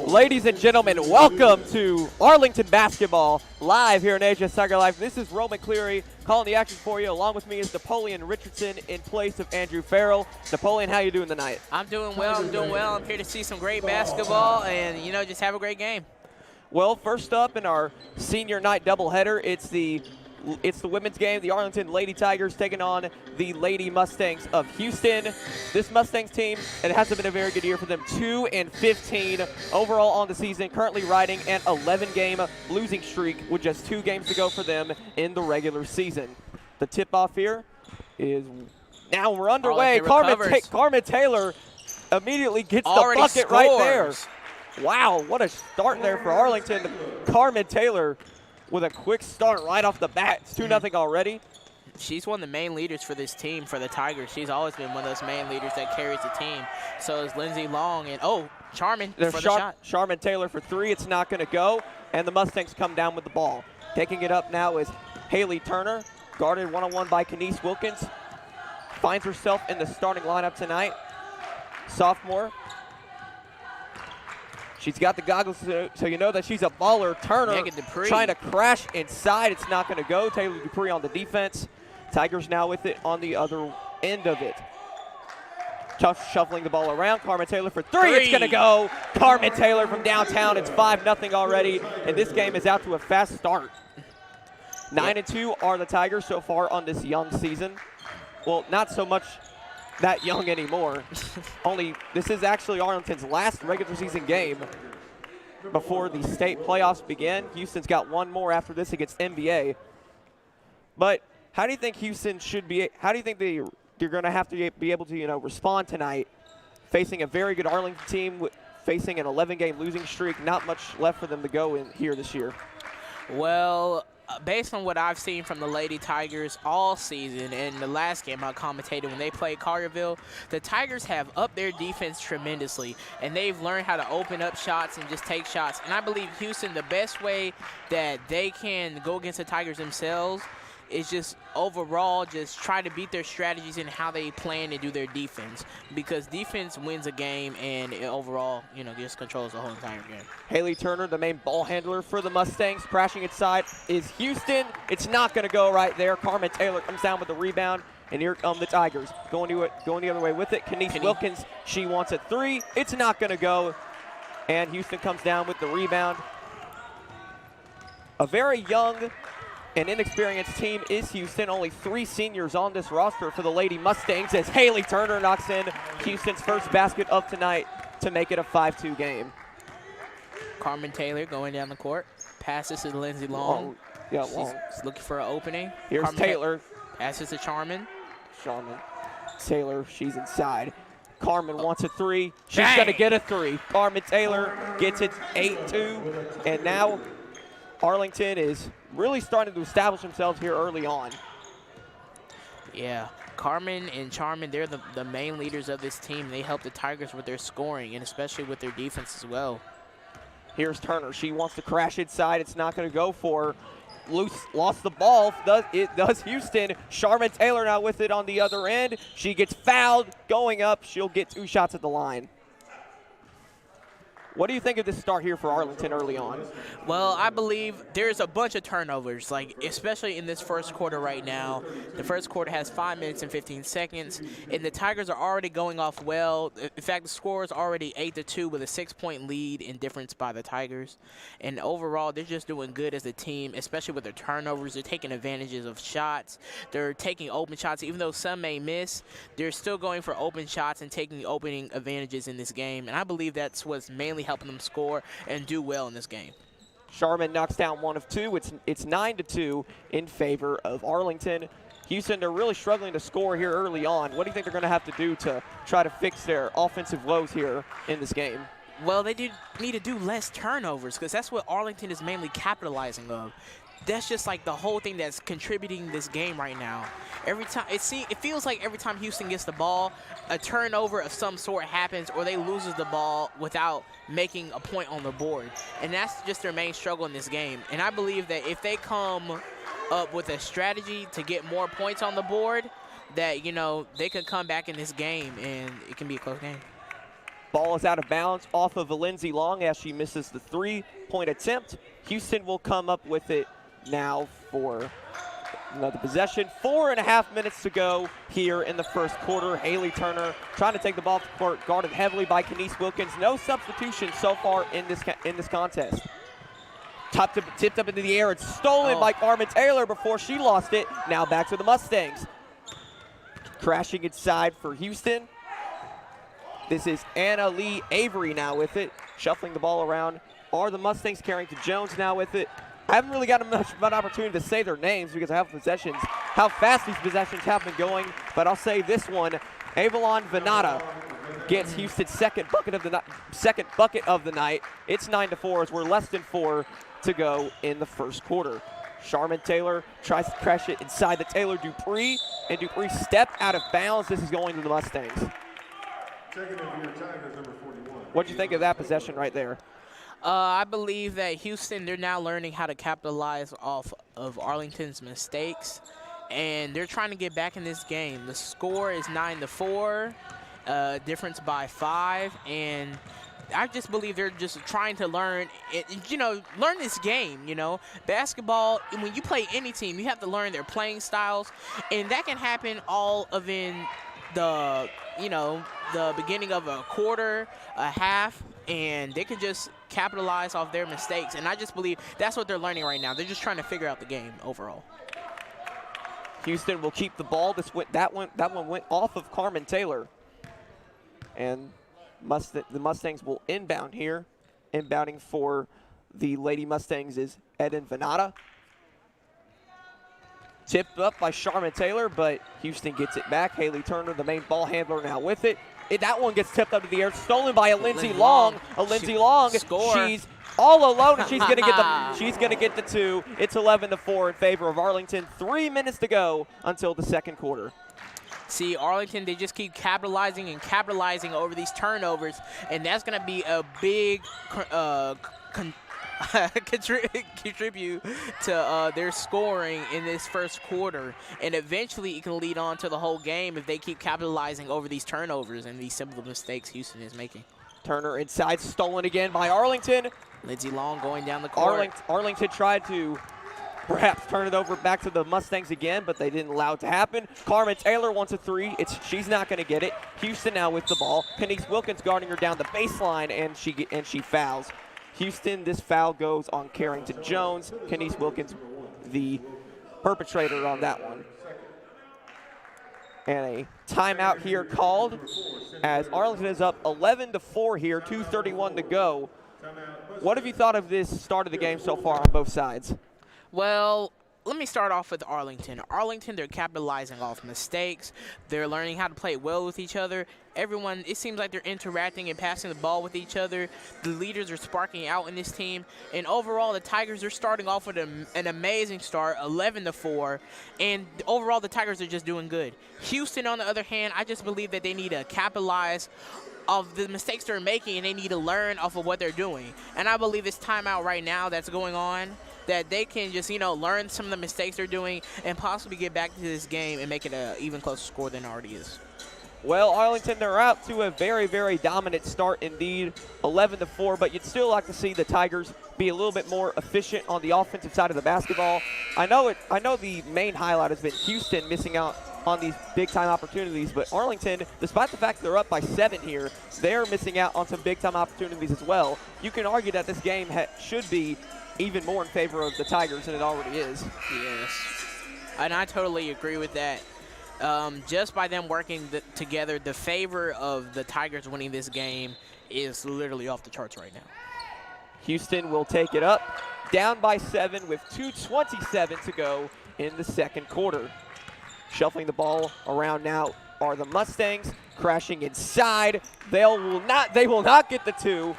Ladies and gentlemen, welcome to Arlington basketball live here in AHS Tiger Life. This is Roman Cleary calling the action for you. Along with me is Napoleon Richardson in place of Andrew Farrell. Napoleon, how you doing tonight? I'm doing well. I'm here to see some great basketball and, just have a great game. Well, first up in our senior night doubleheader, it's the women's game. The Arlington Lady Tigers taking on the Lady Mustangs of Houston. This Mustangs team, it hasn't been a very good year for them. 2-15 overall on the season, currently riding an 11-game losing streak with just 2 games to go for them in the regular season. The tip-off here is now we're underway. Carmen Taylor immediately gets the bucket right there. Wow, what a start there for Arlington. Carmen Taylor with a quick start right off the bat. It's 2-0 already. She's one of the main leaders for this team, for the Tigers. She's always been one of those main leaders that carries the team. So is Lindsay Long and, Charmin for the shot. Charmin Taylor for 3. It's not going to go. And the Mustangs come down with the ball. Taking it up now is Hayley Turner, guarded one-on-one by Kenise Wilkins. Finds herself in the starting lineup tonight. Sophomore. She's got the goggles, so you know that she's a baller. Turner trying to crash inside. It's not going to go. Taylor Dupree on the defense. Tigers now with it on the other end of it. Shuffling the ball around. Carmen Taylor for 3. It's going to go. Carmen Taylor from downtown. It's 5-0 already, and this game is out to a fast start. 9-2 are the Tigers so far on this young season. Well, not so much that young anymore. This is actually Arlington's last regular season game before the state playoffs begin. Houston's got one more after this against NBA. But how do you think Houston should be? How do you think they're going to have to be able to respond tonight, facing a very good Arlington team, facing an 11-game losing streak? Not much left for them to go in here this year. Well, based on what I've seen from the Lady Tigers all season, and the last game I commentated when they played Collierville, the Tigers have upped their defense tremendously, and they've learned how to open up shots and just take shots. And I believe Houston, the best way that they can go against the Tigers themselves is just overall just try to beat their strategies and how they plan to do their defense, because defense wins a game, and it overall, just controls the whole entire game. Hayley Turner, the main ball handler for the Mustangs, crashing inside is Houston. It's not going to go right there. Carmen Taylor comes down with the rebound, and here come the Tigers going the other way with it. Kenise Wilkins, she wants a 3. It's not going to go, and Houston comes down with the rebound. A very young an inexperienced team is Houston. Only 3 seniors on this roster for the Lady Mustangs as Hayley Turner knocks in Houston's first basket of tonight to make it a 5-2 game. Carmen Taylor going down the court. Passes to Lindsay Long. Long. She's looking for an opening. Here's Carmen Taylor. Passes to Charmin. Taylor, she's inside. Carmen wants a 3. She's going to get a 3. Carmen Taylor gets it 8-2. And now Arlington is really starting to establish themselves here early on. Yeah, Carmen and Charmin, they're the main leaders of this team. They help the Tigers with their scoring and especially with their defense as well. Here's Turner. She wants to crash inside. It's not going to go for her. Lost the ball. Does Houston. Charmin Taylor now with it on the other end. She gets fouled. Going up. She'll get 2 shots at the line. What do you think of this start here for Arlington early on? Well, I believe there's a bunch of turnovers, especially in this first quarter right now. The first quarter has 5 minutes and 15 seconds, and the Tigers are already going off well. In fact, the score is already 8-2 with a 6-point lead in difference by the Tigers. And overall, they're just doing good as a team, especially with their turnovers. They're taking advantages of shots. They're taking open shots. Even though some may miss, they're still going for open shots and taking opening advantages in this game. And I believe that's what's mainly helping them score and do well in this game. Charmin knocks down 1 of 2. It's 9-2 in favor of Arlington. Houston, they're really struggling to score here early on. What do you think they're going to have to do to try to fix their offensive woes here in this game? Well, they need to do less turnovers, because that's what Arlington is mainly capitalizing on. That's just like the whole thing that's contributing this game right now. Every time it feels like every time Houston gets the ball, a turnover of some sort happens, or they loses the ball without making a point on the board. And that's just their main struggle in this game. And I believe that if they come up with a strategy to get more points on the board, that, they can come back in this game and it can be a close game. Ball is out of bounds off of Lindsey Long as she misses the three-point attempt. Houston will come up with it now for another possession. 4.5 minutes to go here in the first quarter. Hayley Turner trying to take the ball off the court, guarded heavily by Kenise Wilkins. No substitution so far in this contest. Tipped up into the air. It's stolen by Carmen Taylor before she lost it. Now back to the Mustangs. Crashing inside for Houston. This is Anna Lee Avery now with it. Shuffling the ball around are the Mustangs. Carrington Jones now with it. I haven't really gotten much of an opportunity to say their names because I have possessions, how fast these possessions have been going, but I'll say this one. Avalon Venata gets Houston's second bucket of the night. It's 9-4 as we're less than 4 to go in the first quarter. Charmin Taylor tries to crash it inside the Taylor Dupree, and Dupree stepped out of bounds. This is going to the Mustangs. What'd you think of that possession right there? I believe that Houston, they're now learning how to capitalize off of Arlington's mistakes, and they're trying to get back in this game. The score is 9-4, difference by 5, and I just believe they're just trying to learn this game, Basketball, when you play any team, you have to learn their playing styles, and that can happen all of in the beginning of a quarter, a half, and they can just capitalize off their mistakes. And I just believe that's what they're learning right now. They're just trying to figure out the game overall. Houston will keep the ball. That one went off of Carmen Taylor. And the Mustangs will inbound here. Inbounding for the Lady Mustangs is Eden Venata. Tipped up by Charmin Taylor, but Houston gets it back. Hayley Turner, the main ball handler, now with it. That one gets tipped up to the air, stolen by Lindsey Long. Lindsey Long, she's all alone, and she's gonna get the 2. It's 11-4 in favor of Arlington. 3 minutes to go until the second quarter. See, Arlington, they just keep capitalizing and capitalizing over these turnovers, and that's gonna be a big contribute to their scoring in this first quarter, and eventually it can lead on to the whole game if they keep capitalizing over these turnovers and these simple mistakes Houston is making. Turner inside, stolen again by Arlington. Lindsey Long going down the court. Arlington tried to perhaps turn it over back to the Mustangs again, but they didn't allow it to happen. Carmen Taylor wants a 3. She's not going to get it. Houston now with the ball. Kenise Wilkins guarding her down the baseline, and she fouls. Houston, this foul goes on Carrington Jones. Kenise Wilkins, the perpetrator on that one. And a timeout here called as Arlington is up 11-4 here, 2:31 to go. What have you thought of this start of the game so far on both sides? Well, let me start off with Arlington. Arlington, they're capitalizing off mistakes. They're learning how to play well with each other. Everyone, it seems like they're interacting and passing the ball with each other. The leaders are sparking out in this team. And overall, the Tigers are starting off with an amazing start, 11-4. And overall, the Tigers are just doing good. Houston, on the other hand, I just believe that they need to capitalize of the mistakes they're making, and they need to learn off of what they're doing. And I believe this timeout right now that's going on, that they can just, learn some of the mistakes they're doing and possibly get back to this game and make it an even closer score than it already is. Well, Arlington, they're out to a very, very dominant start indeed, 11-4, but you'd still like to see the Tigers be a little bit more efficient on the offensive side of the basketball. I know the main highlight has been Houston missing out on these big-time opportunities, but Arlington, despite the fact they're up by 7 here, they're missing out on some big-time opportunities as well. You can argue that this game should be even more in favor of the Tigers than it already is. Yes, and I totally agree with that. Just by them working together, the favor of the Tigers winning this game is literally off the charts right now. Houston will take it up, down by 7 with 2:27 to go in the second quarter. Shuffling the ball around now are the Mustangs, crashing inside. They will not get the 2.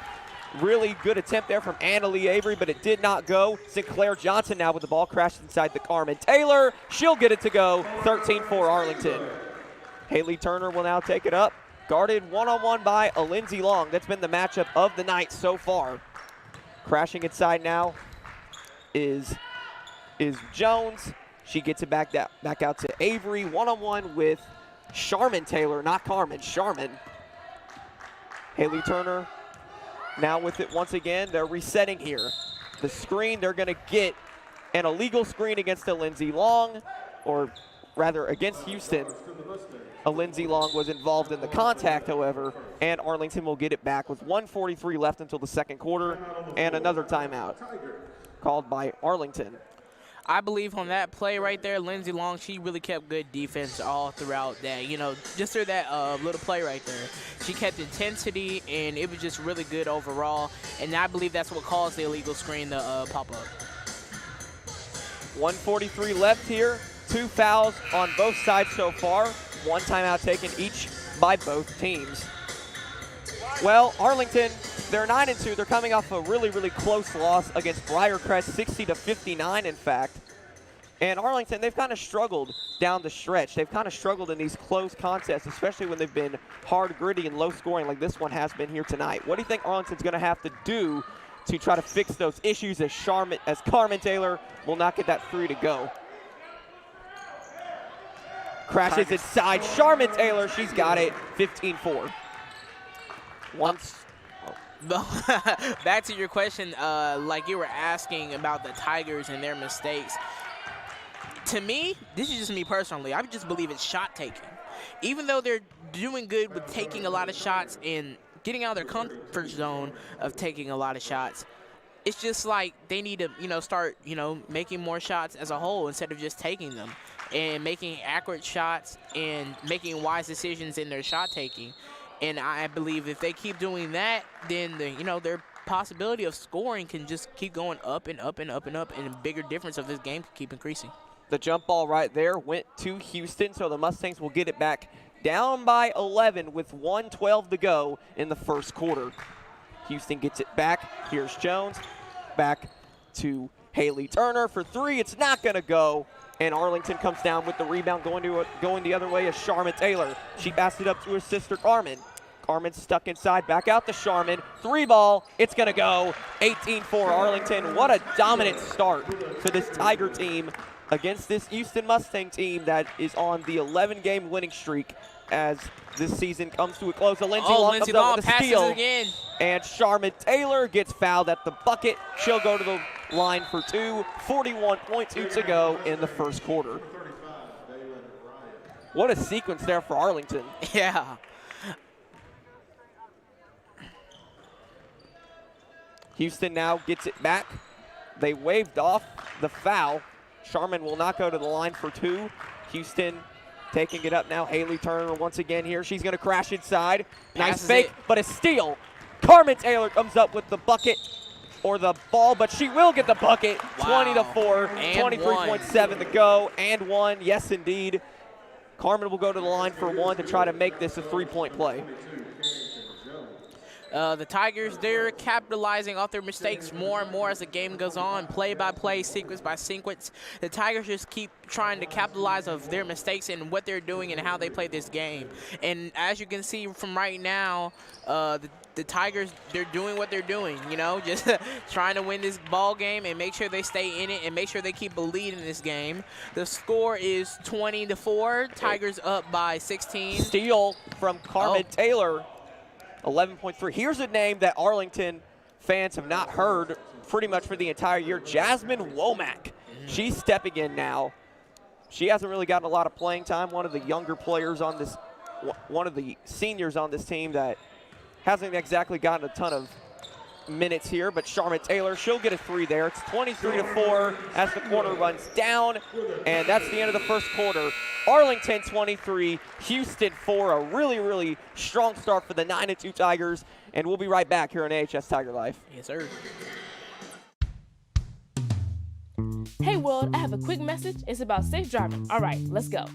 Really good attempt there from Anna Lee Avery, but it did not go. Sinclair Johnson now with the ball, crashed inside the Carmen Taylor. She'll get it to go, 13-4 Arlington. Hayley Turner will now take it up, guarded one-on-one by Lindsey Long. That's been the matchup of the night so far. Crashing inside now is Jones. She gets it back out to Avery, one-on-one with Charmin Taylor, not Carmen, Charmin. Hayley Turner now with it once again. They're resetting here. The screen, they're going to get an illegal screen against a Lindsey Long, or rather against Houston. A Lindsey Long was involved in the contact, however, and Arlington will get it back with 1:43 left until the second quarter, and another timeout called by Arlington. I believe on that play right there, Lindsey Long, she really kept good defense all throughout that. You know, just through that little play right there. She kept intensity, and it was just really good overall. And I believe that's what caused the illegal screen to pop up. 1:43 left here. 2 fouls on both sides so far. 1 timeout taken each by both teams. Well, Arlington, they're 9-2. They're coming off a really, really close loss against Briarcrest, 60-59, in fact. And Arlington, they've kind of struggled down the stretch. They've kind of struggled in these close contests, especially when they've been hard, gritty, and low scoring like this one has been here tonight. What do you think Arlington's going to have to do to try to fix those issues as Carmen Taylor will not get that 3 to go? Crashes inside. Charmin Taylor, she's got it. 15-4. Back to your question, like you were asking about the Tigers and their mistakes. To me, this is just me personally, I just believe it's shot taking. Even though they're doing good with taking a lot of shots and getting out of their comfort zone of taking a lot of shots, it's just like they need to, start, making more shots as a whole instead of just taking them, and making accurate shots and making wise decisions in their shot taking. And I believe if they keep doing that, then their possibility of scoring can just keep going up and up and up and up, and a bigger difference of this game can keep increasing. The jump ball right there went to Houston, so the Mustangs will get it back down by 11 with 1:12 to go in the first quarter. Houston gets it back. Here's Jones. Back to Hayley Turner for 3. It's not going to go. And Arlington comes down with the rebound going the other way as Charmin Taylor. She passed it up to her sister Carmen. Carmen's stuck inside, back out to Charmin. 3 ball, it's gonna go. 18-4 Arlington. What a dominant start for this Tiger team against this Houston Mustang team that is on the 11-game winning streak as this season comes to a close. Lindsey Long comes up with a steal. Again. And Charmin Taylor gets fouled at the bucket. She'll go to the line for 2. 41.2 to go in the first quarter. What a sequence there for Arlington. Yeah. Houston now gets it back. They waved off the foul. Charmin will not go to the line for 2. Houston taking it up now. Hayley Turner once again here. She's going to crash inside. Nice fake, but a steal. Carmen Taylor comes up with the bucket or the ball, but she will get the bucket. Wow. 20-4, 23.7 to go, and 1. Yes, indeed. Carmen will go to the line for 1 to try to make this a 3-point play. The Tigers, they're capitalizing off their mistakes more and more as the game goes on, play by play, sequence by sequence. The Tigers just keep trying to capitalize of their mistakes and what they're doing and how they play this game. And as you can see from right now, the Tigers, they're doing what they're doing, just trying to win this ball game and make sure they stay in it and make sure they keep a lead in this game. The score is 20-4. Tigers up by 16. Steal from Carmen Taylor. 11.3. Here's a name that Arlington fans have not heard pretty much for the entire year. Jasmine Womack. She's stepping in now. She hasn't really gotten a lot of playing time. One of the younger players on this, one of the seniors on this team that hasn't exactly gotten a ton of minutes here, but Charmin Taylor, she'll get a 3 there. It's 23-4 as the quarter runs down, and that's the end of the first quarter. Arlington 23, Houston 4. A really, really strong start for the 9-2 Tigers, and we'll be right back here on AHS Tiger Life. Yes, sir. Hey world, I have a quick message. It's about safe driving. All right, let's go.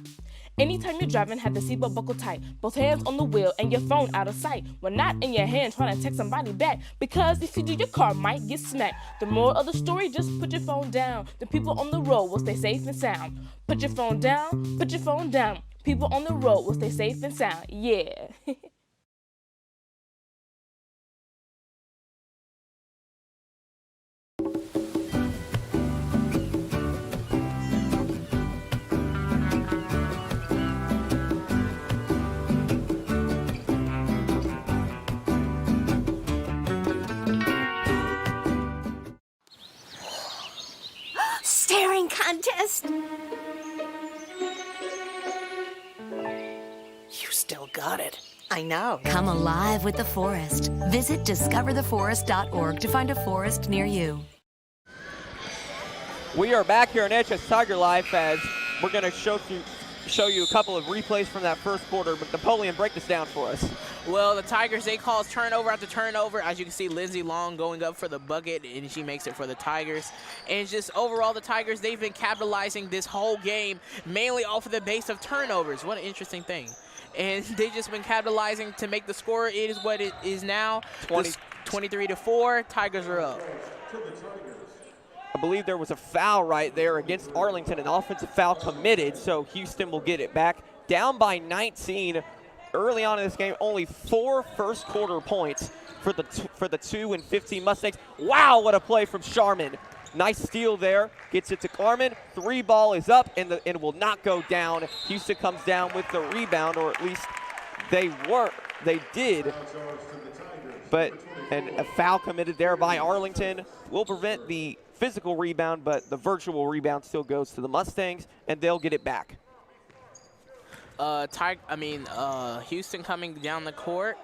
Anytime you're driving, have the seatbelt buckled tight. Both hands on the wheel and your phone out of sight. When not in your hand trying to text somebody back. Because if you do, your car might get smacked. The moral of the story, just put your phone down. The people on the road will stay safe and sound. Put your phone down, put your phone down. People on the road will stay safe and sound. Yeah. singing contest? You still got it. I know. Come alive with the forest. Visit discovertheforest.org to find a forest near you. We are back here on HS Tiger Life as we're going to show you a couple of replays from that first quarter. But Napoleon, break this down for us. Well, the Tigers, they call turnover after turnover. As you can see, Lindsey Long going up for the bucket, and she makes it for the Tigers. And just overall, the Tigers, they've been capitalizing this whole game mainly off of the base of turnovers. What an interesting thing. And they've just been capitalizing to make the score. It is what it is now. 23-4, Tigers are up. I believe there was a foul right there against Arlington, an offensive foul committed, so Houston will get it back. Down by 19 early on in this game, only 4 first quarter points for the 2 and 15 Mustangs. Wow, what a play from Sharman. Nice steal there, gets it to Carmen. 3 ball is up and it will not go down. Houston comes down with the rebound, or at least they did. And a foul committed there by Arlington will prevent the physical rebound, but the virtual rebound still goes to the Mustangs, and they'll get it back. Houston coming down the court.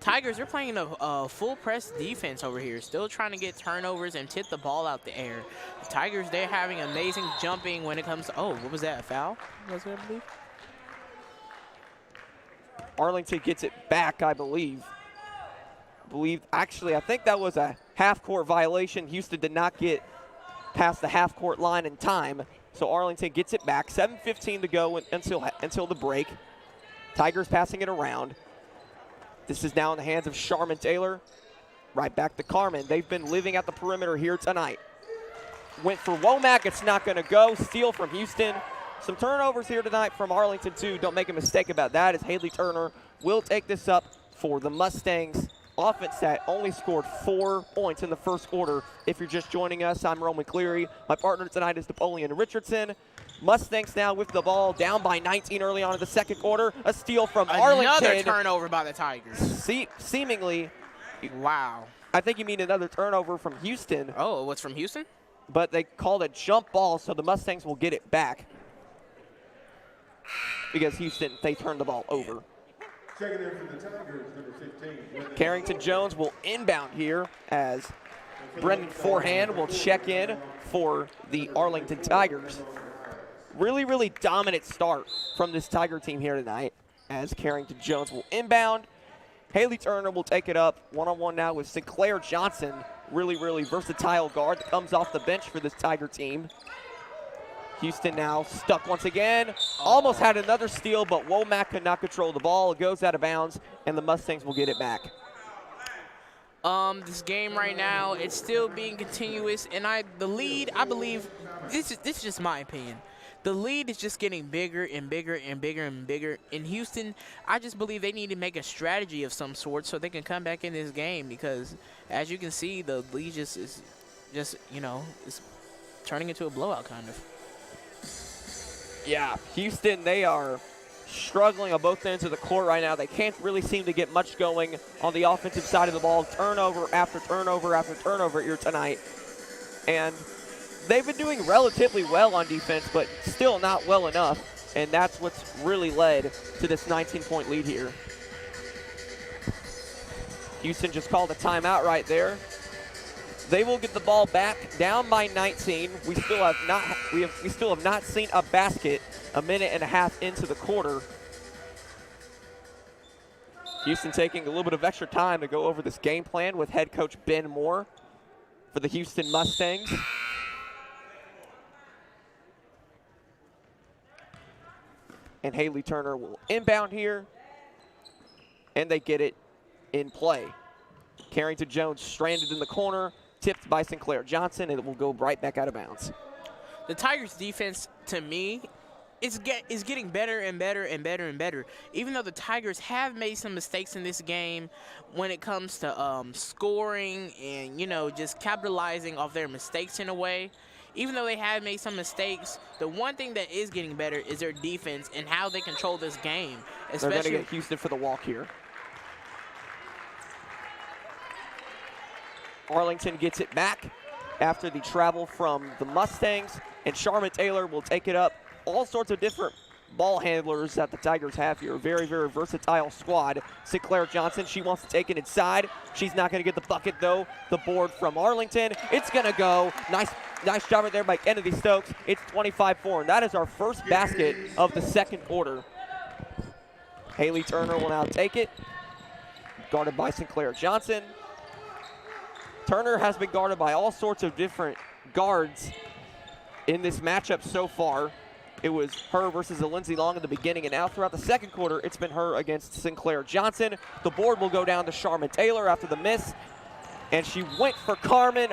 Tigers are playing a full press defense over here, still trying to get turnovers and tip the ball out the air. The Tigers, they're having amazing jumping when it comes to, what was that, a foul? Was it, I believe? Arlington gets it back, I believe. Actually, I think that was a half-court violation. Houston did not get past the half-court line in time, so Arlington gets it back. 7:15 to go until the break. Tigers passing it around. This is now in the hands of Sharman Taylor. Right back to Carmen. They've been living at the perimeter here tonight. Went for Womack. It's not going to go. Steal from Houston. Some turnovers here tonight from Arlington, too. Don't make a mistake about that, as Hayley Turner will take this up for the Mustangs. Offense that only scored 4 points in the first quarter. If you're just joining us, I'm Roman Cleary. My partner tonight is Napoleon Richardson. Mustangs now with the ball, down by 19 early on in the second quarter. A steal from Arlington. Another turnover by the Tigers. Seemingly. Wow. I think you mean another turnover from Houston. Oh, what's from Houston? But they called a jump ball, so the Mustangs will get it back. Because Houston, they turned the ball over. Checking in for the Tigers, number 15. Carrington Jones will inbound here as Brendan Forehand will check in for the Arlington Tigers. Really, really dominant start from this Tiger team here tonight as Carrington Jones will inbound. Hayley Turner will take it up one-on-one now with Sinclair Johnson. Really, really versatile guard that comes off the bench for this Tiger team. Houston now stuck once again. Almost had another steal, but Womack could not control the ball. It goes out of bounds, and the Mustangs will get it back. This game right now, it's still being continuous, and the lead, I believe, this is just my opinion. The lead is just getting bigger and bigger and bigger and bigger. In Houston, I just believe they need to make a strategy of some sort so they can come back in this game, because as you can see, the lead is turning into a blowout kind of. Yeah, Houston, they are struggling on both ends of the court right now. They can't really seem to get much going on the offensive side of the ball. Turnover after turnover after turnover here tonight. And they've been doing relatively well on defense, but still not well enough. And that's what's really led to this 19-point lead here. Houston just called a timeout right there. They will get the ball back, down by 19. We still have not seen a basket a minute and a half into the quarter. Houston taking a little bit of extra time to go over this game plan with head coach Ben Moore for the Houston Mustangs. And Hayley Turner will inbound here, and they get it in play. Carrington Jones stranded in the corner, tipped by Sinclair Johnson, and it will go right back out of bounds. The Tigers' defense, to me, is getting better and better and better and better. Even though the Tigers have made some mistakes in this game when it comes to scoring and, just capitalizing off their mistakes in a way. Even though they have made some mistakes, the one thing that is getting better is their defense and how they control this game. They're going to get Houston for the walk here. Arlington gets it back. after the travel from the Mustangs, and Charlotte Taylor will take it up. All sorts of different ball handlers that the Tigers have here. Very, very versatile squad. Sinclair Johnson, she wants to take it inside. She's not going to get the bucket, though. The board from Arlington. It's going to go. Nice job right there by Kennedy Stokes. It's 25-4, and that is our first basket of the second quarter. Hayley Turner will now take it, guarded by Sinclair Johnson. Turner has been guarded by all sorts of different guards in this matchup so far. It was her versus Lindsey Long in the beginning, and now throughout the second quarter, it's been her against Sinclair Johnson. The board will go down to Charmin Taylor after the miss, and she went for Carmen.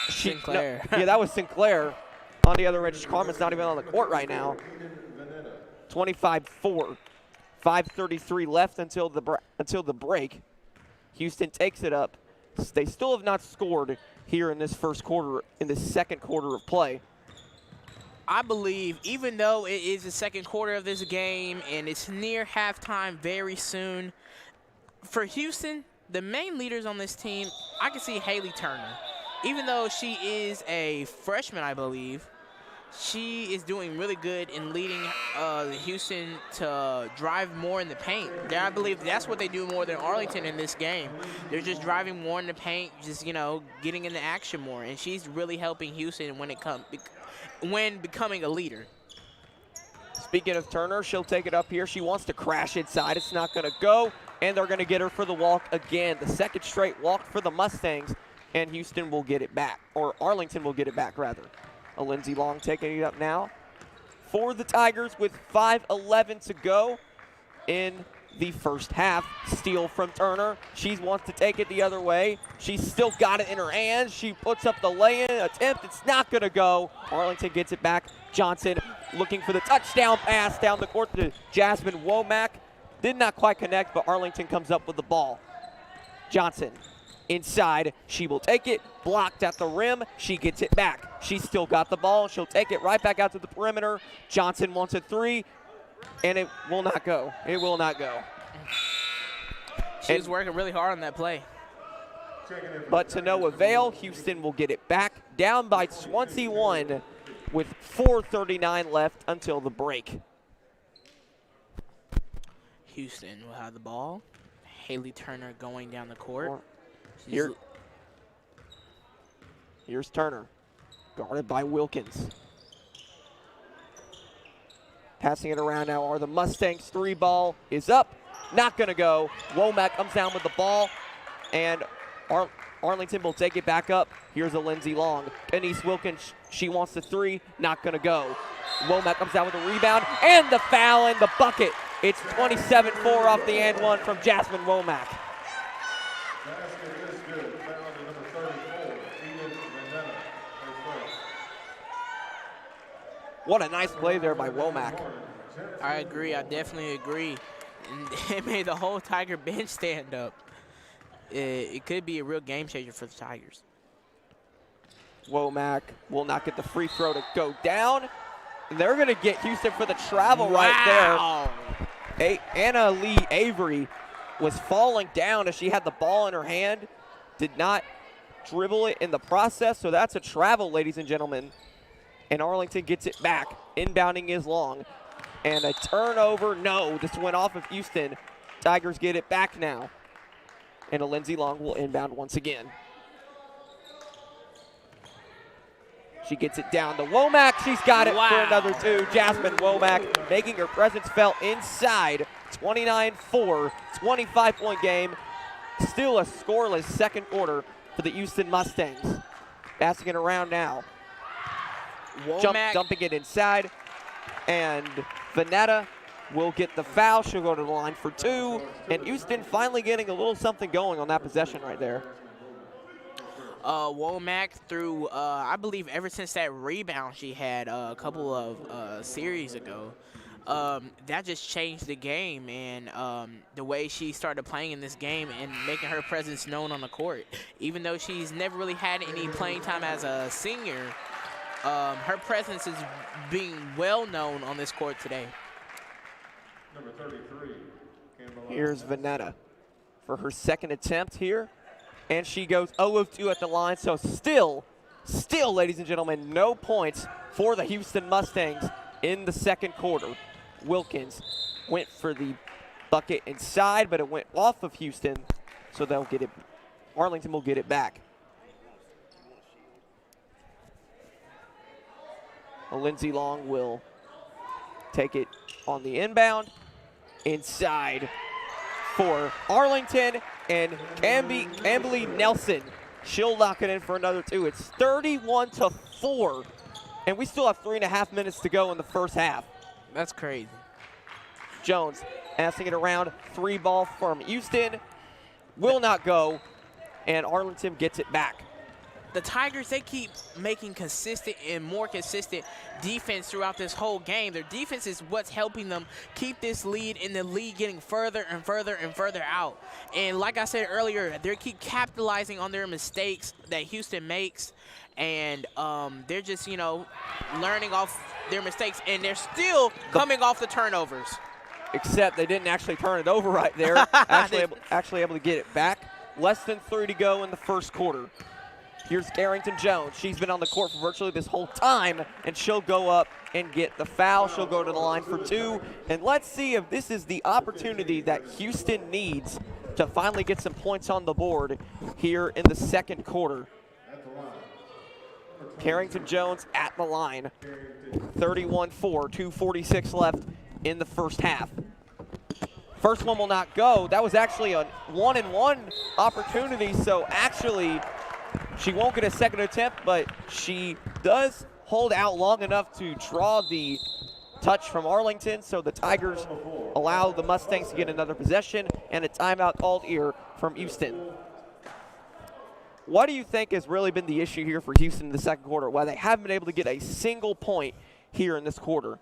Sinclair. No, yeah, that was Sinclair on the other edge. Carmen's not even on the court right now. 25-4. 5:33 left until the break. Houston takes it up. They still have not scored here in this first quarter, in the second quarter of play. I believe, even though it is the second quarter of this game and it's near halftime very soon, for Houston, the main leaders on this team, I can see Hayley Turner. Even though she is a freshman, I believe, she is doing really good in leading Houston to drive more in the paint. I believe that's what they do more than Arlington in this game. They're just driving more in the paint, just, you know, getting into action more. And she's really helping Houston when becoming a leader. Speaking of Turner, she'll take it up here. She wants to crash inside. It's not going to go, and they're going to get her for the walk again. The second straight walk for the Mustangs, and Houston will get it back, or Arlington will get it back, rather. Lindsey Long taking it up now for the Tigers with 5:11 to go in the first half. Steal from Turner. She wants to take it the other way. She's still got it in her hands. She puts up the lay-in attempt. It's not going to go. Arlington gets it back. Johnson looking for the touchdown pass down the court to Jasmine Womack. Did not quite connect, but Arlington comes up with the ball. Johnson inside. She will take it. Blocked at the rim. She gets it back. She's still got the ball. She'll take it right back out to the perimeter. Johnson wants a three, and it will not go. It will not go. She was working really hard on that play. But to no avail. Houston will get it back, down by 21 with 4:39 left until the break. Houston will have the ball. Hayley Turner going down the court. Here's Turner, guarded by Wilkins. Passing it around now are the Mustangs. Three ball is up, not going to go. Womack comes down with the ball, and Arlington will take it back up. Here's a Lindsey Long. Denise Wilkins, she wants the three, not going to go. Womack comes down with the rebound, and the foul and the bucket. It's 27-4 off the and one from Jasmine Womack. What a nice play there by Womack. I agree. I definitely agree. And it made the whole Tiger bench stand up. It could be a real game changer for the Tigers. Womack will not get the free throw to go down. They're going to get Houston for the travel right there. Anna Lee Avery was falling down as she had the ball in her hand. Did not dribble it in the process, so that's a travel, ladies and gentlemen. And Arlington gets it back. Inbounding is Long. And a turnover, no, this went off of Houston. Tigers get it back now. And a Lindsey Long will inbound once again. She gets it down to Womack. She's got it for another two. Jasmine Womack making her presence felt inside. 29-4, 25-point game. Still a scoreless second quarter for the Houston Mustangs. Passing it around now. Dumping it inside. And Vanetta will get the foul. She'll go to the line for two. And Houston finally getting a little something going on that possession right there. Womack through, I believe ever since that rebound she had a couple of series ago, that just changed the game and the way she started playing in this game and making her presence known on the court. Even though she's never really had any playing time as a senior, her presence is being well known on this court today. Number 33. Here's Vanetta for her second attempt here. and she goes 0 of 2 at the line. So still, ladies and gentlemen, no points for the Houston Mustangs in the second quarter. Wilkins went for the bucket inside, but it went off of Houston, so they'll get it. Arlington will get it back. Lindsey Long will take it on the inbound. Inside for Arlington, and Amberly Nelson, she'll lock it in for another 2. It's 31-4, and we still have 3.5 minutes to go in the first half. That's crazy. Jones passing it around, 3 ball from Houston, will not go, and Arlington gets it back. The Tigers, they keep making consistent and more consistent defense throughout this whole game. Their defense is what's helping them keep this lead, and the lead getting further and further and further out. And like I said earlier, they keep capitalizing on their mistakes that Houston makes, and they're just, you know, learning off their mistakes, and they're still coming off the turnovers. Except they didn't actually turn it over right there. actually able to get it back. Less than 3 to go in the first quarter. Here's Carrington Jones. She's been on the court for virtually this whole time, and she'll go up and get the foul. She'll go to the line for 2. And let's see if this is the opportunity that Houston needs to finally get some points on the board here in the second quarter. Carrington Jones at the line. 31-4, 2:46 left in the first half. First one will not go. That was actually a 1-and-1 opportunity, so actually she won't get a second attempt, but she does hold out long enough to draw the touch from Arlington, so the Tigers allow the Mustangs to get another possession, and a timeout called here from Houston. What do you think has really been the issue here for Houston in the second quarter? Why they haven't been able to get a single point here in this quarter?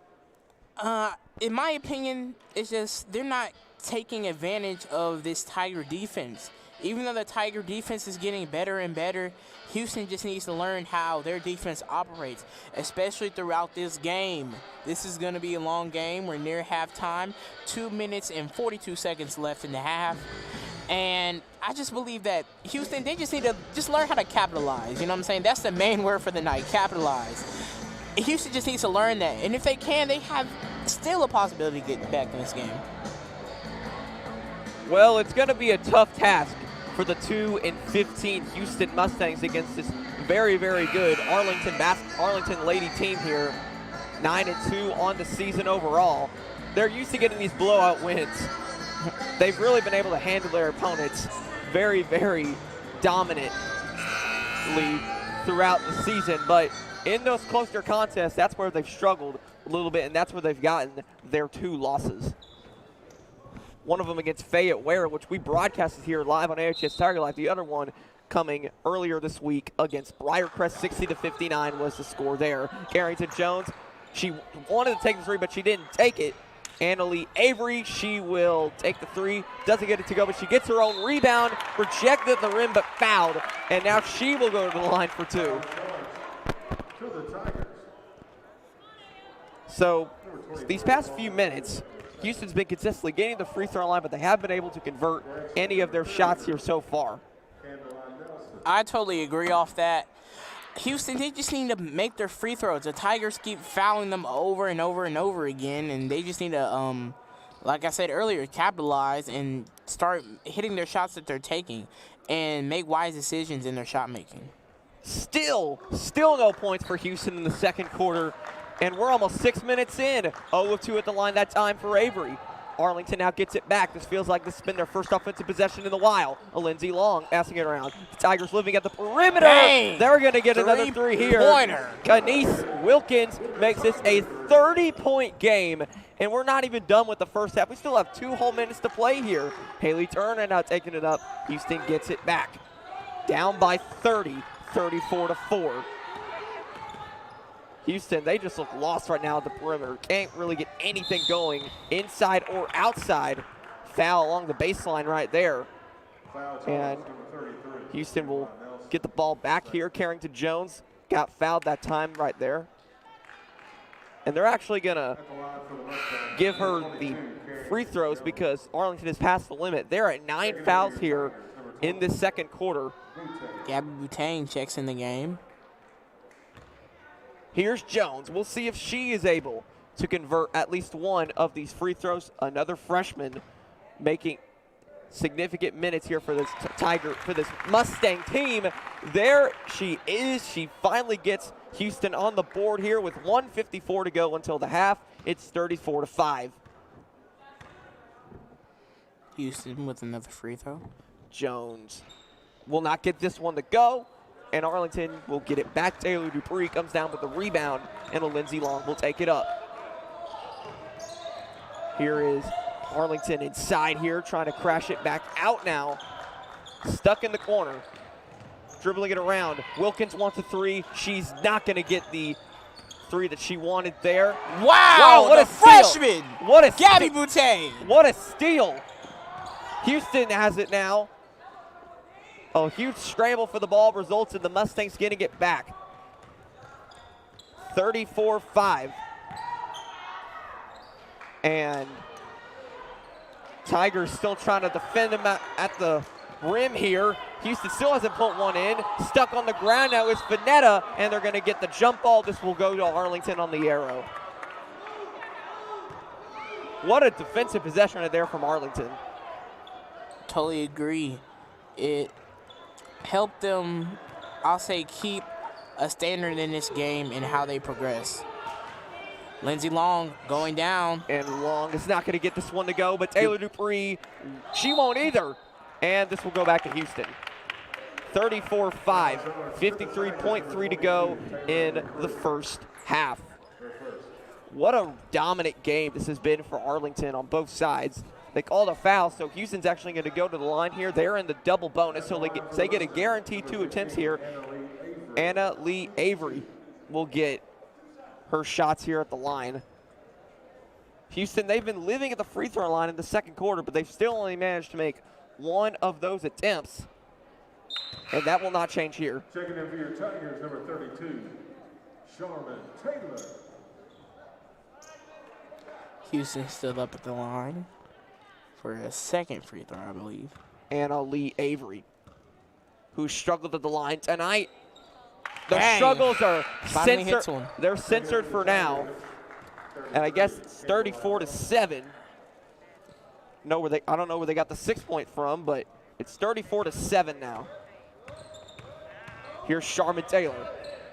In my opinion, it's just they're not taking advantage of this Tiger defense. Even though the Tiger defense is getting better and better, Houston just needs to learn how their defense operates, especially throughout this game. This is going to be a long game. We're near halftime, 2 minutes and 42 seconds left in the half. And I just believe that Houston, they just need to just learn how to capitalize. You know what I'm saying? That's the main word for the night, capitalize. Houston just needs to learn that. And if they can, they have still a possibility to get back in this game. Well, it's going to be a tough task for the 2-15 Houston Mustangs against this very, very good Arlington Lady team here. 9-2 on the season overall. They're used to getting these blowout wins. They've really been able to handle their opponents very, very dominantly throughout the season. But in those closer contests, that's where they've struggled a little bit, and that's where they've gotten their 2 losses. One of them against Fayette Ware, which we broadcasted here live on AHS Tiger Life. The other one coming earlier this week against Briarcrest, 60-59 was the score there. Carrington Jones, she wanted to take the 3, but she didn't take it. Annalie Avery, she will take the 3, doesn't get it to go, but she gets her own rebound, rejected at the rim, but fouled, and now she will go to the line for 2. So these past few minutes, Houston's been consistently getting the free throw line, but they haven't been able to convert any of their shots here so far. I totally agree off that. Houston, they just need to make their free throws. The Tigers keep fouling them over and over and over again, and they just need to, like I said earlier, capitalize and start hitting their shots that they're taking and make wise decisions in their shot making. Still no points for Houston in the second quarter, and we're almost 6 minutes in. 0 of 2 at the line that time for Avery. Arlington now gets it back. This feels like this has been their first offensive possession in a while. Lindsey Long passing it around. The Tigers living at the perimeter. Dang. They're going to get another 3 here. Pointer. Kenise Wilkins makes this a 30-point game, and we're not even done with the first half. We still have 2 whole minutes to play here. Hayley Turner now taking it up. Houston gets it back. Down by 30, 34-4. Houston, they just look lost right now at the perimeter. Can't really get anything going inside or outside. Foul along the baseline right there. And Houston will get the ball back here. Carrington Jones got fouled that time right there. And they're actually going to give her the free throws because Arlington has passed the limit. They're at 9 fouls here in this second quarter. Gabby Butane checks in the game. Here's Jones. We'll see if she is able to convert at least one of these free throws. Another freshman making significant minutes here for this for this Mustang team. There she is. She finally gets Houston on the board here with 1:54 to go until the half. It's 34-5. Houston with another free throw. Jones will not get this one to go, and Arlington will get it back. Taylor Dupree comes down with the rebound, and Lindsey Long will take it up. Here is Arlington inside here, trying to crash it back out now. Stuck in the corner, dribbling it around. Wilkins wants a three. She's not going to get the three that she wanted there. Wow, what the a steal. freshman, What a Gabby Butane. What a steal. Houston has it now. A huge scramble for the ball results in the Mustangs getting it back. 34-5. And Tigers still trying to defend them at the rim here. Houston still hasn't put one in. Stuck on the ground now is Vanetta, and they're going to get the jump ball. This will go to Arlington on the arrow. What a defensive possession right there from Arlington. Totally agree. It helped them, I'll say, keep a standard in this game and how they progress. Lindsey Long going down. And Long is not going to get this one to go, but Taylor Dupree, she won't either. And this will go back to Houston. 34-5, 53.3 to go in the first half. What a dominant game this has been for Arlington on both sides. They called a foul, so Houston's actually going to go to the line here. They're in the double bonus, so they get a guaranteed 2 attempts here. Anna Lee Avery will get her shots here at the line. Houston, they've been living at the free throw line in the second quarter, but they've still only managed to make one of those attempts. And that will not change here. Checking in for your Tigers, number 32, Charmin Taylor. Houston stood up at the line for a second free throw, I believe. Anna Lee Avery, who struggled at the line tonight. The Dang. struggles are Finally hits censored. one. They're censored for now. And I guess it's 34-7. I don't know where they got the 6-point from, but it's 34-7 now. Here's Charmin Taylor.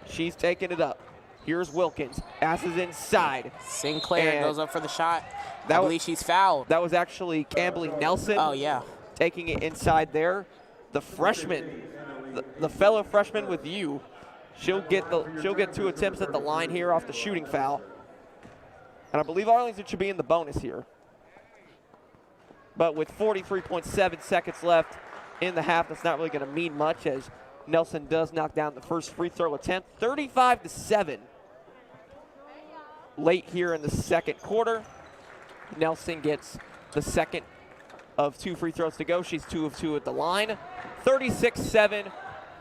She's taking it up. Here's Wilkins. Passes inside. Sinclair And goes up for the shot. that I was- believe she's fouled. That was actually Campbell Nelson. Oh, yeah. Taking it inside there. The freshman, the fellow freshman with you, she'll get 2 attempts at the line here off the shooting foul. And I believe Arlington should be in the bonus here. But with 43.7 seconds left in the half, that's not really going to mean much as Nelson does knock down the first free throw attempt. 35-7. Late here in the second quarter. Nelson gets the second of 2 free throws to go. She's 2 of 2 at the line. 36-7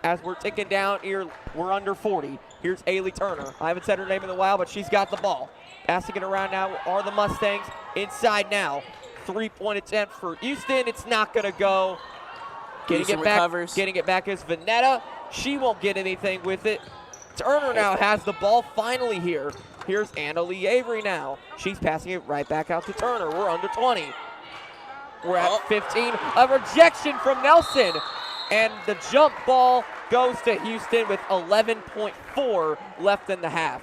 as we're ticking down here. We're under 40. Here's Hayley Turner. I haven't said her name in a while, but she's got the ball. Passing it around now are the Mustangs. Inside now. 3-point attempt for Houston. It's not going to go. Houston recovers. Getting it back is Vanetta. She won't get anything with it. Turner now has the ball finally here. Here's Anna Lee Avery now. She's passing it right back out to Turner. We're under 20. We're at 15. A rejection from Nelson. And the jump ball goes to Houston with 11.4 left in the half.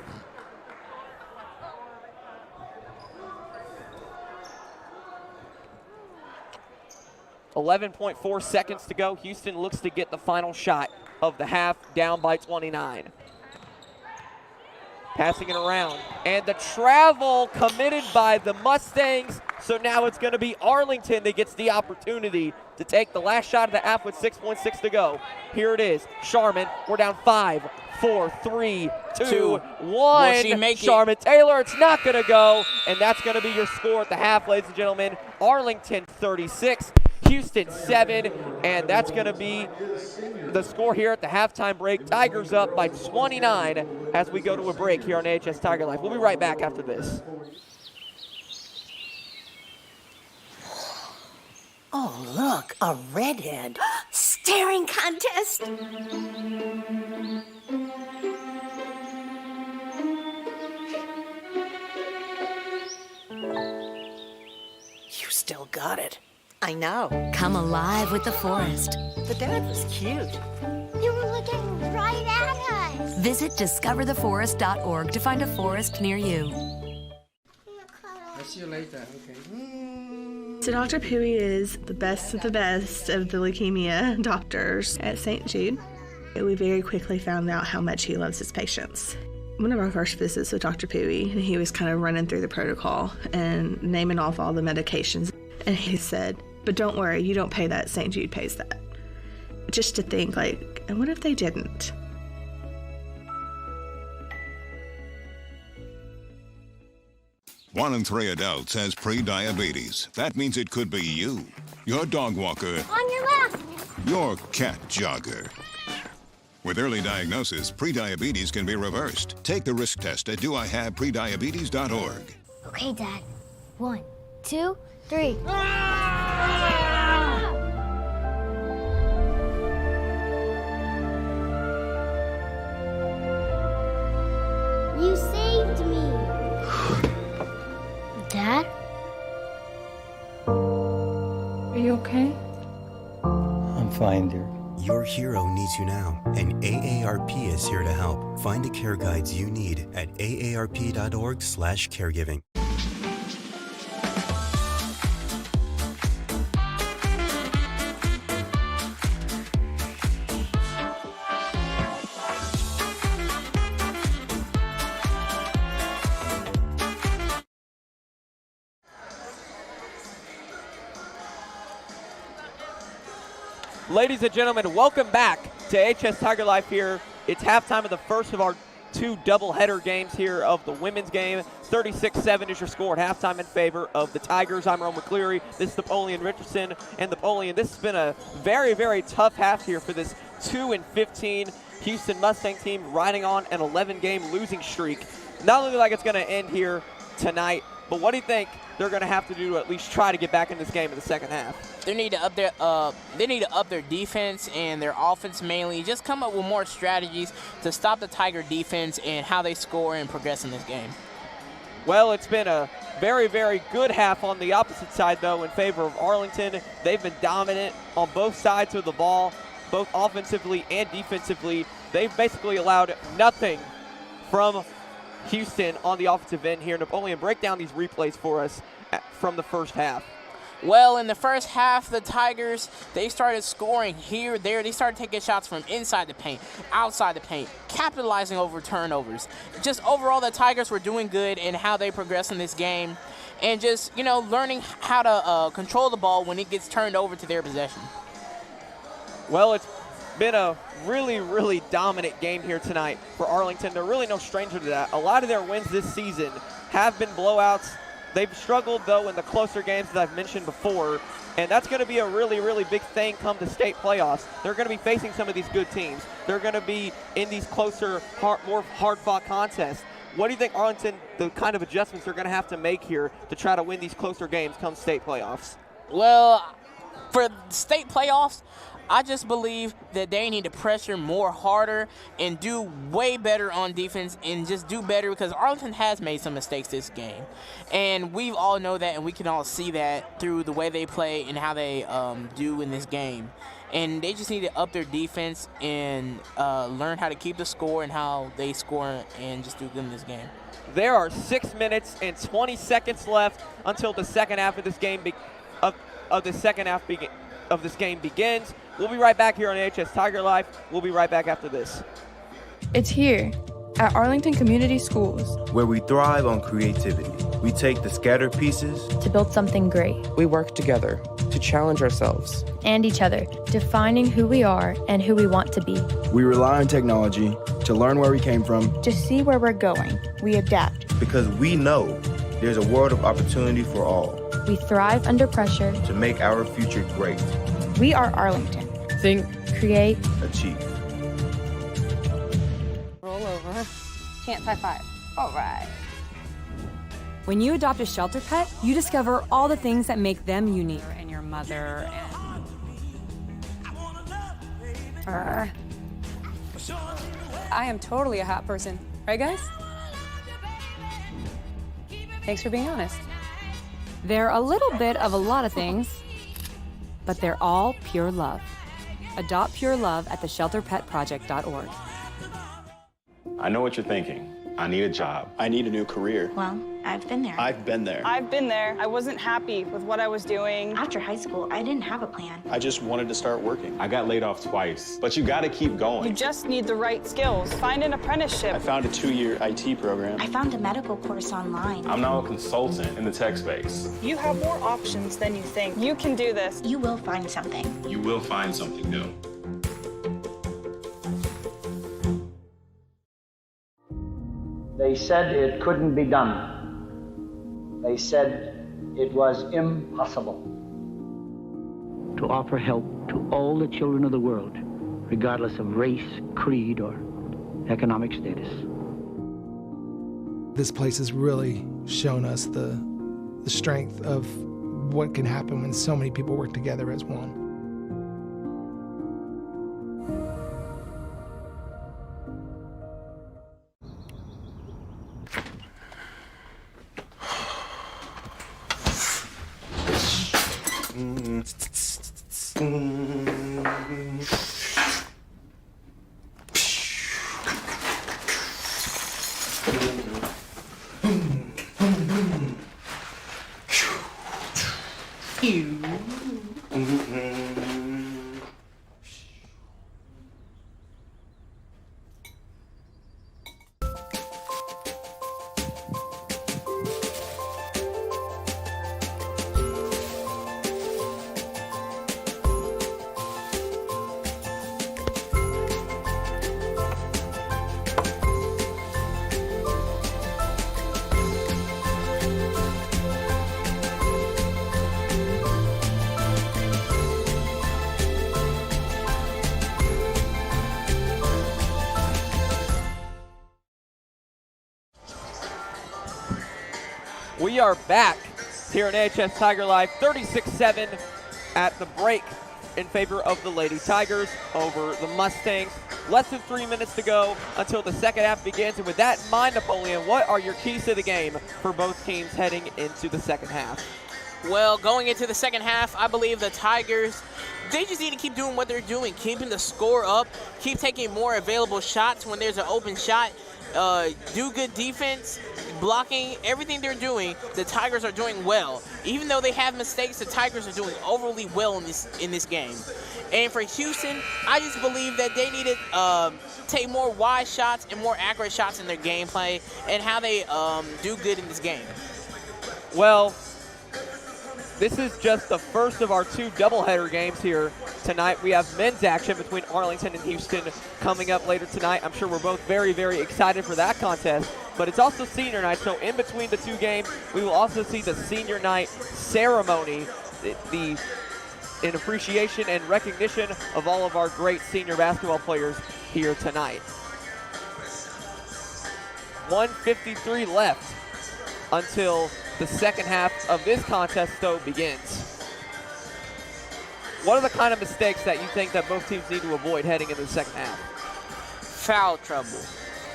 .4 seconds to go. Houston looks to get the final shot of the half, down by 29. Passing it around. And the travel committed by the Mustangs. So now it's going to be Arlington that gets the opportunity to take the last shot of the half with 6.6 to go. Here it is. Charmin, we're down 5, 4, 3, 2, 1. Will she make it? Charmin Taylor, it's not going to go. And that's going to be your score at the half, ladies and gentlemen. Arlington 36. Houston 7, and that's going to be the score here at the halftime break. Tigers up by 29 as we go to a break here on AHS Tiger Life. We'll be right back after this. Oh, look, a redhead. staring contest. You still got it. I know. Come alive with the forest. The dad was cute. You were looking right at us. Visit discovertheforest.org to find a forest near you. I'll see you later. Okay. So Dr. Pooey is the best of the leukemia doctors at St. Jude. We very quickly found out how much he loves his patients. One of our first visits with Dr. Pooey, he was kind of running through the protocol and naming off all the medications. And he said, but don't worry, you don't pay that, St. Jude pays that. Just to think, like, and what if they didn't? One in 3 adults has pre-diabetes. That means it could be you, your dog walker, On your left. your cat jogger. With early diagnosis, pre-diabetes can be reversed. Take the risk test at doihaveprediabetes.org. Okay, Dad. 1, 2, 3. You saved me. Dad? Are you okay? I'm fine, dear. Your hero needs you now, and AARP is here to help. Find the care guides you need at aarp.org/caregiving. Ladies and gentlemen, welcome back to HS Tiger Life here. It's halftime of the first of our 2 doubleheader games here of the women's game. 36-7 is your score at halftime in favor of the Tigers. I'm Ron McCleary. This is Napoleon Richardson. And Napoleon, this has been a very, very tough half here for this 2-15 Houston Mustang team riding on an 11-game losing streak. Not only like it's going to end here tonight, but what do you think they're going to have to do to at least try to get back in this game in the second half? They need to up their defense and their offense mainly. Just come up with more strategies to stop the Tiger defense and how they score and progress in this game. Well, it's been a very, very good half on the opposite side, though, in favor of Arlington. They've been dominant on both sides of the ball, both offensively and defensively. They've basically allowed nothing from Houston on the offensive end here. Napoleon, break down these replays for us from the first half. Well, in the first half, the Tigers, they started scoring here, there. They started taking shots from inside the paint, outside the paint, capitalizing over turnovers. Just overall, the Tigers were doing good in how they progress in this game and just, learning how to control the ball when it gets turned over to their possession. Well, it's been a really, really dominant game here tonight for Arlington. They're really no stranger to that. A lot of their wins this season have been blowouts. They've struggled, though, in the closer games that I've mentioned before, and that's going to be a really, really big thing come the state playoffs. They're going to be facing some of these good teams. They're going to be in these closer, more hard-fought contests. What do you think, Arlington, the kind of adjustments they're going to have to make here to try to win these closer games come state playoffs? Well, for state playoffs, I just believe that they need to pressure more harder and do way better on defense and just do better because Arlington has made some mistakes this game. And we all know that and we can all see that through the way they play and how they do in this game. And they just need to up their defense and learn how to keep the score and how they score and just do good in this game. There are 6 minutes and 20 seconds left until the second half of this game this game begins. We'll be right back here on HS Tiger Life. We'll be right back after this. It's here at Arlington Community Schools, Where we thrive on creativity. We take the scattered pieces to build something great. We work together to challenge ourselves And each other, defining who we are and who we want to be. We rely on technology to learn where we came from. To see where we're going, we adapt. because we know there's a world of opportunity for all We thrive under pressure. to make our future great. We are Arlington. Think, Create. Achieve. Roll over. Chance high five. All right. When you adopt a shelter pet, you discover all the things that make them unique. And your mother and I am totally a hot person. Right, guys? Thanks for being honest. They're a little bit of a lot of things, but they're all pure love. Adopt pure love at theshelterpetproject.org. I know what you're thinking. I need a job. I need a new career. Well, I've been there. I've been there. I've been there. I wasn't happy with what I was doing. After high school, I didn't have a plan. I just wanted to start working. I got laid off twice, but you gotta keep going. You just need the right skills. Find an apprenticeship. I found a 2-year IT program. I found a medical course online. I'm now a consultant in the tech space. You have more options than you think. You can do this. You will find something. You will find something new. They said it couldn't be done. They said it was impossible. To offer help to all the children of the world, regardless of race, creed, or economic status. This place has really shown us the strength of what can happen when so many people work together as one. We are back here in AHS Tiger Life, 36-7 at the break in favor of the Lady Tigers over the Mustangs. Less than 3 minutes to go until the second half begins. And with that in mind, Napoleon, what are your keys to the game for both teams heading into the second half? Well, going into the second half, I believe the Tigers, they just need to keep doing what they're doing, keeping the score up, keep taking more available shots when there's an open shot, do good defense, blocking, everything they're doing, the Tigers are doing well. Even though they have mistakes, the Tigers are doing overly well in this game. And for Houston, I just believe that they need to take more wide shots and more accurate shots in their gameplay and how they do good in this game. Well, this is just the first of our two doubleheader games here tonight. We have men's action between Arlington and Houston coming up later tonight. I'm sure we're both very, very excited for that contest. But it's also senior night, so in between the two games, we will also see the senior night ceremony, in appreciation and recognition of all of our great senior basketball players here tonight. 1:53 left until the second half of this contest, though, begins. What are the kind of mistakes that you think that both teams need to avoid heading into the second half? Foul trouble.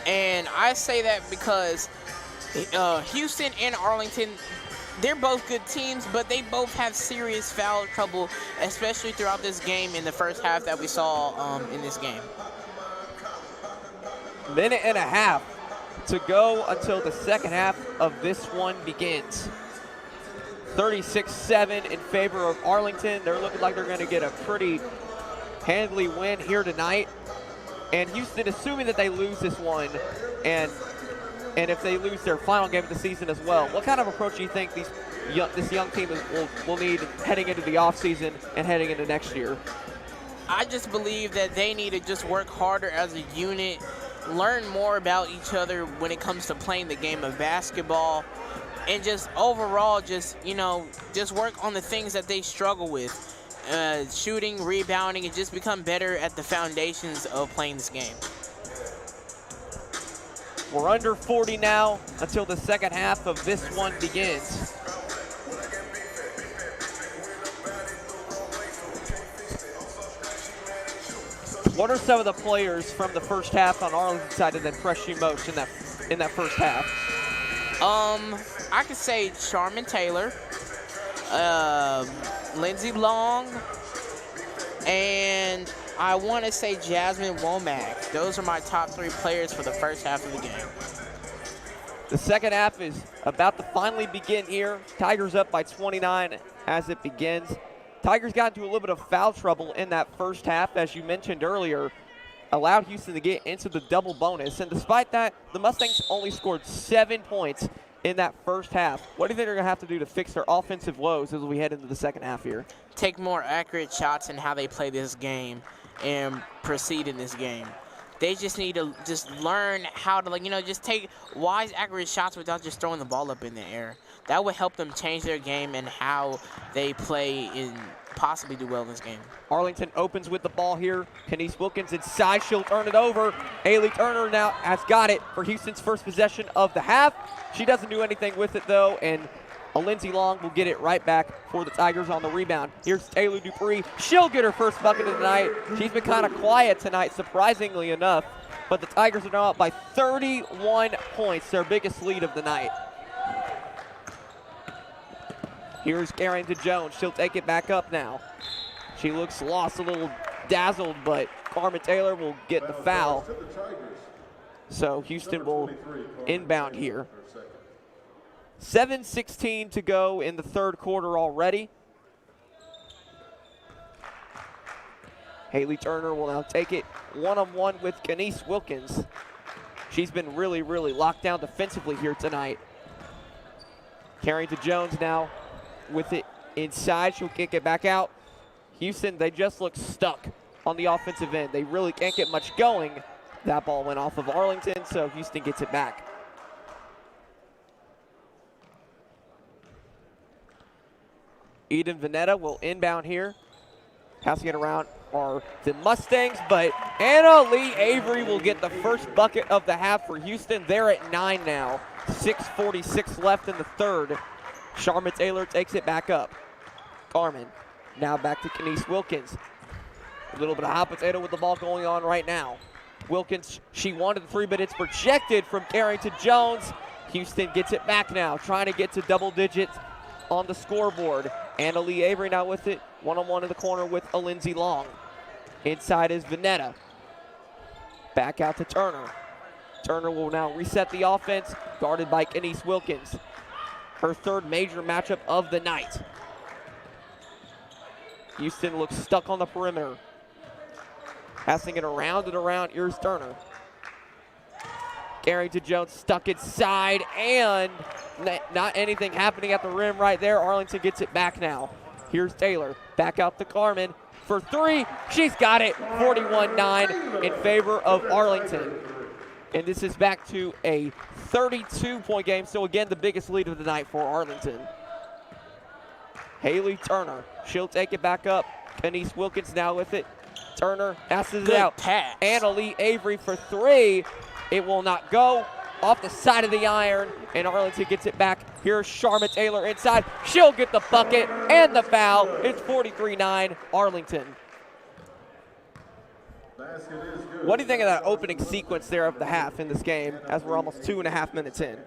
And I say that because Houston and Arlington, they're both good teams, but they both have serious foul trouble, especially throughout this game in the first half that we saw in this game. Minute and a half to go until the second half of this one begins. 36-7 in favor of Arlington. They're looking like they're going to get a pretty handily win here tonight. And Houston, assuming that they lose this one, and if they lose their final game of the season as well, what kind of approach do you think this young team will need heading into the offseason and heading into next year? I just believe that they need to just work harder as a unit, learn more about each other when it comes to playing the game of basketball, and just overall just work on the things that they struggle with. Shooting, rebounding, and just become better at the foundations of playing this game. We're under 40 now until the second half of this one begins. What are some of the players from the first half on Arlington's side that impressed you most in that first half? I could say Charmin Taylor, Lindsay Long, and I want to say Jasmine Womack. Those are my top 3 players for the first half of the game. The second half is about to finally begin here. Tigers up by 29 as it begins. Tigers got into a little bit of foul trouble in that first half, as you mentioned earlier, allowed Houston to get into the double bonus. And despite that, the Mustangs only scored 7 points in that first half. What do you think they're going to have to do to fix their offensive woes as we head into the second half here? Take more accurate shots in how they play this game and proceed in this game. They just need to just learn how to, just take wise, accurate shots without just throwing the ball up in the air. That would help them change their game and how they play and possibly do well in this game. Arlington opens with the ball here. Kenise Wilkins inside. She'll turn it over. Hayley Turner now has got it for Houston's first possession of the half. She doesn't do anything with it, though, and Lindsay Long will get it right back for the Tigers on the rebound. Here's Taylor Dupree. She'll get her first bucket of the night. She's been kind of quiet tonight, surprisingly enough, but the Tigers are now up by 31 points, their biggest lead of the night. Here's Carrington Jones. She'll take it back up now. She looks lost, a little dazzled, but Carmen Taylor will get the foul. So Houston will inbound here. 7:16 to go in the third quarter already. Hayley Turner will now take it one-on-one with Kenise Wilkins. She's been really, really locked down defensively here tonight. Carrington Jones now with it inside. She'll kick it back out. Houston, they just look stuck on the offensive end. They really can't get much going. That ball went off of Arlington, so Houston gets it back. Eden Veneta will inbound here. Passing it around are the Mustangs, but Anna Lee Avery will get the first bucket of the half for Houston. They're at 9 now. 6:46 left in the third. Charmin Taylor takes it back up. Carmen now back to Kenise Wilkins. A little bit of hot potato with the ball going on right now. Wilkins, she wanted the 3, but it's rejected from Carrington Jones. Houston gets it back now, trying to get to double digits on the scoreboard. Anna Lee Avery now with it, one-on-one in the corner with a Lindsay Long. Inside is Veneta. Back out to Turner. Turner will now reset the offense, guarded by Kenise Wilkins. Her third major matchup of the night. Houston looks stuck on the perimeter. Passing it around and around, here's Turner. Carrington Jones stuck inside, and not anything happening at the rim right there. Arlington gets it back now. Here's Taylor, back out to Carmen for 3. She's got it, 41-9 in favor of Arlington. And this is back to a 32-point game, so again, the biggest lead of the night for Arlington. Hayley Turner, she'll take it back up. Kenise Wilkins now with it. Turner passes it out. Pass. Anna Lee Avery for 3. It will not go. Off the side of the iron, and Arlington gets it back. Here's Charmin Taylor inside. She'll get the bucket and the foul. It's 43-9 Arlington. What do you think of that opening sequence there of the half in this game as we're almost 2.5 minutes in?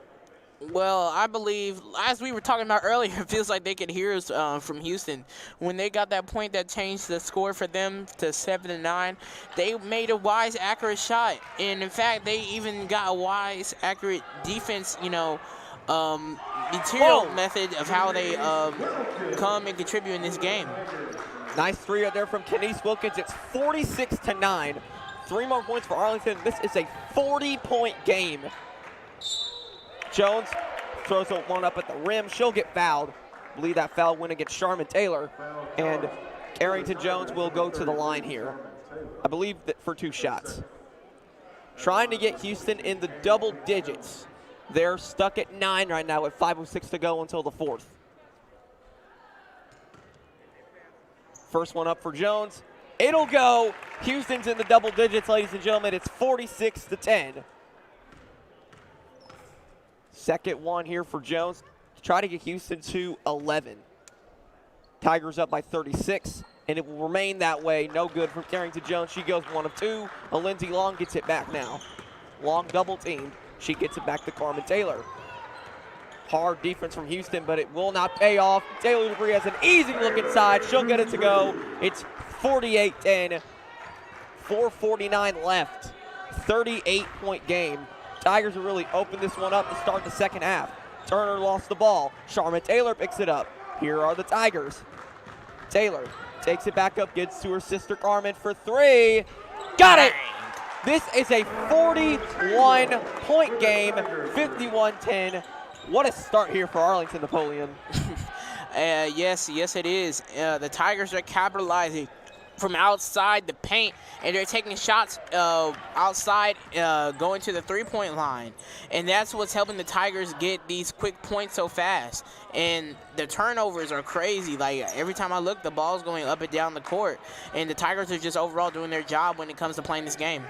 Well, I believe, as we were talking about earlier, it feels like they could hear us from Houston. When they got that point that changed the score for them to 7-9, they made a wise, accurate shot. And, in fact, they even got a wise, accurate defense, material method of how they come and contribute in this game. Nice 3 out there from Kenise Wilkins. It's 46-9. 3 more points for Arlington. This is a 40-point game. Jones throws one up at the rim. She'll get fouled. I believe that foul went against Charmin Taylor. And Carrington Jones will go to the line here. I believe that for 2 shots. Trying to get Houston in the double digits. They're stuck at 9 right now with 5:06 to go until the 4th. First one up for Jones. It'll go. Houston's in the double digits, ladies and gentlemen. It's 46-10. Second one here for Jones to try to get Houston to 11. Tigers up by 36. and it will remain that way. No good from Carrington Jones. She goes 1 of 2. Lindsay Long gets it back now. Long double teamed. She gets it back to Carmen Taylor. Hard defense from Houston, but it will not pay off. Taylor Dupree has an easy look inside. She'll get it to go. It's 48-10. 4:49 left. 38-point game. Tigers will really open this one up to start the second half. Turner lost the ball. Charmin Taylor picks it up. Here are the Tigers. Taylor takes it back up, gets to her sister Carmen for 3. Got it! This is a 41-point game, 51-10. What a start here for Arlington, Napoleon. Yes, it is. The Tigers are capitalizing from outside the paint, and they're taking shots outside, going to the three-point line. And that's what's helping the Tigers get these quick points so fast. And the turnovers are crazy. Like, every time I look, the ball's going up and down the court. And the Tigers are just overall doing their job when it comes to playing this game.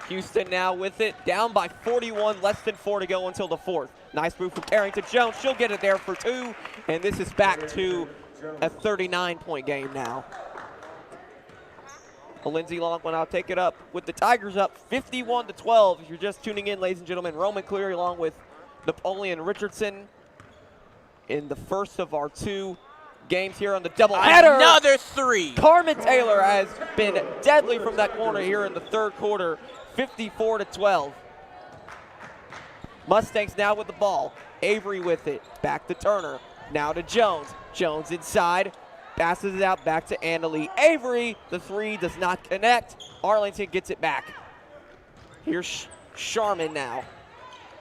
Houston now with it, down by 41, less than 4 to go until the fourth. Nice move from Carrington Jones. She'll get it there for 2, and this is back to a 39-point game now. Lindsay Long will now take it up with the Tigers up 51-12. If you're just tuning in, ladies and gentlemen, Roman Cleary along with Napoleon Richardson in the first of our 2 games here on the doubleheader. Another 3. Carmen Taylor has been deadly from that corner here in the third quarter, 54-12. Mustangs now with the ball. Avery with it. Back to Turner. Now to Jones. Jones inside. Passes it out back to Annalie Avery. The 3 does not connect. Arlington gets it back. Here's Sharman now.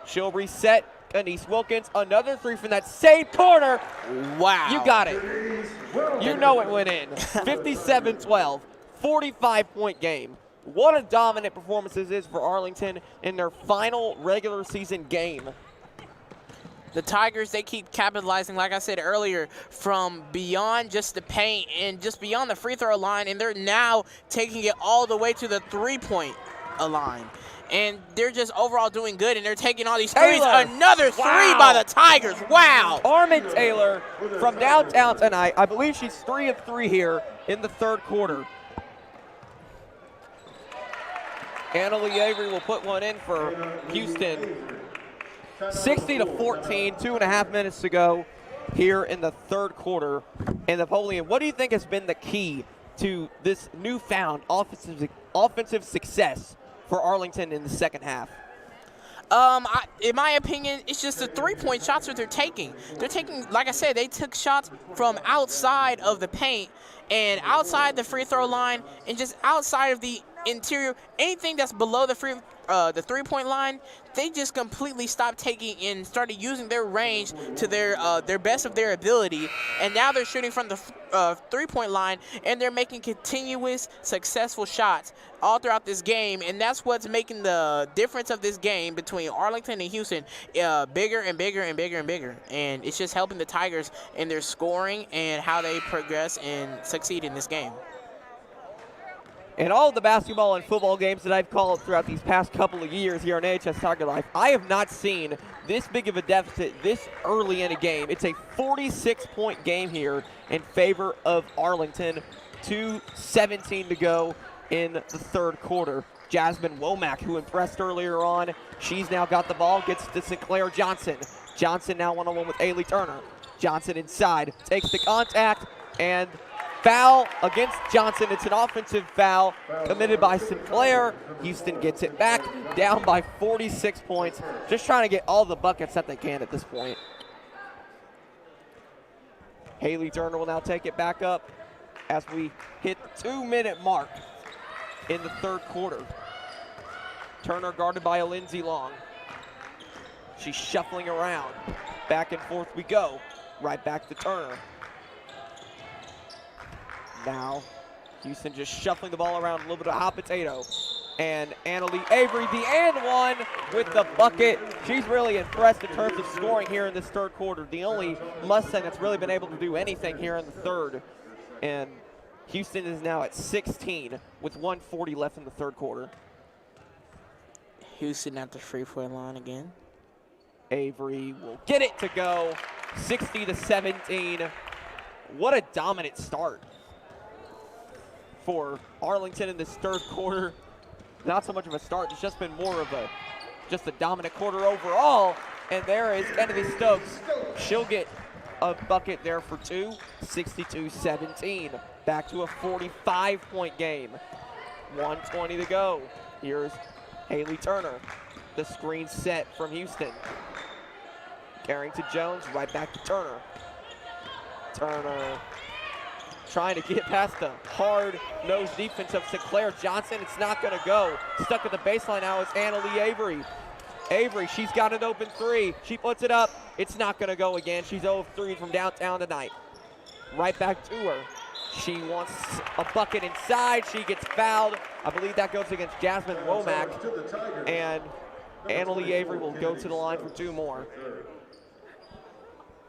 She'll reset. Anise Wilkins, another 3 from that same corner. Wow. You got it. You know it went in. 57-12, 45-point game. What a dominant performance this is for Arlington in their final regular season game. The Tigers, they keep capitalizing, like I said earlier, from beyond just the paint and just beyond the free throw line, and they're now taking it all the way to the three-point line. And they're just overall doing good, and they're taking all these threes. Another 3 by the Tigers. Wow. Carmen Taylor from downtown tonight. I believe she's 3 of 3 here in the third quarter. Annalie Avery will put one in for Houston. 60-14, 2.5 minutes to go here in the third quarter. And Napoleon, what do you think has been the key to this newfound offensive success for Arlington in the second half? In my opinion, it's just the three-point shots that they're taking. They're taking, like I said, they took shots from outside of the paint and outside the free throw line and just outside of the interior. Anything that's below the three-point line, they just completely stopped taking and started using their range to their best of their ability. And now they're shooting from the three-point line, and they're making continuous, successful shots all throughout this game. And that's what's making the difference of this game between Arlington and Houston bigger and bigger and bigger and bigger. And it's just helping the Tigers in their scoring and how they progress and succeed in this game. In all of the basketball and football games that I've called throughout these past couple of years here on AHS Tiger Life, I have not seen this big of a deficit this early in a game. It's a 46-point game here in favor of Arlington. 2:17 to go in the third quarter. Jasmine Womack, who impressed earlier on, she's now got the ball, gets to Sinclair Johnson. Johnson now one-on-one with Hayley Turner. Johnson inside, takes the contact, and foul against Johnson. It's an offensive foul committed by Sinclair. Houston gets it back, down by 46 points. Just trying to get all the buckets that they can at this point. Hayley Turner will now take it back up as we hit the 2-minute mark in the third quarter. Turner guarded by Lindsay Long. She's shuffling around. Back and forth we go. Right back to Turner. Now, Houston just shuffling the ball around, a little bit of hot potato. And Annalie Avery, the and one with the bucket. She's really impressed in terms of scoring here in this third quarter. The only Mustang that's really been able to do anything here in the third. And Houston is now at 16 with 1:40 left in the third quarter. Houston at the free-throw line again. Avery will get it to go, 60-17. What a dominant start for Arlington in this third quarter. Not so much of a start. It's just been more of a dominant quarter overall. And there is Kennedy Stokes. She'll get a bucket there for two. 62-17. Back to a 45-point game. 1:20 to go. Here's Hayley Turner. The screen set from Houston. Carrington Jones right back to Turner. Turner trying to get past the hard-nosed defense of Sinclair Johnson. It's not going to go. Stuck at the baseline now is Annalie Avery. Avery, she's got an open three. She puts it up. It's not going to go again. She's 0 of 3 from downtown tonight. Right back to her. She wants a bucket inside. She gets fouled. I believe that goes against Jasmine Womack. And Annalie Avery will go to the line for 2 more.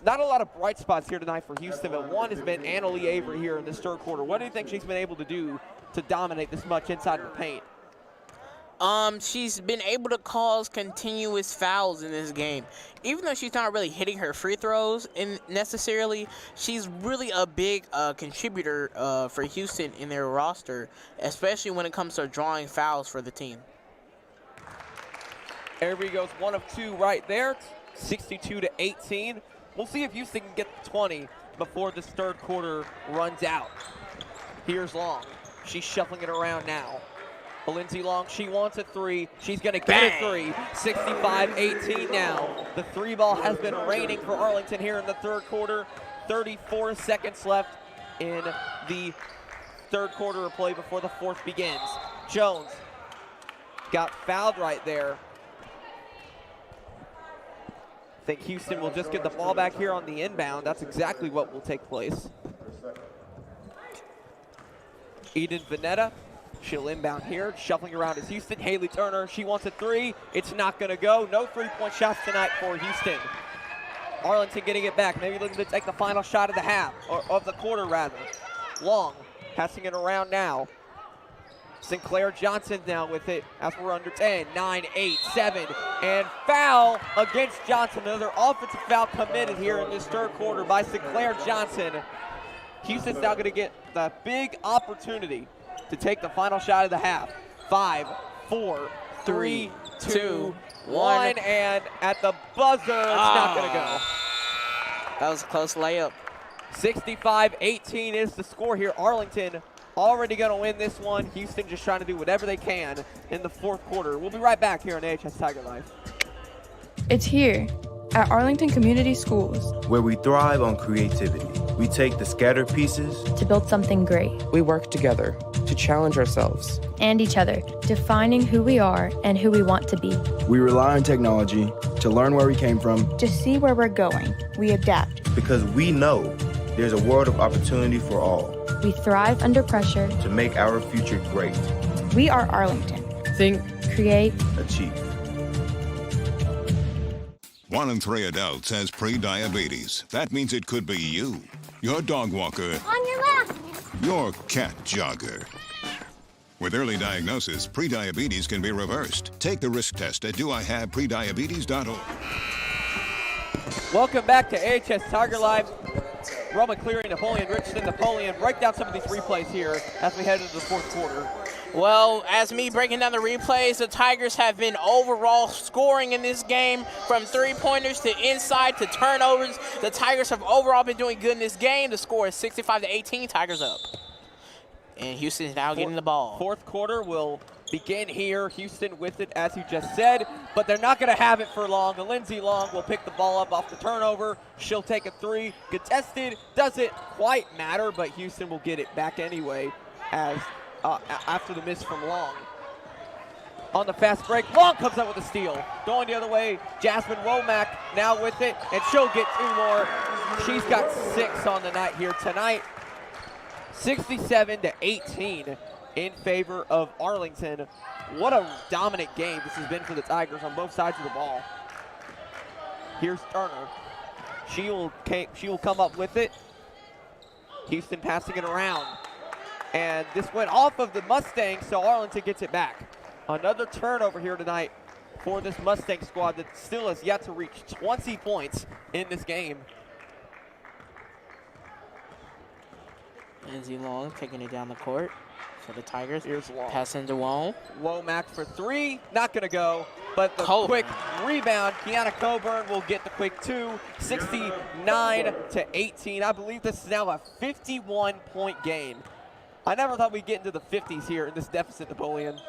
Not a lot of bright spots here tonight for Houston, but one has been Annalie Avery here in this third quarter. What do you think she's been able to do to dominate this much inside of the paint? She's been able to cause continuous fouls in this game. Even though she's not really hitting her free throws necessarily, she's really a big contributor for Houston in their roster, especially when it comes to drawing fouls for the team. Avery goes 1 of 2 right there, 62-18. We'll see if Houston can get the 20 before this third quarter runs out. Here's Long. She's shuffling it around now. Lindsay Long, she wants a 3. She's going to get a 3. 65-18 now. The 3 ball has been raining for Arlington here in the third quarter. 34 seconds left in the third quarter of play before the fourth begins. Jones got fouled right there. I think Houston will just get the ball back here on the inbound. That's exactly what will take place. Eden Vanetta, she'll inbound here. Shuffling around is Houston. Hayley Turner, she wants a 3. It's not going to go. No 3-point shots tonight for Houston. Arlington getting it back. Maybe looking to take the final shot of the half, or of the quarter rather. Long passing it around now. Sinclair Johnson now with it as we're under 10. 9, 8, 7, and foul against Johnson. Another offensive foul committed here in this third quarter by Sinclair Johnson. Houston's now going to get the big opportunity to take the final shot of the half. 5, 4, 3, 2, 1, and at the buzzer, it's not going to go. That was a close layup. 65-18 is the score here. Arlington already going to win this one. Houston just trying to do whatever they can in the fourth quarter. We'll be right back here on AHS Tiger Life. It's here at Arlington Community Schools, where we thrive on creativity. We take the scattered pieces to build something great. We work together to challenge ourselves and each other, defining who we are and who we want to be. We rely on technology to learn where we came from, to see where we're going. We adapt because we know there's a world of opportunity for all. We thrive under pressure to make our future great. We are Arlington. Think, create, achieve. 1 in 3 adults has pre-diabetes. That means it could be you, your dog walker, On your left. your cat jogger. With early diagnosis, pre-diabetes can be reversed. Take the risk test at doihaveprediabetes.org. Welcome back to AHS Tiger Live. Roman Cleary, Napoleon Richardson, Napoleon. Break down some of these replays here as we head into the fourth quarter. Well, as me breaking down the replays, the Tigers have been overall scoring in this game from 3-pointers to inside to turnovers. The Tigers have overall been doing good in this game. The score is 65-18, Tigers up. And Houston's now getting the ball. Fourth quarter will begin here. Houston with it, as you just said, but they're not going to have it for long. Lindsay Long will pick the ball up off the turnover. She'll take a 3. Contested, doesn't quite matter, but Houston will get it back anyway as after the miss from Long. On the fast break, Long comes up with a steal. Going the other way, Jasmine Womack now with it, and she'll get 2 more. She's got 6 on the night here tonight. 67-18 in favor of Arlington. What a dominant game this has been for the Tigers on both sides of the ball. Here's Turner. She will come up with it. Houston passing it around. And this went off of the Mustangs, so Arlington gets it back. Another turnover here tonight for this Mustang squad that still has yet to reach 20 points in this game. Lindsay Long taking it down the court. for the Tigers. Here's Long. Pass into Wong. Womack for three. Not going to go. But the Coburn. quick rebound. Kiana Coburn will get the quick two. 69-18. I believe this is now a 51-point game. I never thought we'd get into the 50s here in this deficit, Napoleon.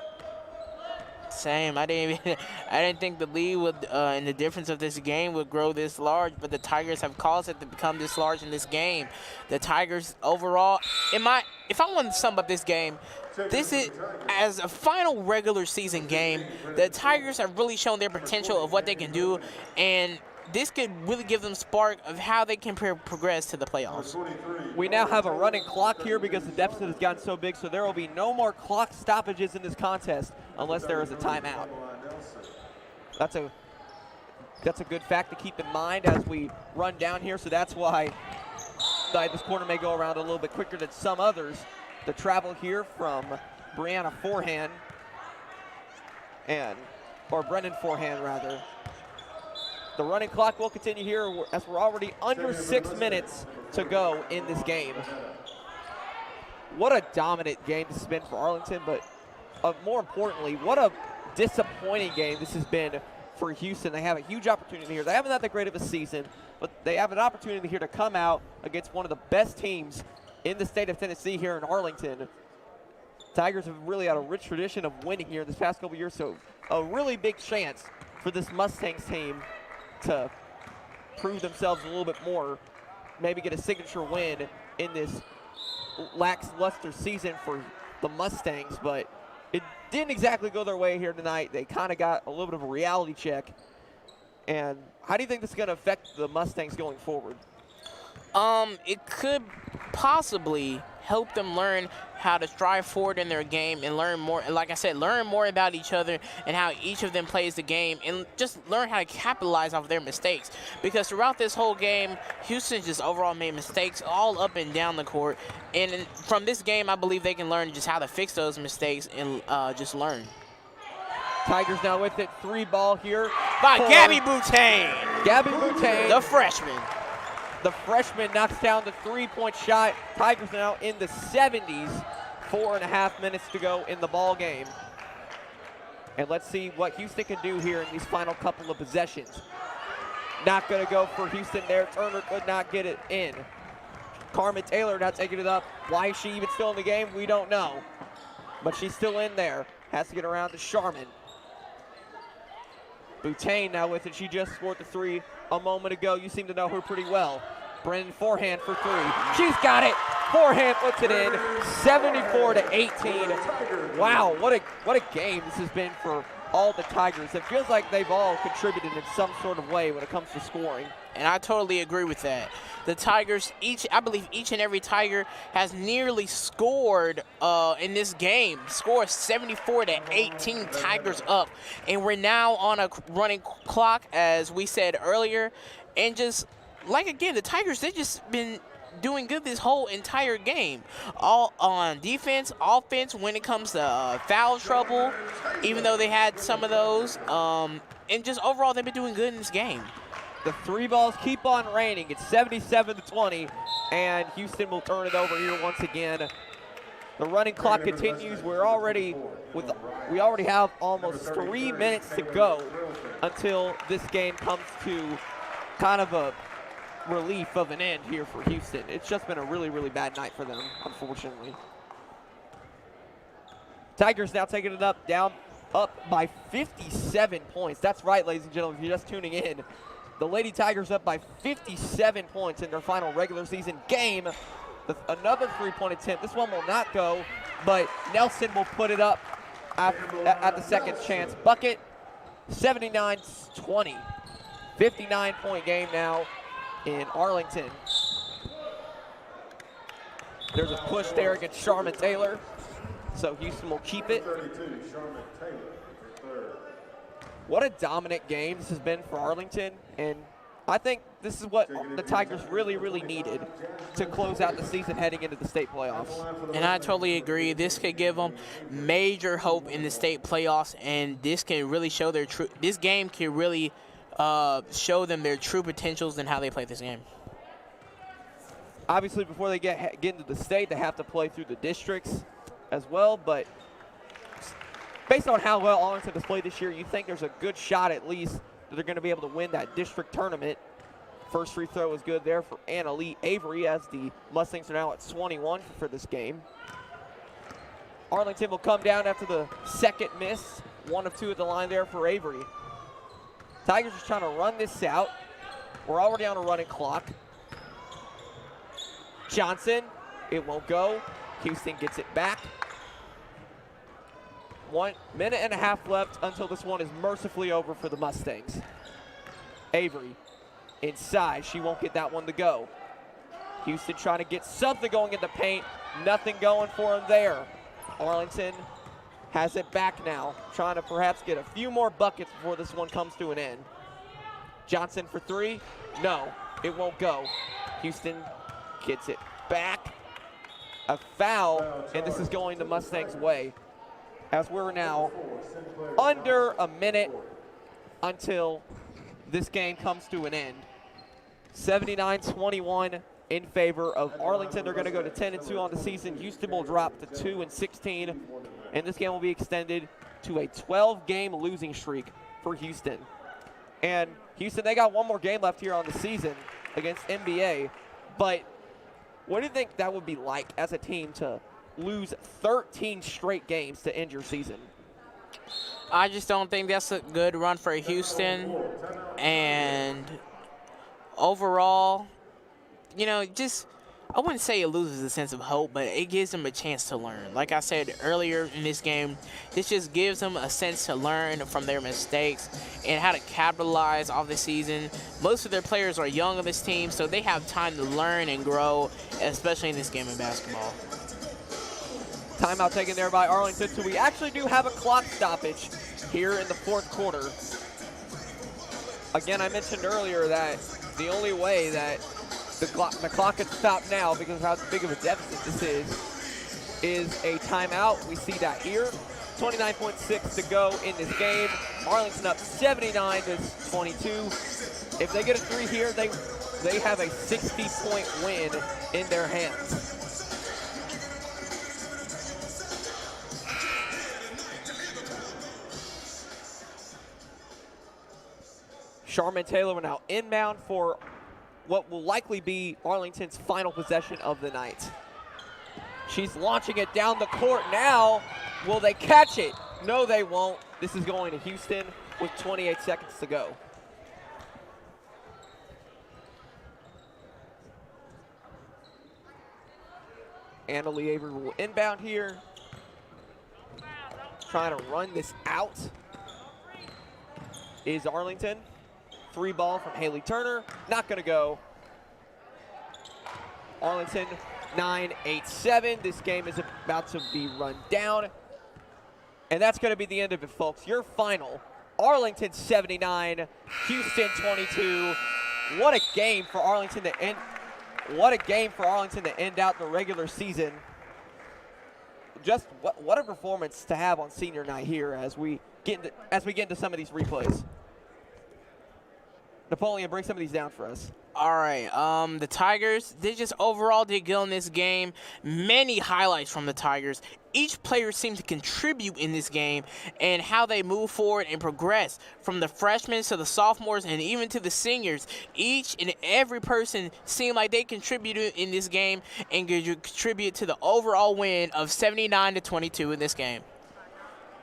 Same. I didn't think the lead would and the difference of this game would grow this large, but the Tigers have caused it to become this large in this game. The Tigers overall, if I want to sum up this game, this is, as a final regular season game, the Tigers have really shown their potential of what they can do, and this could really give them spark of how they can progress to the playoffs. We now have a running clock here because the deficit has gotten so big, so there will be no more clock stoppages in this contest unless there is a timeout. That's a good fact to keep in mind as we run down here, so that's why this quarter may go around a little bit quicker than some others. The travel here from Brianna Forehand, or Brendan Forehand rather. The running clock will continue here as we're already under 6 minutes to go in this game. What a dominant game this has been for Arlington, but more importantly, what a disappointing game this has been for Houston. They have a huge opportunity here. They haven't had that great of a season, but they have an opportunity here to come out against one of the best teams in the state of Tennessee here in Arlington. Tigers have really had a rich tradition of winning here this past couple years, so a really big chance for this Mustangs team to prove themselves a little bit more, maybe get a signature win in this lackluster season for the Mustangs, but it didn't exactly go their way here tonight. They kind of got a little bit of a reality check. And how do you think this is going to affect the Mustangs going forward? It could possibly help them learn how to strive forward in their game and learn more, like I said, learn more about each other and how each of them plays the game, and just learn how to capitalize off their mistakes. Because throughout this whole game, Houston just overall made mistakes all up and down the court. And from this game, I believe they can learn just how to fix those mistakes and just learn. Tigers now with it. 3 ball here. By Gabby Boutain. Gabby Boutain. The freshman. The freshman knocks down the 3-point shot. Tigers now in the 70s. 4.5 minutes to go in the ball game. And let's see what Houston can do here in these final couple of possessions. Not going to go for Houston there. Turner could not get it in. Carmen Taylor now taking it up. Why is she even still in the game? We don't know. But she's still in there. Has to get around to Sharman. Boutain now with it. She just scored the 3 a moment ago. You seem to know her pretty well. Brendan Forehand for 3. She's got it. Forehand puts it in. 74-18. Wow, what a game this has been for all the Tigers. It feels like they've all contributed in some sort of way when it comes to scoring. And I totally agree with that. The Tigers, I believe each and every Tiger has nearly scored in this game. Scored 74-18, Tigers up. And we're now on a running clock, as we said earlier. And just, like again, the Tigers, they've just been doing good this whole entire game. All on defense, offense, when it comes to foul trouble, even though they had some of those. And just overall, they've been doing good in this game. The 3 balls keep on raining. It's 77-20, and Houston will turn it over here once again. The running clock continues. We already have almost 3 minutes to go until this game comes to kind of a relief of an end here for Houston. It's just been a really, really bad night for them, unfortunately. Tigers now taking it up by 57 points. That's right, ladies and gentlemen, if you're just tuning in. The Lady Tigers up by 57 points in their final regular season game. Another 3-point attempt. This one will not go, but Nelson will put it up at the second chance bucket. 79-20. 59-point game now in Arlington. There's a push there against Sharman Taylor, so Houston will keep it. What a dominant game this has been for Arlington, and I think this is what the Tigers really, really needed to close out the season heading into the state playoffs. And I totally agree. This could give them major hope in the state playoffs, and this can really show this game can really show them their true potentials and how they play this game. Obviously, before they get into the state, they have to play through the districts. as well, but based on how well Arlington has played this year, you think there's a good shot at least that they're going to be able to win that district tournament. First free throw was good there for Annalie Avery, as the Mustangs are now at 21 for this game. Arlington will come down after the second miss. 1 of 2 at the line there for Avery. Tigers just trying to run this out. We're already on a running clock. Johnson, it won't go. Houston gets it back. 1 minute and a half left until this one is mercifully over for the Mustangs. Avery inside, she won't get that one to go. Houston trying to get something going in the paint. Nothing going for him there. Arlington has it back now, trying to perhaps get a few more buckets before this one comes to an end. Johnson for 3, no, it won't go. Houston gets it back. A foul, and this is going the Mustangs' way, as we're now under a minute until this game comes to an end. 79-21 in favor of Arlington. They're going to go to 10-2 on the season. Houston will drop to 2-16, and this game will be extended to a 12-game losing streak for Houston. And Houston, they got one more game left here on the season against NBA, but what do you think that would be like as a team to lose 13 straight games to end your season? I just don't think that's a good run for Houston. And overall, you know, I wouldn't say it loses a sense of hope, but it gives them a chance to learn. Like I said earlier in this game, this just gives them a sense to learn from their mistakes and how to capitalize off the season. Most of their players are young on this team, so they have time to learn and grow, especially in this game of basketball. Timeout taken there by Arlington, so we actually do have a clock stoppage here in the fourth quarter. Again, I mentioned earlier that the only way that the clock can stop now, because of how big of a deficit this is a timeout. We see that here. 29.6 to go in this game. Arlington up 79-22. If they get a 3 here, they have a 60-point win in their hands. Charmin Taylor will now inbound for what will likely be Arlington's final possession of the night. She's launching it down the court now. Will they catch it? No, they won't. This is going to Houston with 28 seconds to go. Annalie Avery will inbound here. Trying to run this out is Arlington. 3 ball from Hayley Turner, not gonna go. Arlington 9-8-7. This game is about to be run down. And that's gonna be the end of it, folks. Your final, Arlington 79, Houston 22. What a game for Arlington to end. What a game for Arlington to end out the regular season. Just what a performance to have on senior night here as we get into some of these replays. Napoleon, bring some of these down for us. All right, the Tigers, they just overall did good in this game. Many highlights from the Tigers. Each player seemed to contribute in this game and how they move forward and progress. From the freshmen to the sophomores and even to the seniors, each and every person seemed like they contributed in this game and could contribute to the overall win of 79-22 in this game.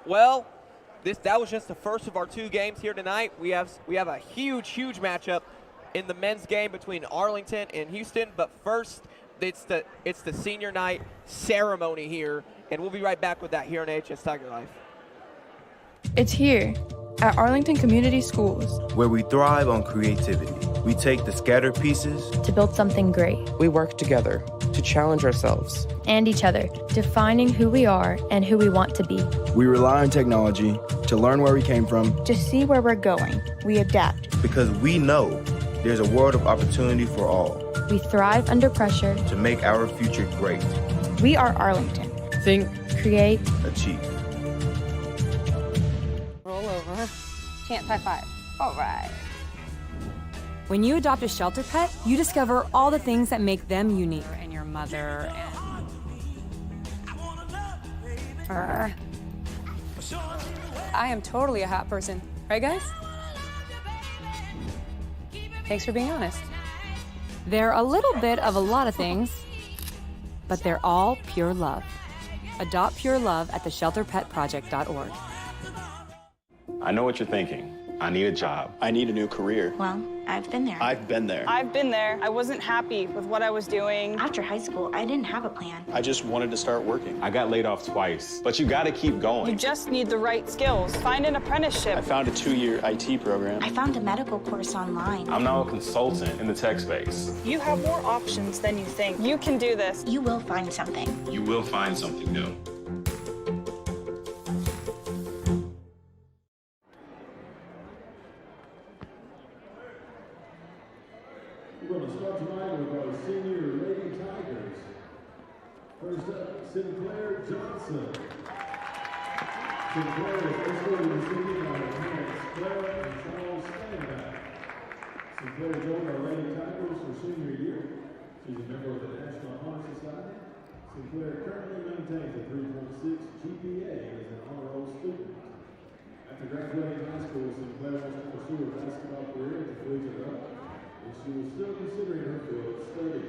Well, that was just the first of our 2 games here tonight. We have a huge matchup in the men's game between Arlington and Houston. But first, it's the senior night ceremony here, and we'll be right back with that here on AHS Tiger Life. It's here at Arlington Community Schools, where we thrive on creativity. We take the scattered pieces to build something great. We work together to challenge ourselves and each other, defining who we are and who we want to be. We rely on technology to learn where we came from, to see where we're going. We adapt because we know there's a world of opportunity for all. We thrive under pressure to make our future great. We are Arlington. Think, create, achieve. Roll over. Chance high 5. All right. When you adopt a shelter pet, you discover all the things that make them unique. And your mother and I am totally a hot person. Right, guys? Thanks for being honest. They're a little bit of a lot of things, but they're all pure love. Adopt pure love at theshelterpetproject.org. I know what you're thinking. I need a job. I need a new career. Well, I've been there. I've been there. I've been there. I wasn't happy with what I was doing. After high school, I didn't have a plan. I just wanted to start working. I got laid off twice, but you gotta keep going. You just need the right skills. Find an apprenticeship. I found a 2-year IT program. I found a medical course online. I'm now a consultant in the tech space. You have more options than you think. You can do this. You will find something. You will find something new. We're going to start tonight with our senior Lady Tigers. First up, Sinclair Johnson. Sinclair is escorted to senior by her parents Clara and Charles Steinbeck. Sinclair joined our Lady Tigers her senior year. She's a member of the National Honor Society. Sinclair currently maintains a 3.6 GPA and is an honor roll student. After graduating high school, Sinclair wants to pursue a basketball career at the collegiate level. She was still considering her field of study.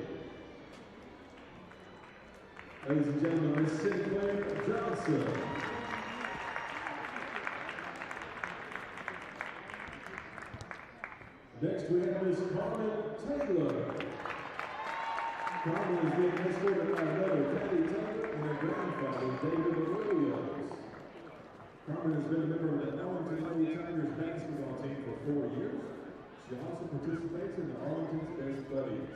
Ladies and gentlemen, Miss Sinclair Johnson. Next we have Miss Carmen Taylor. Carmen is being escorted by another Patty Taylor and her grandfather, David Williams. Carmen has been a member of the Arlington Lady Tigers basketball team for 4 years. She also participates in the Arlington's Best Buddies.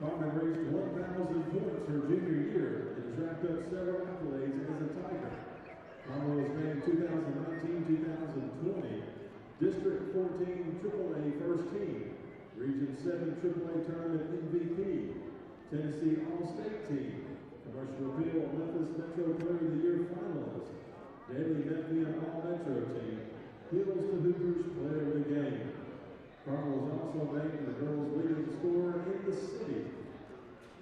Carmen reached 1,000 points her junior year and tracked up several accolades as a Tiger. Carmen was named 2019-2020 District 14 AAA First Team, Region 7 AAA Tournament MVP, Tennessee All-State Team, Commercial Appeal Memphis Metro Player of the Year finalist, Daily Memphian All-Metro Team, Hills to Hoopers Player of the Game. Carmen was also named the girls' leading scorer in the city.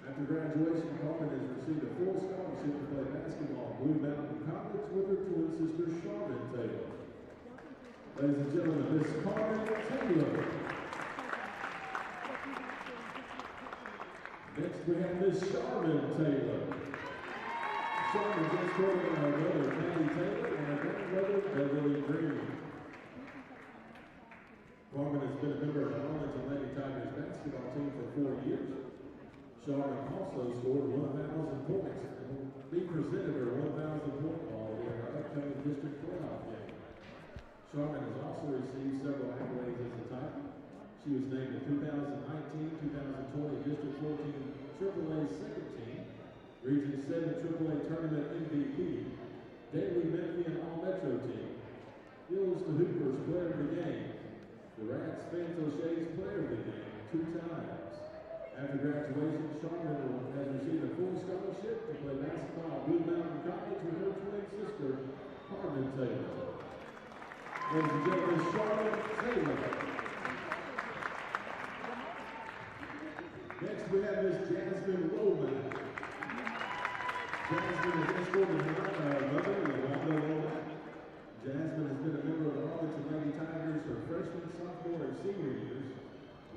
After graduation, Carmen has received a full scholarship to play basketball at Blue Mountain College with her twin sister, Charmin Taylor. Ladies and gentlemen, Miss Carmen Taylor. Next we have Miss Charmin Taylor. Charmin just quoted by her mother, Patty Taylor, and her grandmother, Beverly Green. Carmen has been a member of the Arlington Lady Tigers basketball team for 4 years. Charmin also scored 1,000 points and will be presented her 1,000-point ball in her upcoming district playoff game. Charmin has also received several accolades as a Tiger. She was named the 2019-2020 District 14 AAA Second Team, Region 7 AAA Tournament MVP, Daily Memphian All-Metro Team, Hills to Hoopers Player of the Game, the Rats Fanto Shades Player of the Game 2 times. After graduation, Charmin has received a full scholarship to play basketball at Blue Mountain College with her twin sister, Carmen Taylor. Ladies and gentlemen, Charmin Taylor. Next we have Miss Jasmine Roman. Jasmine is escorted by her mother, Yolanda Roman. Jasmine has been a member of the Arlington Lady Tigers her freshman, sophomore, and senior years.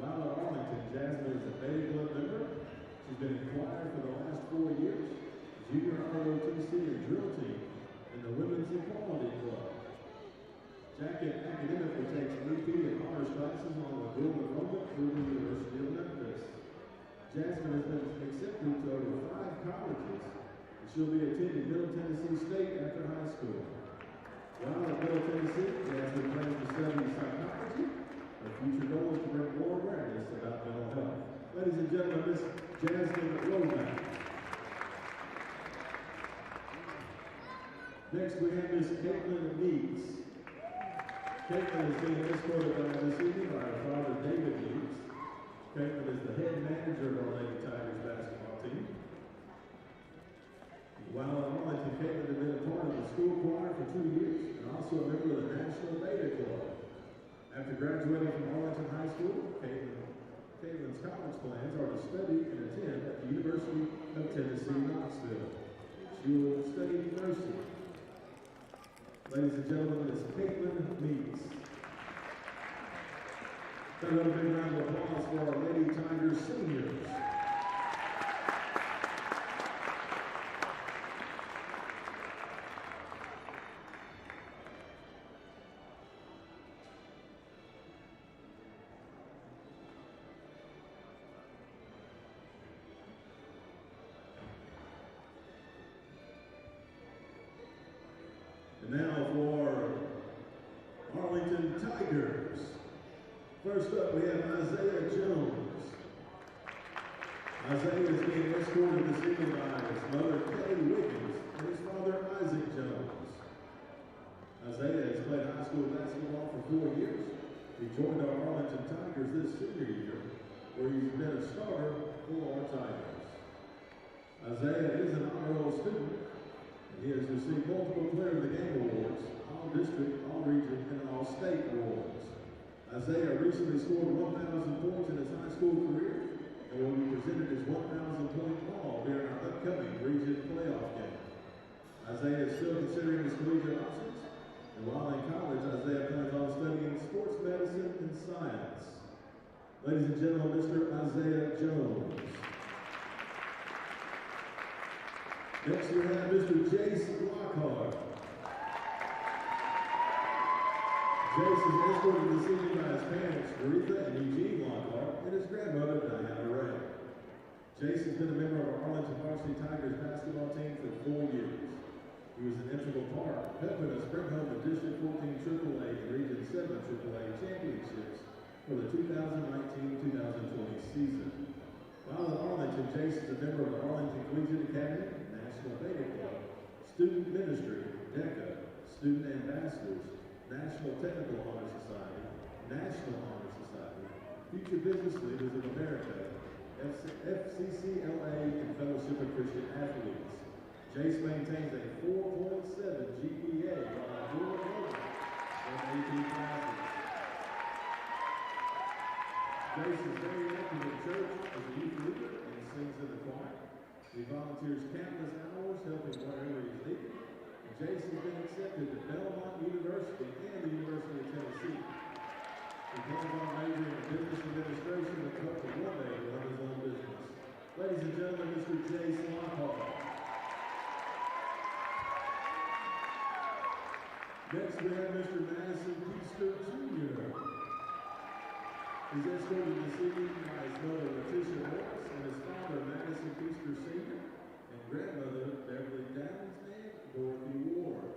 While at Arlington, Jasmine is a Bay Club member. She's been in choir for the last 4 years, junior ROTC and drill team, and the Women's Equality Club. Jacket academically takes AP and honors classes on the dual enrollment through the University of Memphis. Jasmine has been accepted to over 5 colleges, and she'll be attending Middle Tennessee State after high school. While at Middle Tennessee, Jasmine plans to study psychology. Her future goal is to bring more awareness about mental health. Ladies and gentlemen, Miss Jasmine Romack. Next we have Miss Caitlin Meeks. Caitlin is being escorted by this evening by her father, David Meeks. Caitlin is the head manager of our Lady Tigers basketball team. While at Arlington, Caitlin has been a part of the school choir for 2 years and also a member of the National Beta Club. After graduating from Arlington High School, Caitlin's college plans are to study and attend at the University of Tennessee, Knoxville. She she will study nursing. Ladies and gentlemen, it's Caitlin Meeks. Another big round of applause for our Lady Tigers seniors. And now for Arlington Tigers. First up, we have Isaiah Jones. Isaiah is being escorted this evening by his mother, Kelly Wiggins, and his father, Isaac Jones. Isaiah has played high school basketball for 4 years. He joined our Arlington Tigers this senior year, where he's been a starter for our Tigers. Isaiah is an honor roll student. He has received multiple Player of the Game awards, All-District, All-Region, and All-State awards. Isaiah recently scored 1,000 points in his high school career and will be presented his 1,000-point ball during our upcoming region playoff game. Isaiah is still considering his collegiate options, and while in college, Isaiah plans on studying sports medicine and science. Ladies and gentlemen, Mr. Isaiah Jones. Next we have Mr. Jason Lockhart. Jason is escorted this evening by his parents, Aretha and Eugene Lockhart, and his grandmother, Diana Ray. Jason's been a member of our Arlington Varsity Tigers basketball team for 4 years. He was an integral part, helping us bring home the District 14 AAA and Region 7 AAA championships for the 2019-2020 season. While at Arlington, Jason's a member of the Arlington Collegiate Academy, National Beta Club, Student Ministry, DECA, Student Ambassadors, National Technical Honor Society, National Honor Society, Future Business Leaders of America, FCCLA, and Fellowship of Christian Athletes. Jace maintains a 4.7 GPA while doing over on AP classes. Jace is very active in church as a youth leader and sings in the choir. He volunteers countless hours helping wherever he's needed. Jace has been accepted to Belmont University and the University of Tennessee. He plans on majoring in business administration and hope to one day to run his own business. Ladies and gentlemen, Mr. Jace Lockhart. Next we have Mr. Madison Peaster Jr. He's escorted this evening by his mother, Letitia Morris, and his father, Madison Peaster Sr., and grandmother, Beverly Downs, and Dorothy Ward.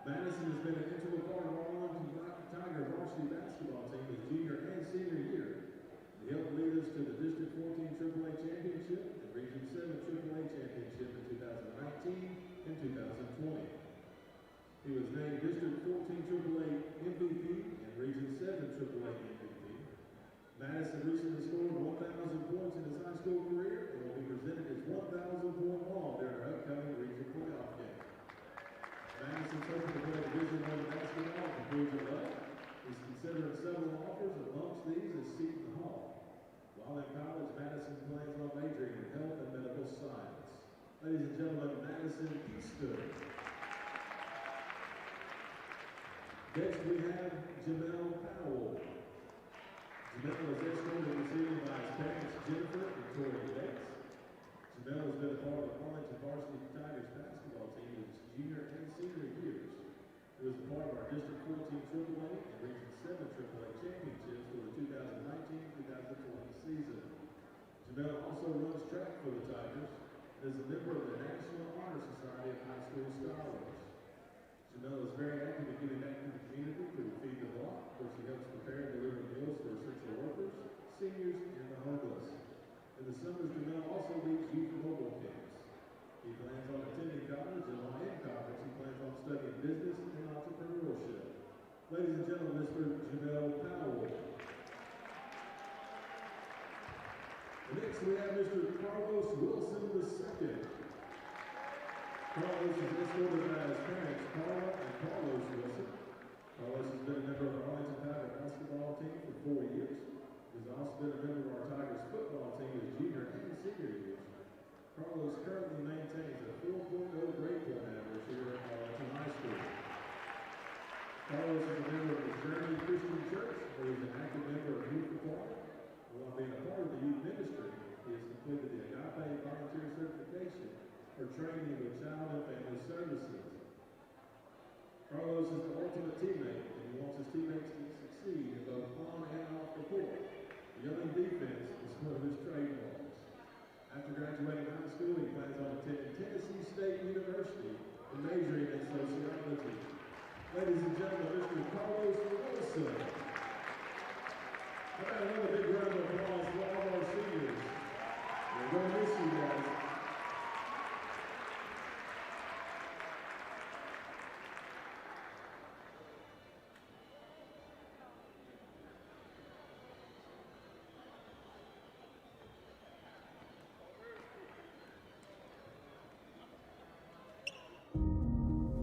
Madison has been an integral part of our Arlington Tiger varsity basketball team his junior and senior year. He helped lead us to the District 14 AAA championship and Region 7 AAA championship in 2019 and 2020. He was named District 14 AAA MVP and Region 7 AAA MVP. Madison recently scored 1,000 points in his high school career and will be presented his 1,000-point ball during our upcoming region playoff game. Madison's hoping to play Division I basketball at the Collegiate level. He's considering several offers, and amongst these is Seton Hall. While in college, Madison plans on majoring in health and medical science. Ladies and gentlemen, Madison Peaster. Next we have Jamel Powell. Jamel is escorted this evening by his parents, Jennifer and Tori Bates. Jamel has been a part of the Arlington Varsity Tigers basketball team in his junior and senior years. He was a part of our District 14 AAA and Region 7 AAA championships for the 2019-2020 season. Jamel also runs track for the Tigers and is a member of the National Honor Society of High School Scholars. Jamel is very active in giving back to the community through Feed the Block, where she helps prepare and deliver meals for essential workers, seniors, and the homeless. In the summers, Jamel also leads youth mobile camps. He plans on attending college, and while in college, he plans on studying business and entrepreneurship. Ladies and gentlemen, Mr. Jamel Powell. Next, we have Mr. Carlos Wilson II. Carlos is escorted by his parents, Carla and Carlos Wilson. Carlos has been a member of our Arlington Tiger basketball team for 4 years. He's also been a member of our Tigers football team his junior and senior years. Carlos currently maintains a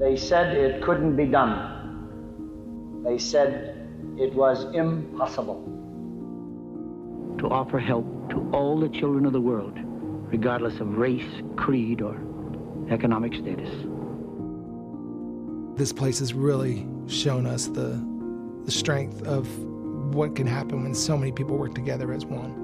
They said it couldn't be done. They said it was impossible to offer help to all the children of the world, regardless of race, creed, or economic status. This place has really shown us the strength of what can happen when so many people work together as one.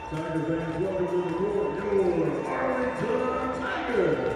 Tiger fans, welcome to the court, your Arlington Tigers.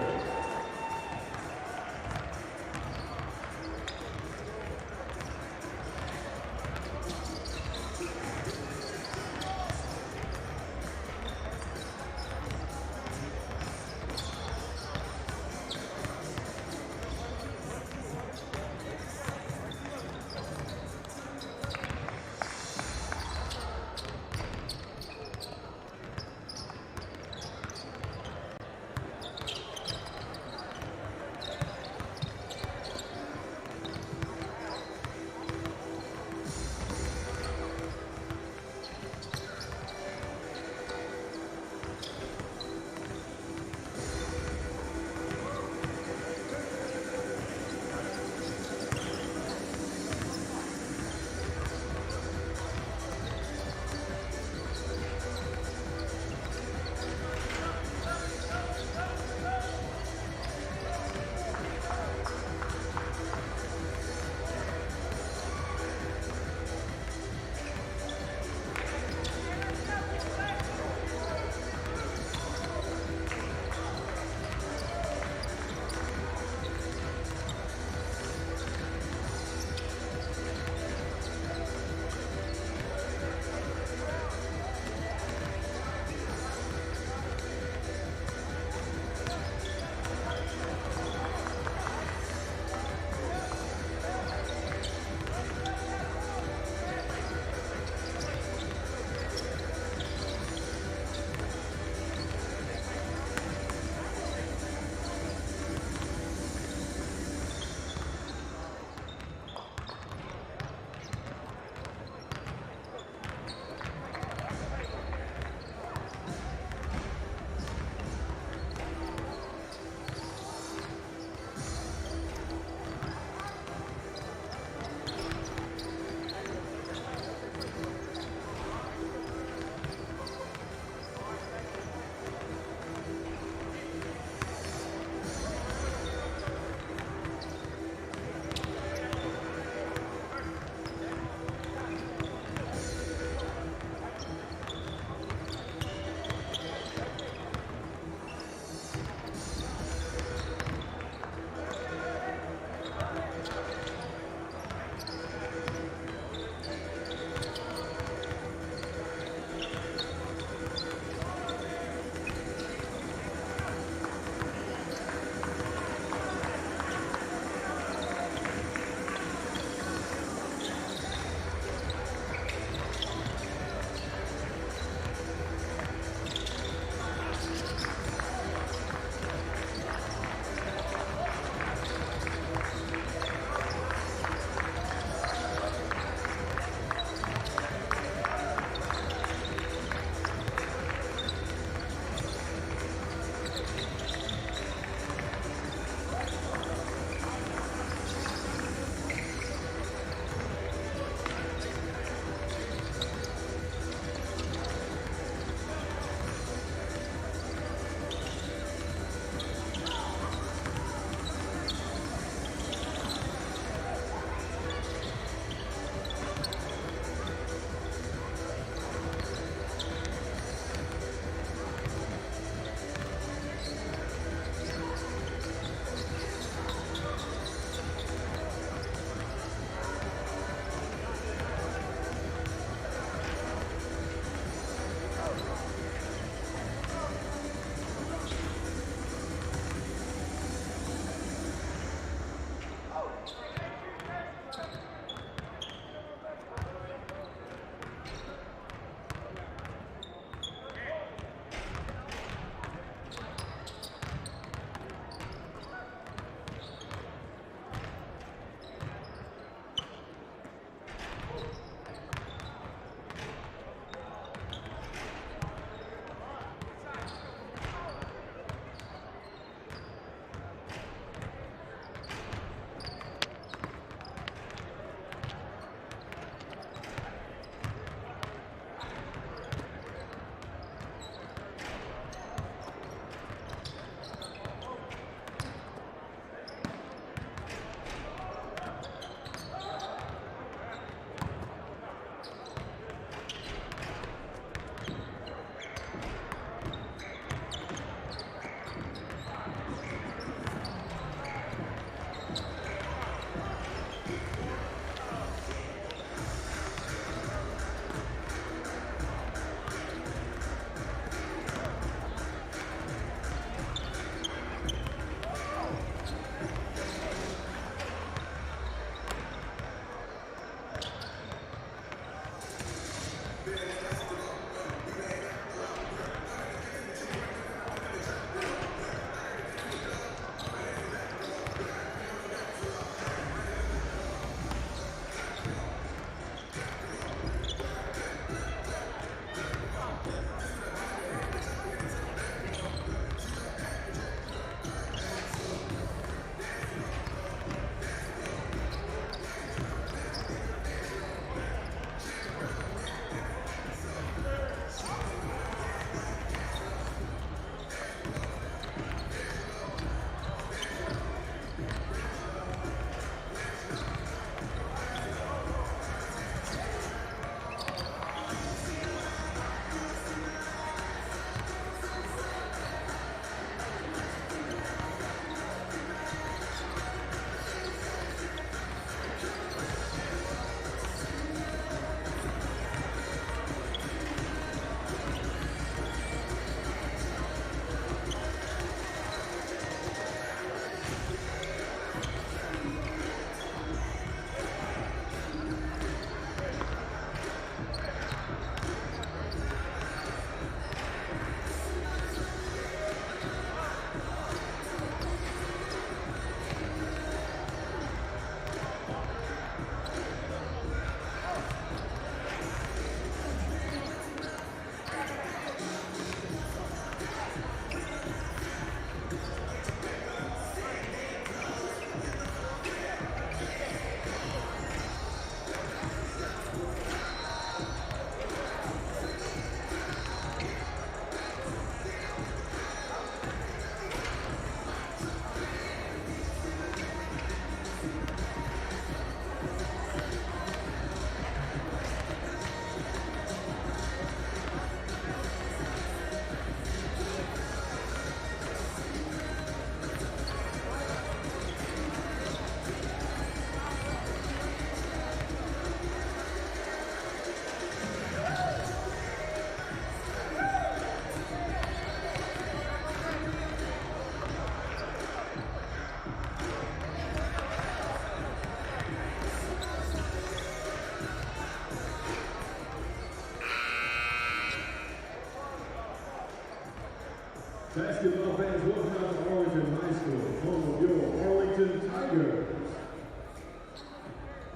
Basketball fans, welcome out to Arlington High School, home of your Arlington Tigers.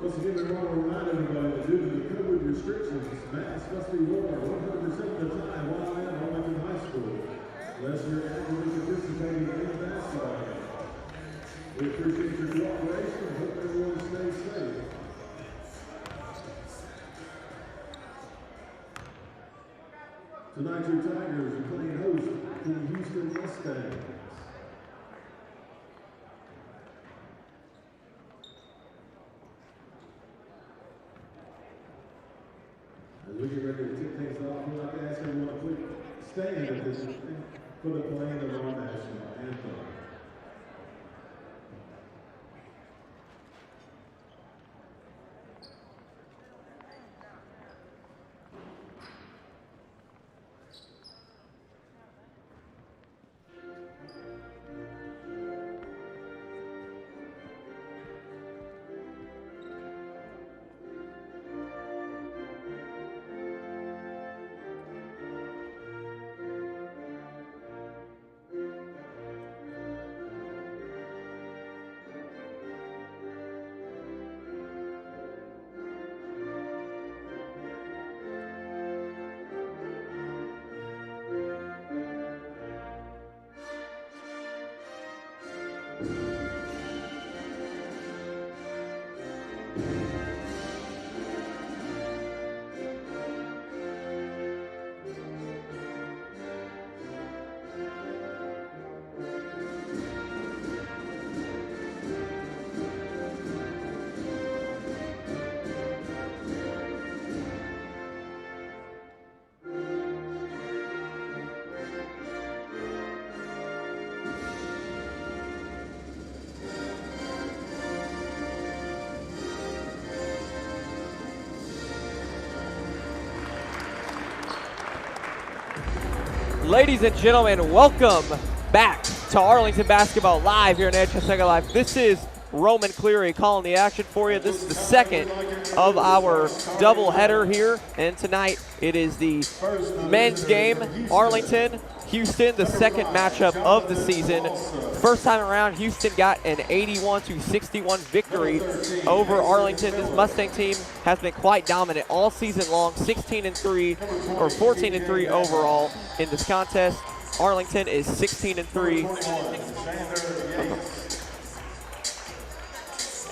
Once again, we want to remind everybody that due to the COVID restrictions, masks must be worn 100% of the time while at Arlington High School, unless you're actively participating in the basketball game. We appreciate your cooperation and hope everyone stays safe. Tonight, your Tigers are playing host to the Houston Mustangs. As we get ready to kick things off, we'd like to ask everyone to quick stand at this for the playing of our national anthem. Ladies and gentlemen, welcome back to Arlington Basketball Live here in HSA Live. This is Roman Cleary calling the action for you. This is the second of our doubleheader here, and tonight it is the men's game, Arlington, Houston, the second matchup of the season. First time around, Houston got an 81-61 victory over Arlington. This Mustang team has been quite dominant all season long, 16-3 or 14-3 overall in this contest. Arlington is 16-3.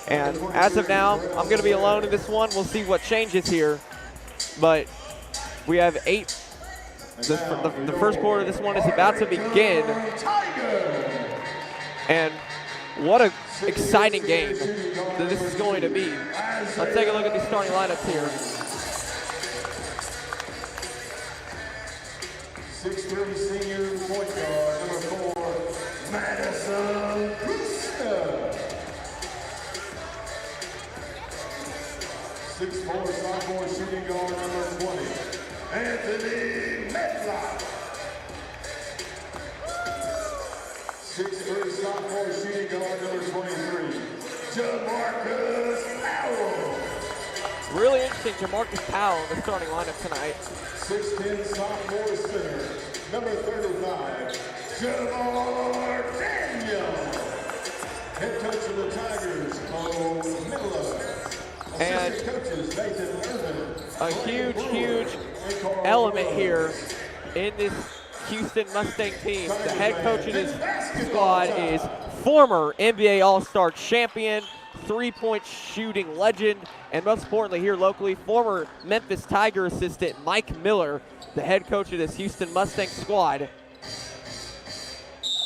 And as of now, I'm going to be alone in this one. We'll see what changes here. But we have 8. The first quarter of this one is about to begin. And what an exciting game that this is going to be. Let's take a look at these starting lineups here. 6'3" senior point guard, number 4, Madison Krista. 6'4" sophomore shooting guard, number 20, Anthony Medlock. 6'3" sophomore shooting guard, number 23, Jamarcus Powell. Really interesting, Jamarcus Powell in the starting lineup tonight. 6'10" sophomore center, number 35, Jamar Daniel. Head coach of the Tigers, Mo Miller. And a huge element here in this Houston Mustang team. The head coach of this squad is former NBA All-Star champion, three-point shooting legend, and most importantly here locally, former Memphis Tiger assistant Mike Miller, the head coach of this Houston Mustang squad,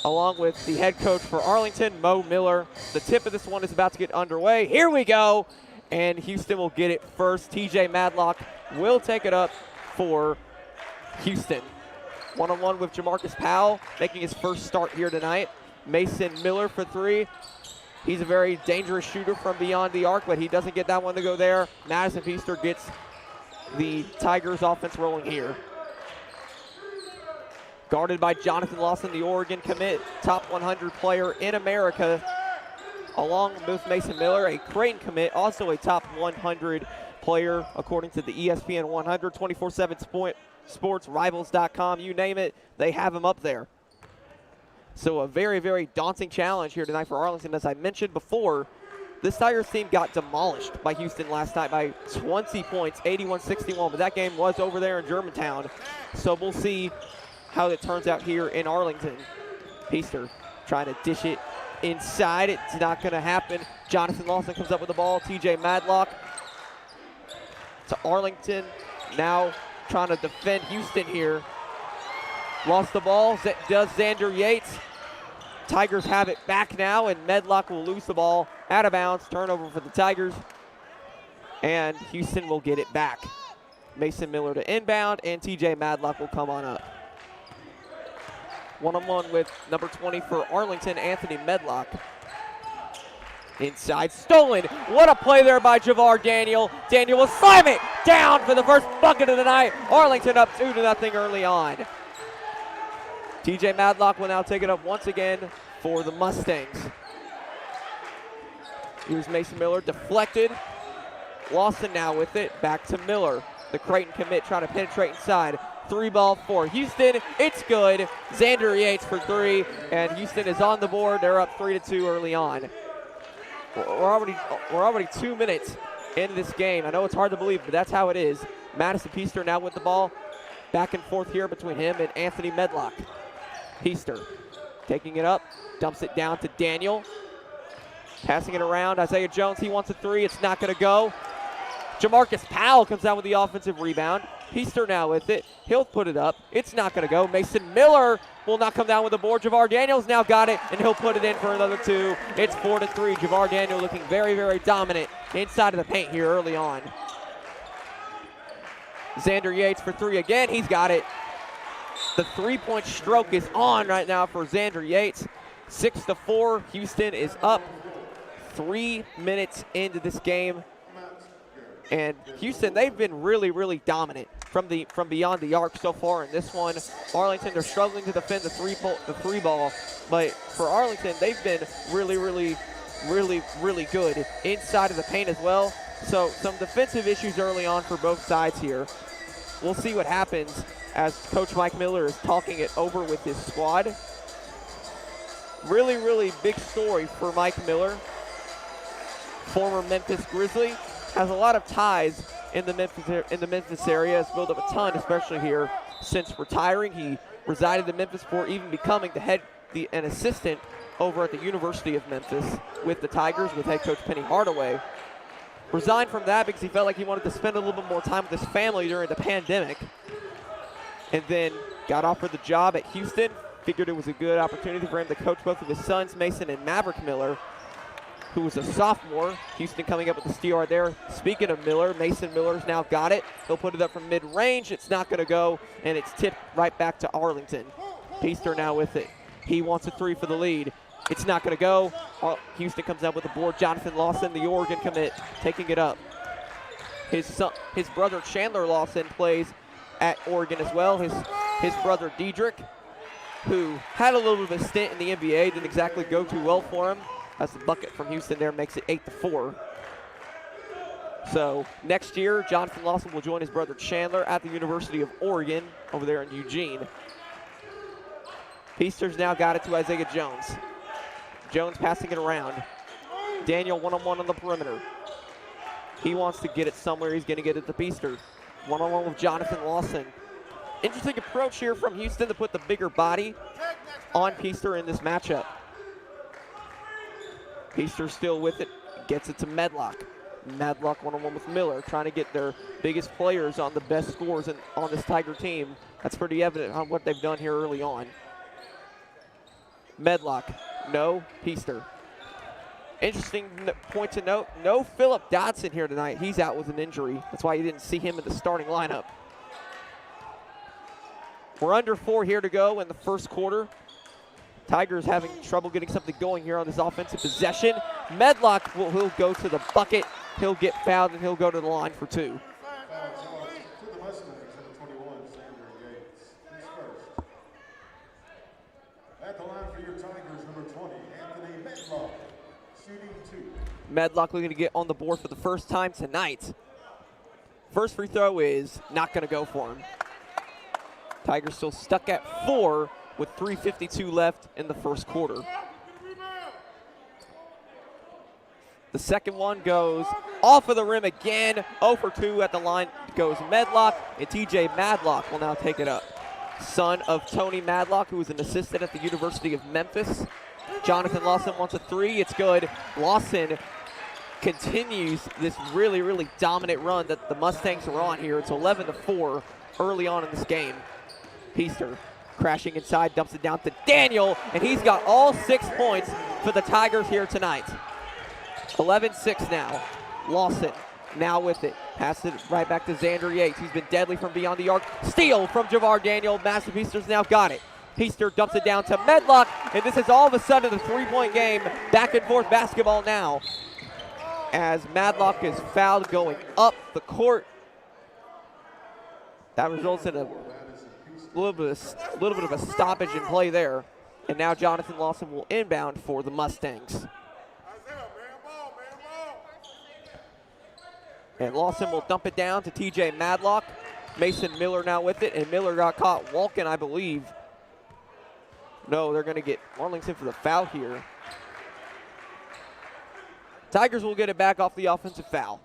along with the head coach for Arlington, Mo Miller. The tip of this one is about to get underway. Here we go. And Houston will get it first. TJ Madlock will take it up for Houston. One-on-one with Jamarcus Powell, making his first start here tonight. Mason Miller for 3. He's a very dangerous shooter from beyond the arc, but he doesn't get that one to go there. Madison Feaster gets the Tigers offense rolling here. Guarded by Jonathan Lawson, the Oregon commit, top 100 player in America. Along with Mason Miller, a Creighton commit, also a top 100 player according to the ESPN 100, 24/7 sports, rivals.com, you name it, they have him up there. So a very, very daunting challenge here tonight for Arlington. As I mentioned before, this Tigers team got demolished by Houston last night by 20 points, 81-61, but that game was over there in Germantown. So we'll see how it turns out here in Arlington. Peaster trying to dish it inside. It's not going to happen. Jonathan Lawson comes up with the ball. TJ Madlock to Arlington. Now trying to defend Houston here. Lost the ball. Does Xander Yates. Tigers have it back now, and Medlock will lose the ball out of bounds. Turnover for the Tigers. And Houston will get it back. Mason Miller to inbound, and TJ Madlock will come on up. One-on-one with number 20 for Arlington, Anthony Medlock. Inside, stolen. What a play there by Javar Daniel. Daniel will slam it down for the first bucket of the night. Arlington up 2-0 early on. TJ Madlock will now take it up once again for the Mustangs. Here's Mason Miller, deflected. Lawson now with it, back to Miller. The Creighton commit trying to penetrate inside. 3-ball for Houston, it's good. Xander Yates for 3, and Houston is on the board. They're up 3-2 early on. We're already 2 minutes into this game. I know it's hard to believe, but that's how it is. Madison Peaster now with the ball. Back and forth here between him and Anthony Medlock. Peaster taking it up, dumps it down to Daniel. Passing it around, Isaiah Jones, he wants a 3, it's not gonna go. Jamarcus Powell comes down with the offensive rebound. Peaster now with it, he'll put it up, it's not gonna go. Mason Miller will not come down with the board. Javar Daniel's now got it, and he'll put it in for another 2. It's 4-3, Javar Daniel looking very, very dominant inside of the paint here early on. Xander Yates for 3 again, he's got it. The 3-point stroke is on right now for Xander Yates. 6-4, Houston is up. 3 minutes into this game. And Houston, they've been really, really dominant from beyond the arc so far in this one. Arlington, they're struggling to defend the three ball, but for Arlington, they've been really, really, really, really good inside of the paint as well. So some defensive issues early on for both sides here. We'll see what happens as Coach Mike Miller is talking it over with his squad. Really, really big story for Mike Miller. Former Memphis Grizzly, has a lot of ties in the Memphis area. Has built up a ton, especially here since retiring. He resided in Memphis before even becoming an assistant over at the University of Memphis with the Tigers with head coach Penny Hardaway. Resigned from that because he felt like he wanted to spend a little bit more time with his family during the pandemic. And then got offered the job at Houston. Figured it was a good opportunity for him to coach both of his sons, Mason and Maverick Miller, who was a sophomore. Houston coming up with the steal right there. Speaking of Miller, Mason Miller's now got it. He'll put it up from mid-range. It's not going to go, and it's tipped right back to Arlington. Peaster now with it. He wants a 3 for the lead. It's not going to go. Houston comes out with the board. Jonathan Lawson, the Oregon commit, taking it up. His brother Chandler Lawson plays at Oregon as well. His brother Diedrich, who had a little bit of a stint in the NBA, didn't exactly go too well for him. That's the bucket from Houston there, makes it 8-4. So next year, Jonathan Lawson will join his brother Chandler at the University of Oregon over there in Eugene. Peaster's now got it to Isaiah Jones. Jones passing it around. Daniel one-on-one on the perimeter. He wants to get it somewhere. He's going to get it to Peaster. One-on-one with Jonathan Lawson. Interesting approach here from Houston to put the bigger body on Peaster in this matchup. Peaster still with it, gets it to Medlock. Medlock one-on-one with Miller, trying to get their biggest players on the best scores on this Tiger team. That's pretty evident on what they've done here early on. Medlock, no, Peaster. Interesting point to note, no Philip Dotson here tonight. He's out with an injury. That's why you didn't see him in the starting lineup. We're under 4 here to go in the first quarter. Tigers having trouble getting something going here on this offensive possession. Medlock, he'll go to the bucket. He'll get fouled, and he'll go to the line for 2. At the line for your Tigers, number 20, Anthony Medlock, shooting 2. Medlock looking to get on the board for the first time tonight. First free throw is not going to go for him. Tigers still stuck at 4 with 3:52 left in the first quarter. The second one goes off of the rim again. 0 for 2 at the line goes Medlock, and TJ Madlock will now take it up. Son of Tony Madlock, who was an assistant at the University of Memphis. Jonathan Lawson wants a three. It's good. Lawson continues this really, really dominant run that the Mustangs are on here. It's 11-4 early on in this game. Heister crashing inside, dumps it down to Daniel, and he's got all 6 points for the Tigers here tonight. 11-6 now. Lawson now with it. Pass it right back to Xander Yates. He's been deadly from beyond the arc. Steal from Javar Daniel. Massive Heister's now got it. Heister dumps it down to Medlock, and this is all of a sudden a three-point game. Back and forth basketball now as Madlock is fouled going up the court. That results in a little bit of a stoppage in play there. And now Jonathan Lawson will inbound for the Mustangs. And Lawson will dump it down to TJ Madlock. Mason Miller now with it, and Miller got caught walking, I believe. No, they're going to get Arlington for the foul here. Tigers will get it back off the offensive foul.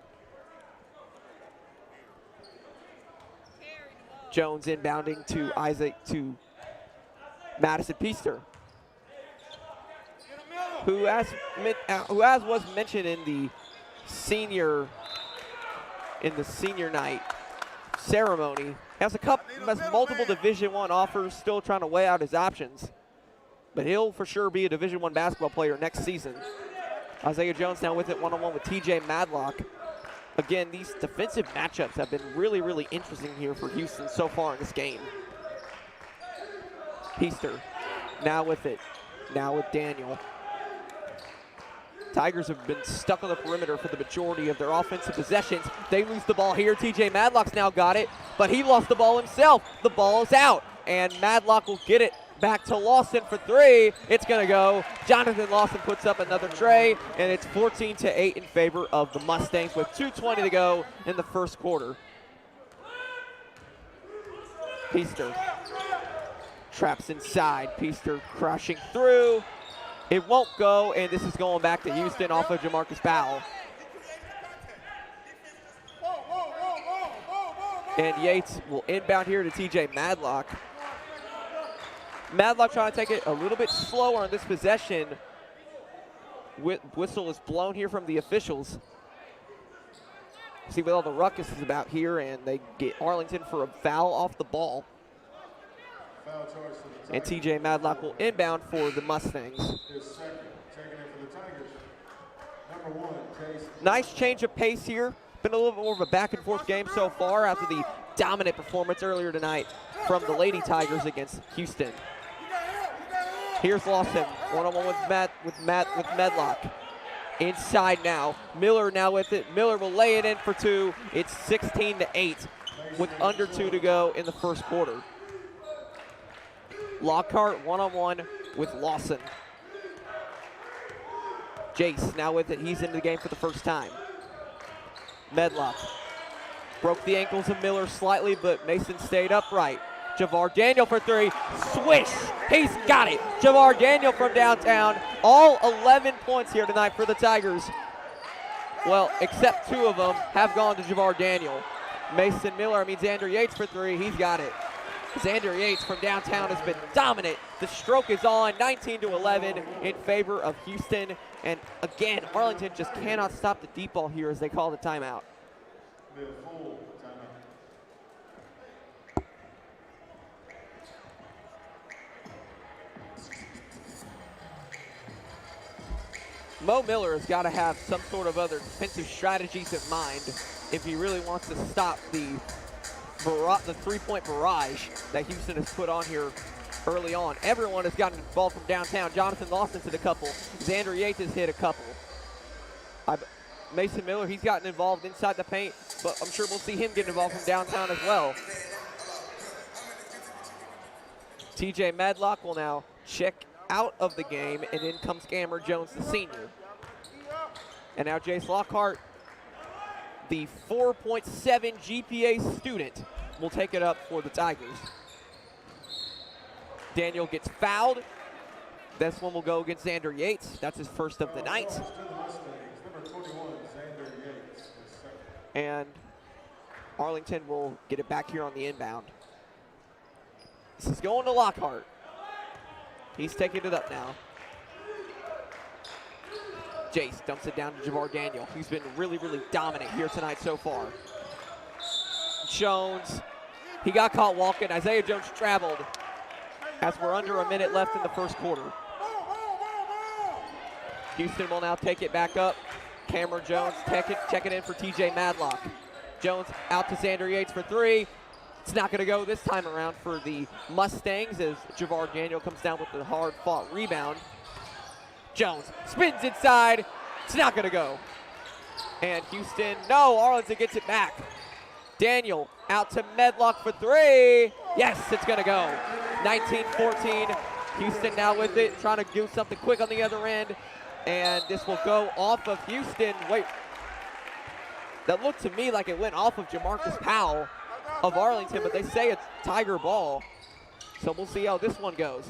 Jones inbounding to Madison Heister, who as was mentioned in the senior night ceremony, has multiple Division I offers, still trying to weigh out his options. But he'll for sure be a Division I basketball player next season. Isaiah Jones now with it one-on-one with TJ Madlock. Again, these defensive matchups have been really, really interesting here for Houston so far in this game. Heister now with it, now with Daniel. Tigers have been stuck on the perimeter for the majority of their offensive possessions. They lose the ball here. TJ Madlock's now got it, but he lost the ball himself. The ball is out, and Madlock will get it back to Lawson for three. It's going to go. Jonathan Lawson puts up another tray, and it's 14-8 in favor of the Mustangs with 2:20 to go in the first quarter. Heister traps inside. Heister crashing through. It won't go, and this is going back to Houston off of Jamarcus Powell. And Yates will inbound here to TJ Madlock. Madlock trying to take it a little bit slower on this possession. Whistle is blown here from the officials. See what all the ruckus is about here, and they get Arlington for a foul off the ball. And TJ Madlock will inbound for the Mustangs. Nice change of pace here. Been a little bit more of a back and forth game so far after the dominant performance earlier tonight from the Lady Tigers against Houston. Here's Lawson, one-on-one with Medlock. Inside now, Miller now with it. Miller will lay it in for two. It's 16-8 with under 2 to go in the first quarter. Lockhart one-on-one with Lawson. Jace now with it. He's into the game for the first time. Medlock broke the ankles of Miller slightly, but Mason stayed upright. Javar Daniel for three. Swish! He's got it. Javar Daniel from downtown. All 11 points here tonight for the Tigers. Well, except 2 of them have gone to Javar Daniel. Xander Yates for three. He's got it. Xander Yates from downtown has been dominant. The stroke is on, 19-11 in favor of Houston. And again, Arlington just cannot stop the deep ball here as they call the timeout. Mo Miller has got to have some sort of other defensive strategies in mind if he really wants to stop the three-point barrage that Houston has put on here early on. Everyone has gotten involved from downtown. Jonathan Lawson's hit a couple. Xander Yates has hit a couple. Mason Miller, he's gotten involved inside the paint, but I'm sure we'll see him get involved from downtown as well. TJ Madlock will now check out of the game, and in comes Cameron Jones, the senior. And now Jace Lockhart, the 4.7 GPA student, will take it up for the Tigers. Daniel gets fouled. This one will go against Xander Yates. That's his first of the night. And Arlington will get it back here on the inbound. This is going to Lockhart. He's taking it up now. Jace dumps it down to Javar Daniel. He's been really, really dominant here tonight so far. Jones, he got caught walking. Isaiah Jones traveled as we're under a minute left in the first quarter. Houston will now take it back up. Cameron Jones checking in for TJ Madlock. Jones out to Xander Yates for three. It's not going to go this time around for the Mustangs as Javar Daniel comes down with the hard-fought rebound. Jones spins inside. It's not going to go. And Houston, no, Arlington gets it back. Daniel out to Medlock for three. Yes, it's going to go. 19-14. Houston now with it, trying to do something quick on the other end. And this will go off of Houston. Wait, that looked to me like it went off of Jamarcus Powell of Arlington, but they say it's Tiger ball. So we'll see how this one goes.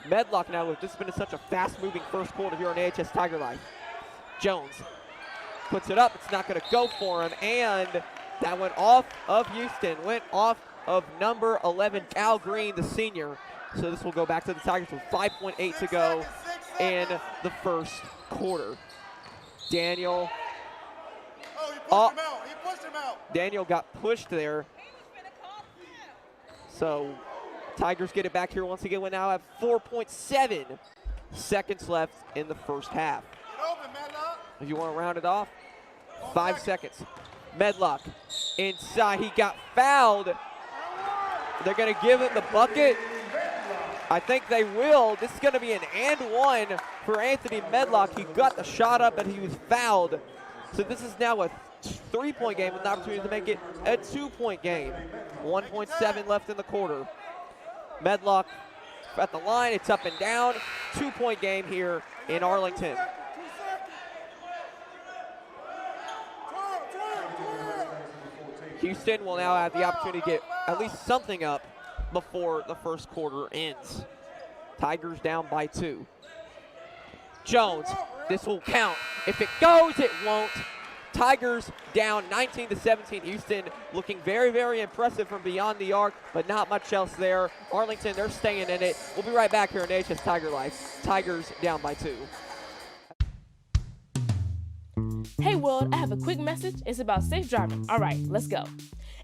Medlock now, this has been such a fast-moving first quarter here on AHS Tiger Life. Jones puts it up. It's not going to go for him, and that went off of Houston, went off of number 11, Cal Green, the senior. So this will go back to the Tigers with 5.8 to go in the first quarter. Daniel. Oh, he pushed him out. Daniel got pushed there. So Tigers get it back here once again. We now have 4.7 seconds left in the first half. If you want to round it off, 5 seconds. Medlock inside. He got fouled. They're going to give him the bucket. I think they will. This is going to be an and one for Anthony Medlock. He got the shot up, but he was fouled. So this is now a 3-point game with an opportunity to make it a 2-point game. 1.7 left in the quarter. Medlock at the line. It's up and down. 2-point game here in Arlington. Houston will now have the opportunity to get at least something up before the first quarter ends. Tigers down by 2. Jones, this will count. If it goes, it won't. Tigers down 19-17. Houston looking very, very impressive from beyond the arc, but not much else there. Arlington, they're staying in it. We'll be right back here in AHS Tiger Life. Tigers down by 2. Hey world, I have a quick message. It's about safe driving. All right, let's go.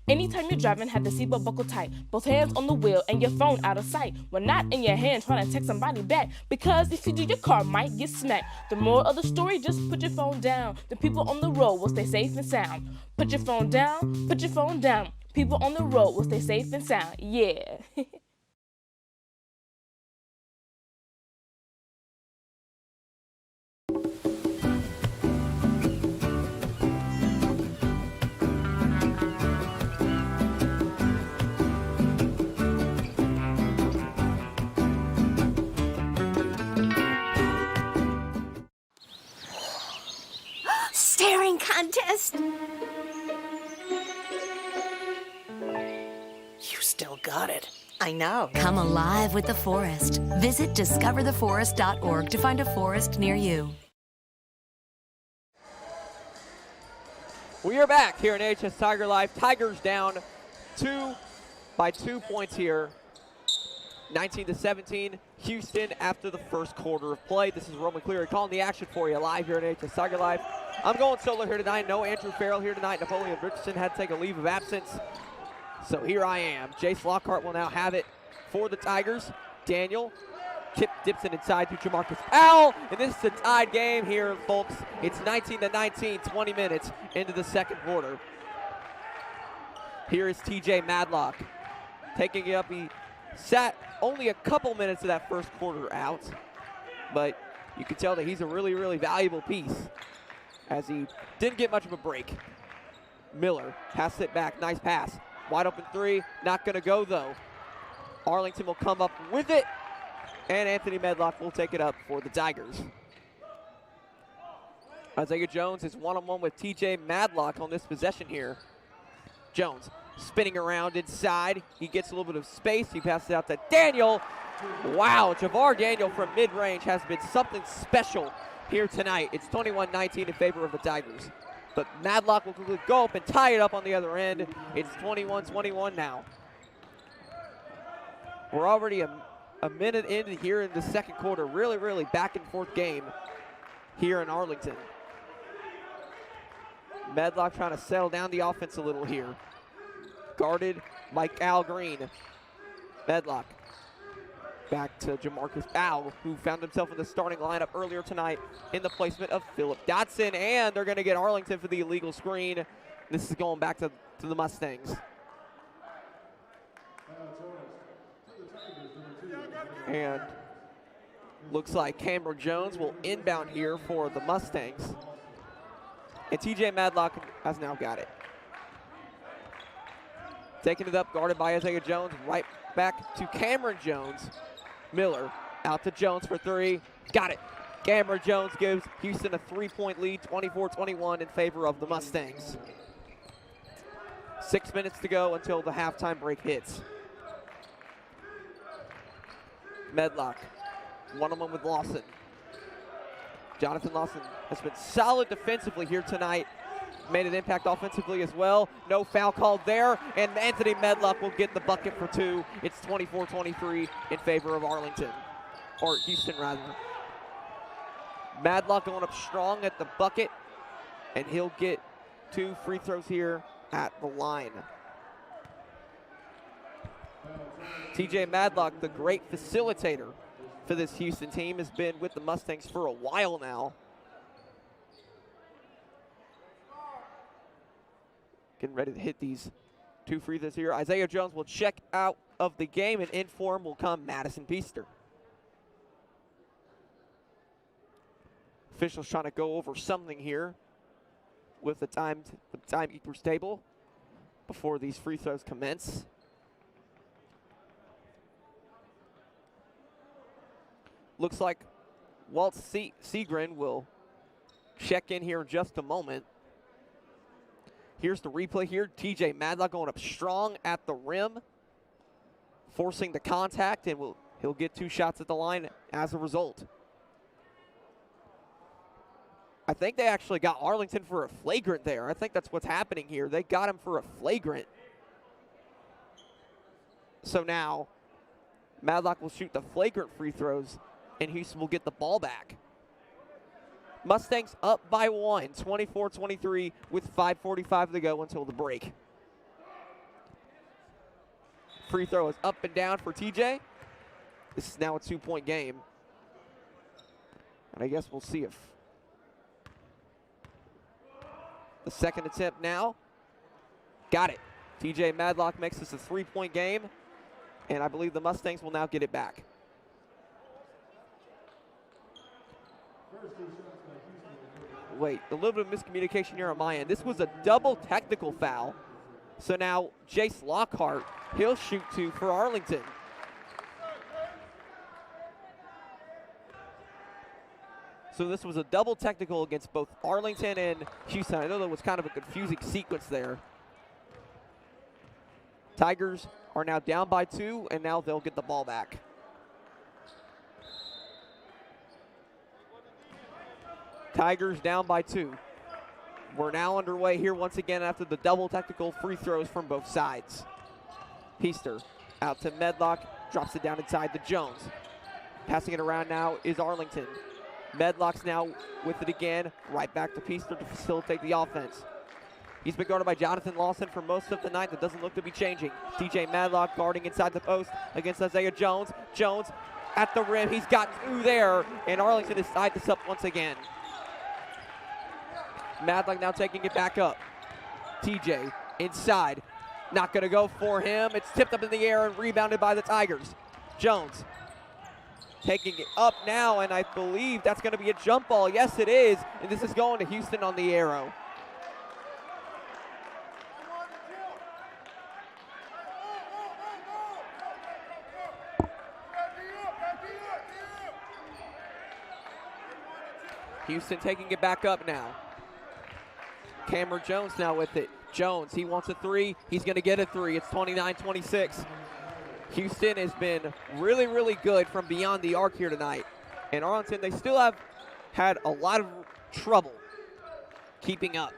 Anytime you're driving, have the seatbelt buckled tight, both hands on the wheel and your phone out of sight. When not in your hand trying to text somebody back, because if you do, your car might get smacked. The moral of the story, just put your phone down. The people on the road will stay safe and sound. Put your phone down, put your phone down. People on the road will stay safe and sound. Yeah. Staring contest. You still got it. I know. Come alive with the forest. Visit discovertheforest.org to find a forest near you. We are back here in AHS Tiger Life. Tigers down by 2 points here. 19-17. Houston after the first quarter of play. This is Roman Cleary calling the action for you live here in AHS Tiger Life. I'm going solo here tonight. No Andrew Farrell here tonight. Napoleon Richardson had to take a leave of absence. So here I am. Jace Lockhart will now have it for the Tigers. Daniel dips it inside to Jamarcus Powell. And this is a tied game here, folks. It's 19-19, 20 minutes into the second quarter. Here is TJ Madlock taking it up. He sat only a couple minutes of that first quarter out, but you can tell that he's a really, really valuable piece as he didn't get much of a break. Miller has it back. Nice pass. Wide open three. Not going to go, though. Arlington will come up with it, and Anthony Medlock will take it up for the Tigers. Isaiah Jones is one-on-one with TJ Madlock on this possession here. Jones spinning around inside. He gets a little bit of space. He passes it out to Daniel. Wow, Javar Daniel from mid-range has been something special here tonight. It's 21-19 in favor of the Tigers. But Madlock will quickly go up and tie it up on the other end. It's 21-21 now. We're already a minute in here in the second quarter. Really, really back and forth game here in Arlington. Medlock trying to settle down the offense a little here. Guarded by Al Green. Medlock back to Jamarcus Al, who found himself in the starting lineup earlier tonight in the placement of Philip Dotson. And they're going to get Arlington for the illegal screen. This is going back to the Mustangs. And looks like Cameron Jones will inbound here for the Mustangs. And TJ Madlock has now got it. Taking it up, guarded by Isaiah Jones, right back to Cameron Jones. Miller out to Jones for three. Got it. Cameron Jones gives Houston a 3-point lead, 24-21 in favor of the Mustangs. 6 minutes to go until the halftime break hits. Medlock, one-on-one with Lawson. Jonathan Lawson has been solid defensively here tonight. Made an impact offensively as well. No foul called there, and Anthony Medlock will get the bucket for two. It's 24-23 in favor of Arlington, or Houston rather. Madlock going up strong at the bucket, and he'll get 2 free throws here at the line. TJ Madlock, the great facilitator for this Houston team, has been with the Mustangs for a while now. Getting ready to hit these 2 free throws here. Isaiah Jones will check out of the game, and in for him will come Madison Peaster. Officials trying to go over something here with the timekeeper's table before these free throws commence. Looks like Walt Seagren will check in here in just a moment. Here's the replay here. TJ Madlock going up strong at the rim, forcing the contact, and he'll get 2 shots at the line as a result. I think they actually got Arlington for a flagrant there. I think that's what's happening here. They got him for a flagrant. So now Madlock will shoot the flagrant free throws, and Houston will get the ball back. Mustangs up by 1, 24-23 with 5:45 to go until the break. Free throw is up and down for TJ. This is now a 2-point game. And I guess we'll see if the second attempt now. Got it. TJ Madlock makes this a 3-point game, and I believe the Mustangs will now get it back. Wait, a little bit of miscommunication here on my end. This was a double technical foul. So now Jace Lockhart, he'll shoot 2 for Arlington. So this was a double technical against both Arlington and Houston. I know that was kind of a confusing sequence there. Tigers are now down by 2, and now they'll get the ball back. Tigers down by 2. We're now underway here once again after the double technical free throws from both sides. Peaster out to Medlock, drops it down inside to Jones. Passing it around now is Arlington. Medlock's now with it again, right back to Peaster to facilitate the offense. He's been guarded by Jonathan Lawson for most of the night. That doesn't look to be changing. TJ Madlock guarding inside the post against Isaiah Jones. Jones at the rim, he's got 2 there, and Arlington has tied this up once again. Madlock now taking it back up. TJ inside. Not going to go for him. It's tipped up in the air and rebounded by the Tigers. Jones taking it up now, and I believe that's going to be a jump ball. Yes, it is. And this is going to Houston on the arrow. Houston taking it back up now. Cameron Jones now with it. Jones, he wants a three. He's going to get a three. It's 29-26. Houston has been really, really good from beyond the arc here tonight. And Arlington, they still have had a lot of trouble keeping up.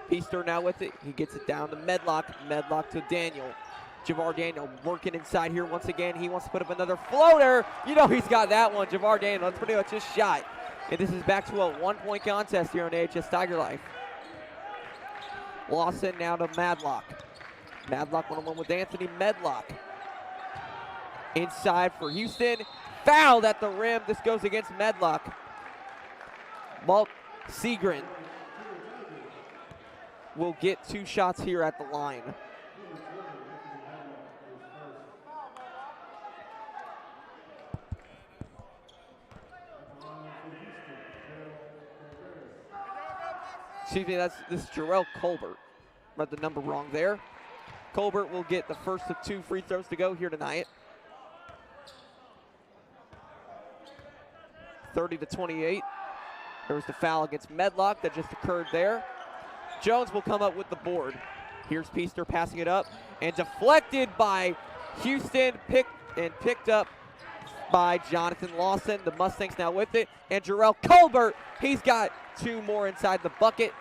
Feaster now with it. He gets it down to Medlock. Medlock to Daniel. Javar Daniel working inside here once again. He wants to put up another floater. You know he's got that one. Javar Daniel, that's pretty much his shot. And this is back to a one-point contest here on AHS Tiger Life. Lawson now to Madlock. Madlock one-on-one with Anthony Medlock. Inside for Houston. Fouled at the rim. This goes against Medlock. Walt Segrin will get 2 shots here at the line. Excuse me, this is Jarrell Colbert. Read the number wrong there. Colbert will get the first of 2 free throws to go here tonight. 30-28. There was the foul against Medlock that just occurred there. Jones will come up with the board. Here's Feaster passing it up and deflected by Houston, picked up by Jonathan Lawson. The Mustangs now with it. And Jarrell Colbert, he's got 2 more inside the bucket,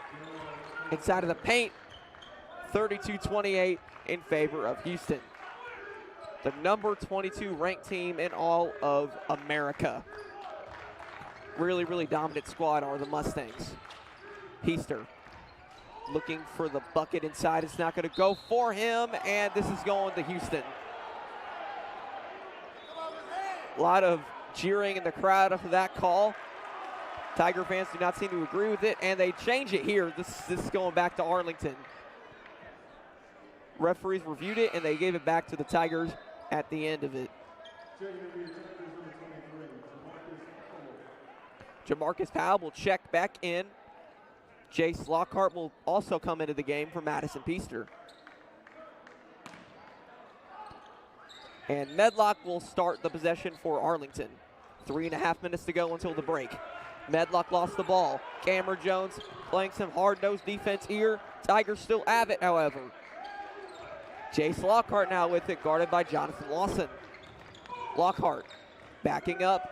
inside of the paint. 32-28 in favor of Houston. The number 22 ranked team in all of America. Really, really dominant squad are the Mustangs. Feaster looking for the bucket inside. It's not going to go for him, and this is going to Houston. A lot of jeering in the crowd after that call. Tiger fans do not seem to agree with it, and they change it here. This is going back to Arlington. Referees reviewed it, and they gave it back to the Tigers at the end of it. Jamarcus Powell will check back in. Jace Lockhart will also come into the game for Madison Feaster. And Medlock will start the possession for Arlington. 3.5 minutes to go until the break. Medlock lost the ball. Cameron Jones playing some hard-nosed defense here. Tigers still have it, however. Jace Lockhart now with it, guarded by Jonathan Lawson. Lockhart backing up.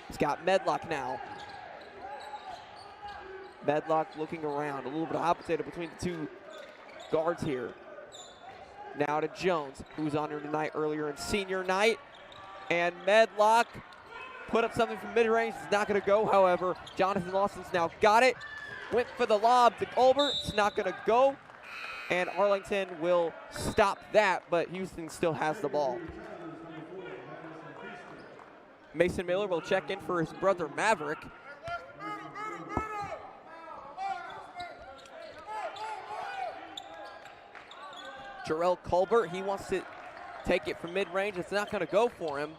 He's got Medlock now. Medlock looking around, a little bit opposite between the 2 guards here. Now to Jones, who's on here tonight earlier in senior night. And Medlock put up something from mid-range. It's not going to go, however. Jonathan Lawson's now got it. Went for the lob to Colbert. It's not going to go. And Arlington will stop that, but Houston still has the ball. Mason Miller will check in for his brother Maverick. Jarrell Colbert, he wants to take it from mid-range. It's not going to go for him.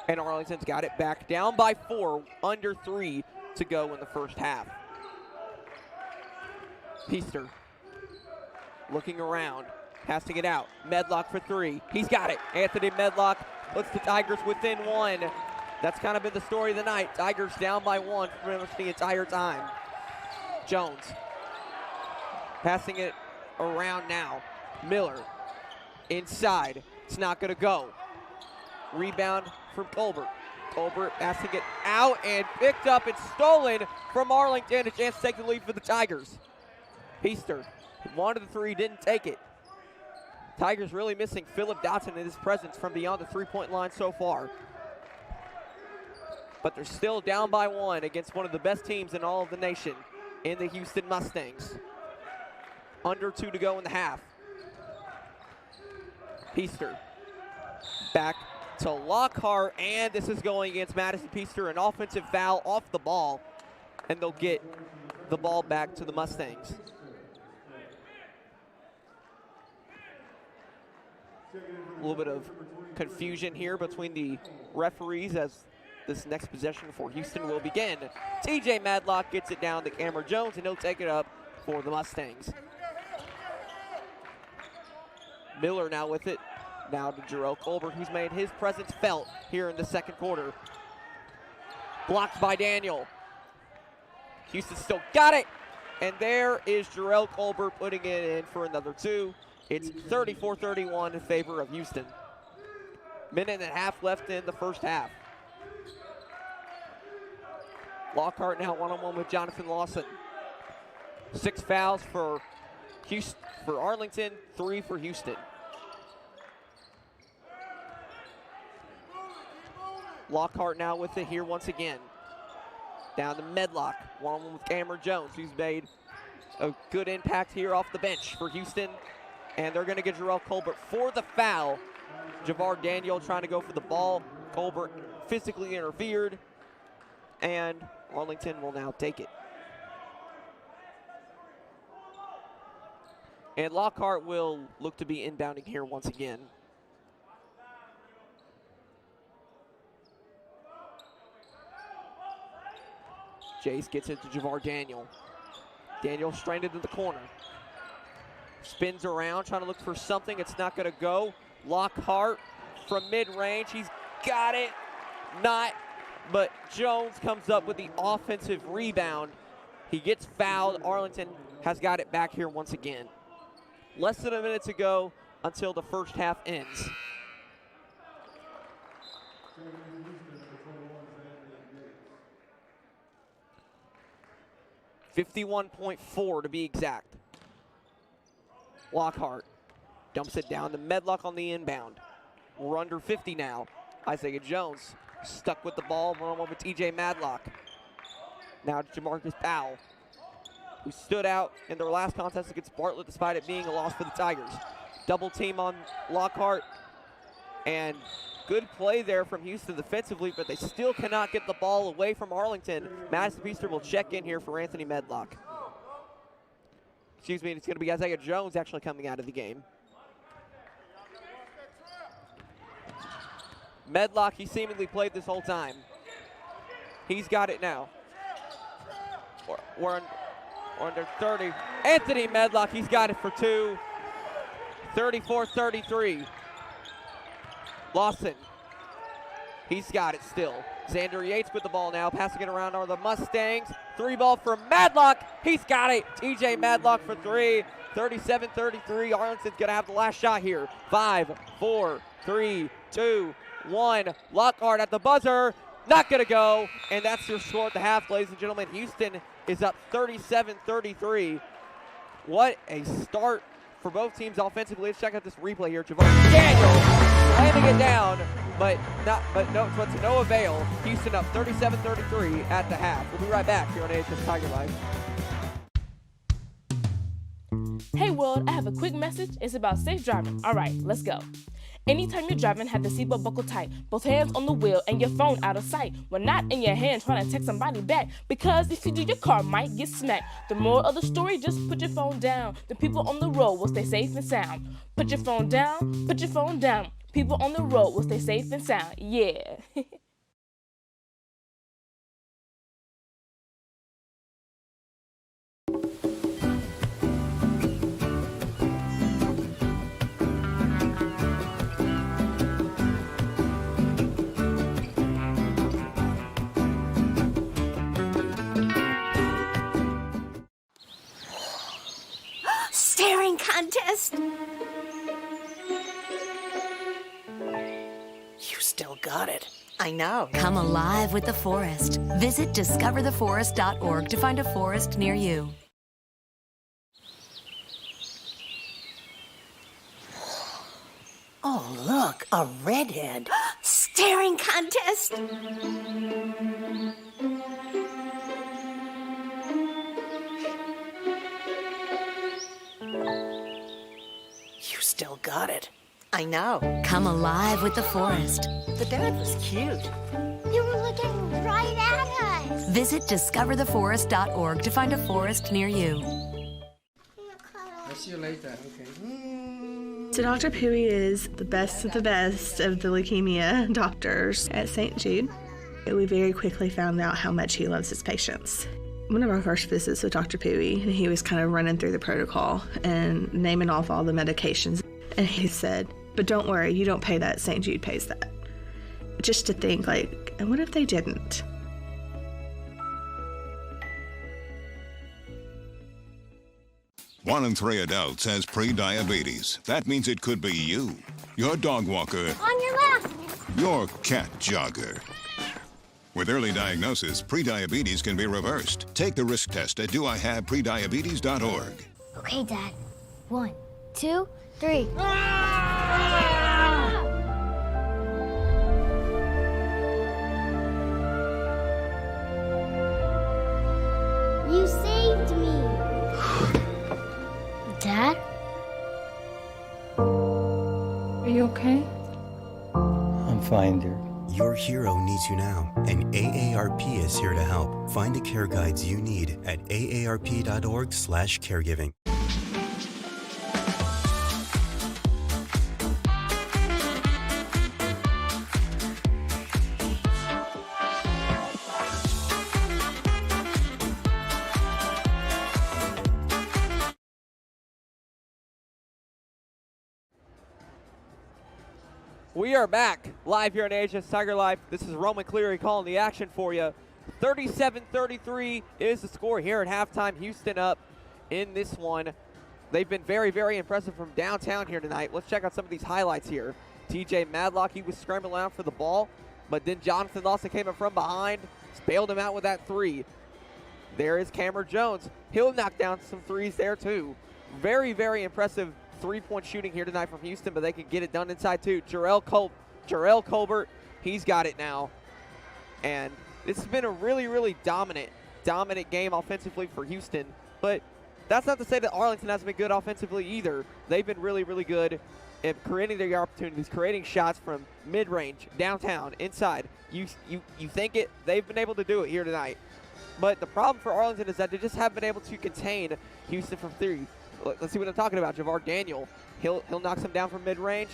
And Arlington's got it back down by 4, under 3 to go in the first half. Feaster looking around, passing it out. Medlock for 3. He's got it. Anthony Medlock puts the Tigers within 1. That's kind of been the story of the night. Tigers down by 1 for pretty much the entire time. Jones passing it around now. Miller inside. It's not going to go. Rebound from Colbert. Colbert passing it out and picked up and stolen from Arlington. A chance to take the lead for the Tigers. Feaster wanted the 3, didn't take it. Tigers really missing Philip Dotson in his presence from beyond the 3-point line so far. But they're still down by 1 against one of the best teams in all of the nation in the Houston Mustangs. Under 2 to go in the half. Feaster back to Lockhart, and this is going against Madison Feaster, an offensive foul off the ball, and they'll get the ball back to the Mustangs. A little bit of confusion here between the referees as this next possession for Houston will begin. TJ Madlock gets it down to Cameron Jones, and he'll take it up for the Mustangs. Miller now with it. Now to Jarrell Colbert, who's made his presence felt here in the second quarter. Blocked by Daniel. Houston still got it. And there is Jarrell Colbert putting it in for another 2. It's 34-31 in favor of Houston. Minute and a half left in the first half. Lockhart now one-on-one with Jonathan Lawson. 6 fouls for Arlington, 3 for Houston. Lockhart now with it here once again. Down to Medlock, one-on-one with Cameron Jones, who's made a good impact here off the bench for Houston. And they're going to get Jarrell Colbert for the foul. Javar Daniel trying to go for the ball. Colbert physically interfered. And Arlington will now take it. And Lockhart will look to be inbounding here once again. Jace gets it to Javar Daniel. Daniel stranded in the corner. Spins around, trying to look for something. It's not going to go. Lockhart from mid-range. He's got it. Not, but Jones comes up with the offensive rebound. He gets fouled. Arlington has got it back here once again. Less than a minute to go until the first half ends. .4 to be exact. Lockhart dumps it down to Medlock on the inbound. We're under 50 now. Isaiah Jones stuck with the ball, one-on-one with TJ Madlock. Now to Jamarcus Powell, who stood out in their last contest against Bartlett despite it being a loss for the Tigers. Double team on Lockhart, and good play there from Houston defensively, but they still cannot get the ball away from Arlington. Madison Beaster will check in here for Anthony Medlock. Excuse me, it's going to be Isaiah Jones actually coming out of the game. Medlock, he seemingly played this whole time. He's got it now. We're under 30. Anthony Medlock, he's got it for 2. 34-33. Lawson, he's got it still. Xander Yates with the ball now, passing it around are the Mustangs. 3 ball for Madlock, he's got it. TJ Madlock for 3. 37-33, Arlington's gonna have the last shot here. 5, 4, 3, 2, 1. Lockhart at the buzzer, not gonna go, and that's your score at the half, ladies and gentlemen. Houston is up 37-33. What a start for both teams offensively. Let's check out this replay here. Javar Daniel slamming it down, but to no avail. Houston up 37-33 at the half. We'll be right back here on AHS Tiger Live. Hey world, I have a quick message. It's about safe driving. All right, let's go. Anytime you're driving, have the seatbelt buckled tight, both hands on the wheel and your phone out of sight. When not in your hand trying to text somebody back, because if you do, your car might get smacked. The moral of the story, just put your phone down. The people on the road will stay safe and sound. Put your phone down, put your phone down. People on the road will stay safe and sound. Yeah. Staring contest. You still got it. I know. Come alive with the forest. Visit discovertheforest.org to find a forest near you. Oh, look, a redhead. Staring contest. You still got it. I know. Come alive with the forest. The dad was cute. You were looking right at us. Visit discovertheforest.org to find a forest near you. I'll see you later. Okay. So Dr. Pooey is the best of the leukemia doctors at St. Jude. We very quickly found out how much he loves his patients. One of our first visits with Dr. Pooey, he was kind of running through the protocol and naming off all the medications. And he said, but don't worry, you don't pay that, St. Jude pays that. Just to think, like, and what if they didn't? 1 in 3 adults has pre-diabetes. That means it could be you, your dog walker, On your left. your cat jogger. With early diagnosis, pre-diabetes can be reversed. Take the risk test at doihaveprediabetes.org. Okay, Dad. 1, 2, 3. You saved me. Dad? Are you okay? I'm fine, dear. Your hero needs you now, and AARP is here to help. Find the care guides you need at aarp.org/caregiving. We are back live here on AHS Tiger Life. This is Roman Cleary calling the action for you. 37-33 is the score here at halftime. Houston up in this one. They've been very, very impressive from downtown here tonight. Let's check out some of these highlights here. TJ Madlock, he was scrambling around for the ball, but then Jonathan Lawson came up from behind, bailed him out with that three. There is Cameron Jones. He'll knock down some threes there too. Very, very impressive three-point shooting here tonight from Houston, but they can get it done inside too. Jarrell Colbert, he's got it now. And this has been a really, really dominant game offensively for Houston. But that's not to say that Arlington hasn't been good offensively either. They've been really, really good at creating their opportunities, creating shots from mid-range, downtown, inside. You think it, they've been able to do it here tonight. But the problem for Arlington is that they just haven't been able to contain Houston from three. Let's see what I'm talking about. Javar Daniel, he'll knock some down from mid-range.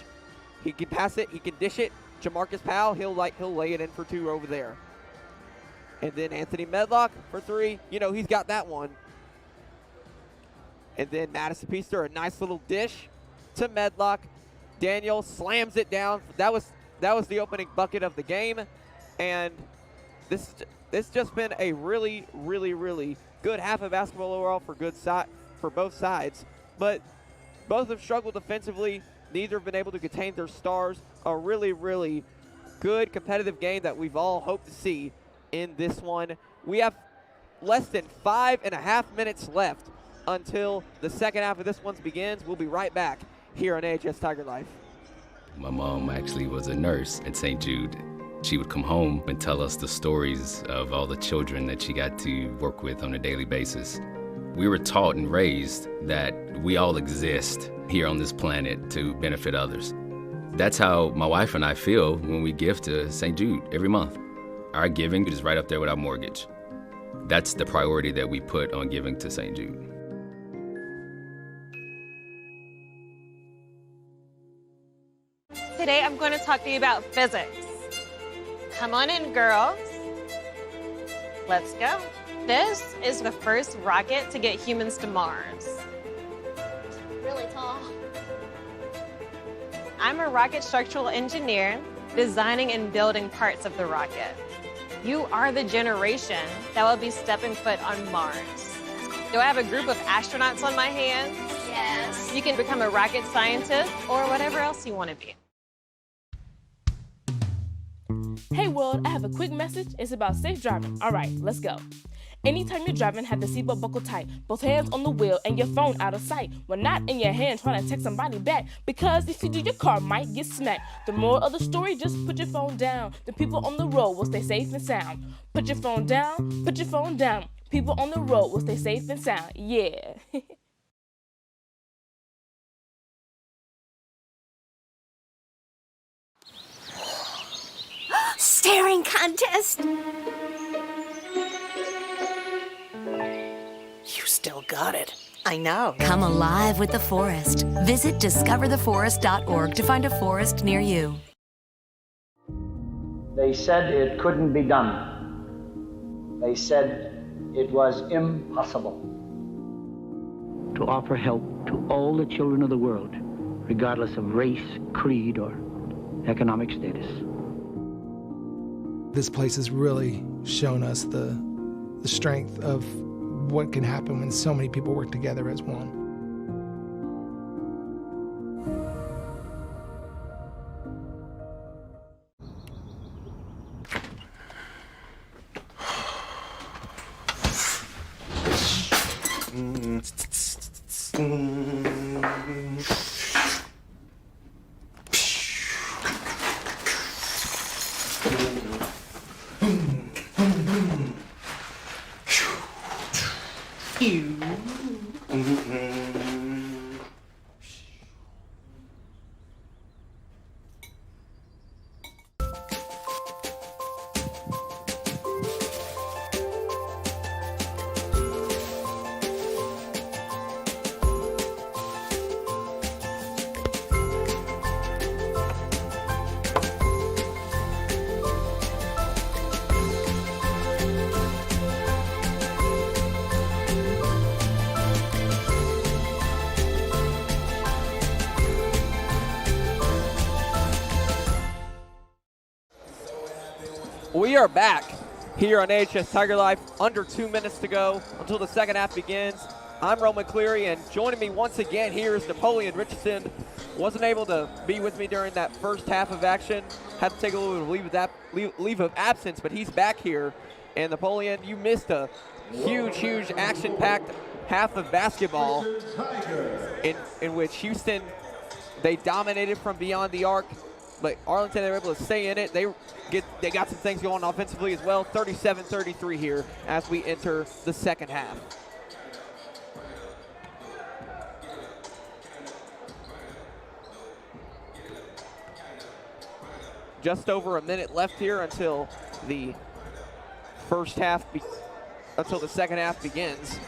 He can pass it, he can dish it. Jamarcus Powell, he'll lay it in for two over there. And then Anthony Medlock for three. You know, he's got that one. And then Madison Peaster, a nice little dish to Medlock. Daniel slams it down. That was the opening bucket of the game. And this just been a really, really, really good half of basketball overall for both sides. But both have struggled defensively. Neither have been able to contain their stars. A really, really good competitive game that we've all hoped to see in this one. We have less than 5.5 minutes left until the second half of this one begins. We'll be right back here on AHS Tiger Life. My mom actually was a nurse at St. Jude. She would come home and tell us the stories of all the children that she got to work with on a daily basis. We were taught and raised that we all exist here on this planet to benefit others. That's how my wife and I feel when we give to St. Jude every month. Our giving is right up there with our mortgage. That's the priority that we put on giving to St. Jude. Today I'm going to talk to you about physics. Come on in, girls. Let's go. This is the first rocket to get humans to Mars. Really tall. I'm a rocket structural engineer, designing and building parts of the rocket. You are the generation that will be stepping foot on Mars. Do I have a group of astronauts on my hands? Yes. You can become a rocket scientist or whatever else you want to be. Hey world, I have a quick message. It's about safe driving. All right, let's go. Anytime you're driving, have the seatbelt buckled tight, both hands on the wheel and your phone out of sight. When not in your hand trying to text somebody back, because if you do, your car might get smacked. The moral of the story, just put your phone down. The people on the road will stay safe and sound. Put your phone down, put your phone down. People on the road will stay safe and sound. Yeah. Staring contest! You still got it. I know. Come alive with the forest. Visit discovertheforest.org to find a forest near you. They said it couldn't be done. They said it was impossible to offer help to all the children of the world, regardless of race, creed, or economic status. This place has really shown us the strength of what can happen when so many people work together as one. We are back here on AHS Tiger Life. Under 2 minutes to go until the second half begins. I'm Roman Cleary, and joining me once again here is Napoleon Richardson. Wasn't able to be with me during that first half of action. Had to take a little bit of leave of absence, but he's back here. And Napoleon, you missed a huge action-packed half of basketball in which Houston, they dominated from beyond the arc. But Arlington, they were able to stay in it. They got some things going offensively as well. 37-33 here as we enter the second half. Just over a minute left here until the second half begins.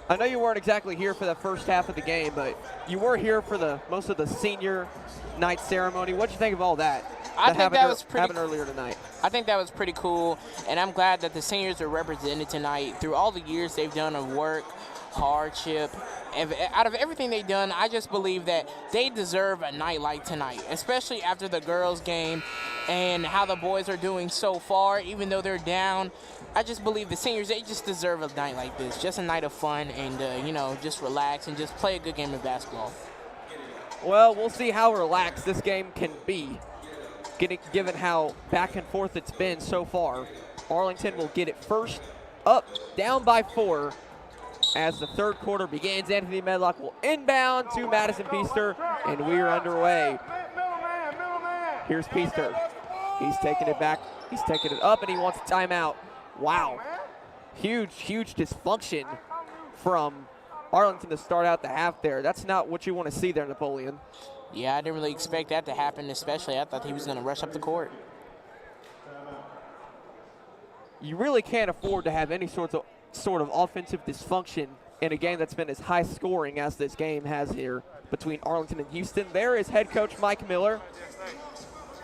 I know you weren't exactly here for the first half of the game, but you were here for most of the senior night ceremony. What'd you think of all that? I think that was happened earlier tonight. I think that was pretty cool, and I'm glad that the seniors are represented tonight. Through all the years they've done of work, hardship, and out of everything they've done, I just believe that they deserve a night like tonight, especially after the girls' game and how the boys are doing so far, even though they're down. I just believe the seniors, they just deserve a night like this, just a night of fun and, just relax and just play a good game of basketball. Well, we'll see how relaxed this game can be, given how back and forth it's been so far. Arlington will get it first, up, down by 4 as the third quarter begins. Anthony Medlock will inbound to Madison Peaster, and we are underway. Here's Peaster. He's taking it back. He's taking it up, and he wants a timeout. Wow. Huge dysfunction from Arlington to start out the half there. That's not what you want to see there, Napoleon. Yeah, I didn't really expect that to happen, especially I thought he was going to rush up the court. You really can't afford to have any sort of offensive dysfunction in a game that's been as high scoring as this game has here between Arlington and Houston. There is head coach Mike Miller.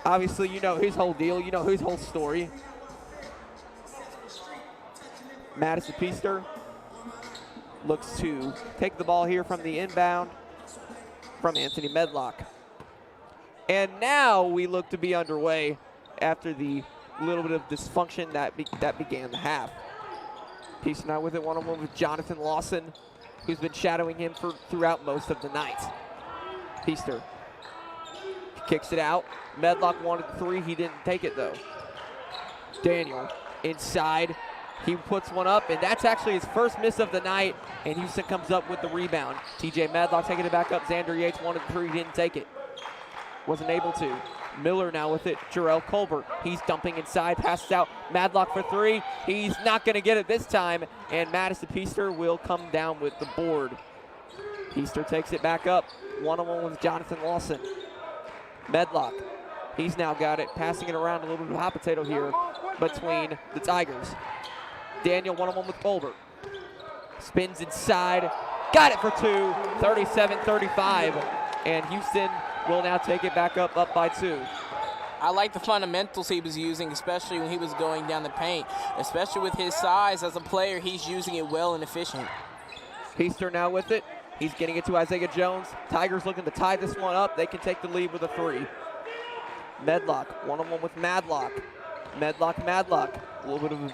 Obviously, you know his whole deal. You know his whole story. Madison Peaster looks to take the ball here from the inbound from Anthony Medlock. And now we look to be underway after the little bit of dysfunction that began the half. Peaster now with it one-on-one with Jonathan Lawson, who's been shadowing him throughout most of the night. Peaster kicks it out. Medlock wanted the three. He didn't take it, though. Daniel inside. He puts one up, and that's actually his first miss of the night, and Houston comes up with the rebound. TJ Medlock taking it back up. Xander Yates wanted the three. He didn't take it. Wasn't able to. Miller now with it. Jarrell Colbert. He's dumping inside. Passes out. Medlock for three. He's not going to get it this time, and Madison Peaster will come down with the board. Peaster takes it back up. One-on-one with Jonathan Lawson. Medlock. He's now got it. Passing it around. A little bit of hot potato here between the Tigers. Daniel one-on-one with Colbert. Spins inside. Got it for two. 37-35. And Houston will now take it back up by 2. I like the fundamentals he was using, especially when he was going down the paint. Especially with his size as a player, he's using it well and efficient. Peaster now with it. He's getting it to Isaiah Jones. Tigers looking to tie this one up. They can take the lead with a 3. Medlock, one-on-one with Madlock. Medlock. A little bit of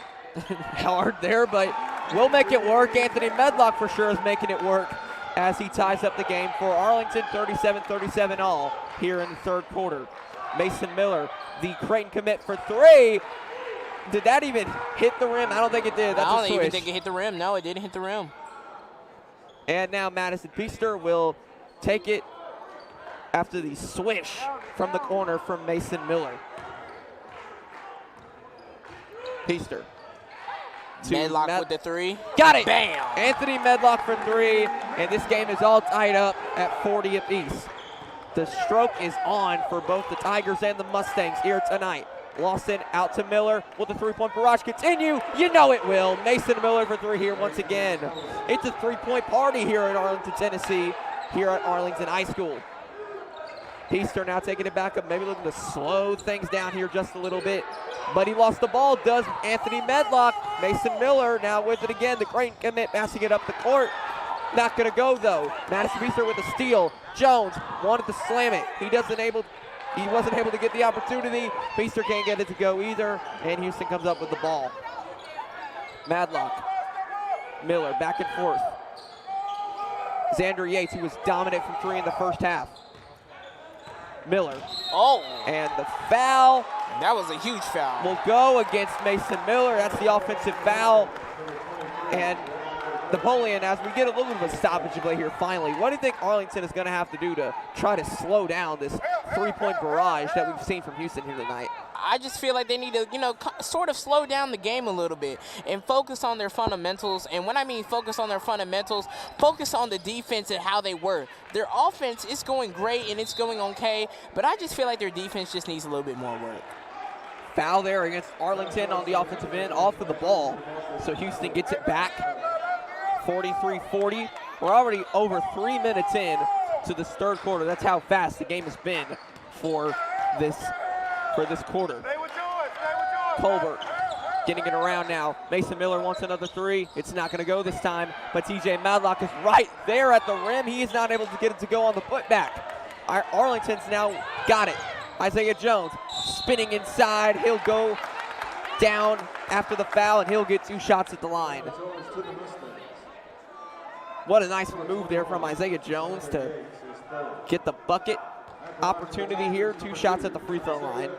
hard there, but we'll make it work. Anthony Medlock for sure is making it work as he ties up the game for Arlington. 37-37 all here in the third quarter. Mason Miller, the Creighton commit for 3. Did that even hit the rim? I don't think it did. That's I a don't swish. even think it hit the rim. No, it didn't hit the rim. And now Madison Peaster will take it after the swish from the corner from Mason Miller. Peaster. Medlock with the three. Got it. Bam. Anthony Medlock for three, and this game is all tied up at 40 apiece. The stroke is on for both the Tigers and the Mustangs here tonight. Lawson out to Miller. Will the three-point barrage continue? You know it will. Mason Miller for three here once again. It's a three-point party here in Arlington, Tennessee, here at Arlington High School. Peaster now taking it back up, maybe looking to slow things down here just a little bit. But he lost the ball, does Anthony Medlock. Mason Miller now with it again. The great commit, passing it up the court. Not going to go, though. Madison Peaster with a steal. Jones wanted to slam it. He wasn't able to get the opportunity. Peaster can't get it to go either, and Houston comes up with the ball. Madlock, Miller, back and forth. Xander Yates, who was dominant from three in the first half. Miller. Oh. And the foul. That was a huge foul. Will go against Mason Miller. That's the offensive foul. And Napoleon, as we get a little bit of a stoppage play here finally, what do you think Arlington is going to have to do to try to slow down this three-point barrage that we've seen from Houston here tonight? I just feel like they need to, sort of slow down the game a little bit and focus on their fundamentals. And when I mean focus on their fundamentals, focus on the defense and how they work. Their offense is going great and it's going okay, but I just feel like their defense just needs a little bit more work. Foul there against Arlington on the offensive end, off of the ball. So Houston gets it back, 43-40. We're already over 3 minutes in to this third quarter. That's how fast the game has been for this quarter. Colbert getting it around now. Mason Miller wants another three. It's not going to go this time, but TJ Madlock is right there at the rim. He is not able to get it to go on the putback. Arlington's now got it. Isaiah Jones spinning inside. He'll go down after the foul, and he'll get 2 shots at the line. What a nice move there from Isaiah Jones to get the bucket opportunity here. 2 shots at the free throw line.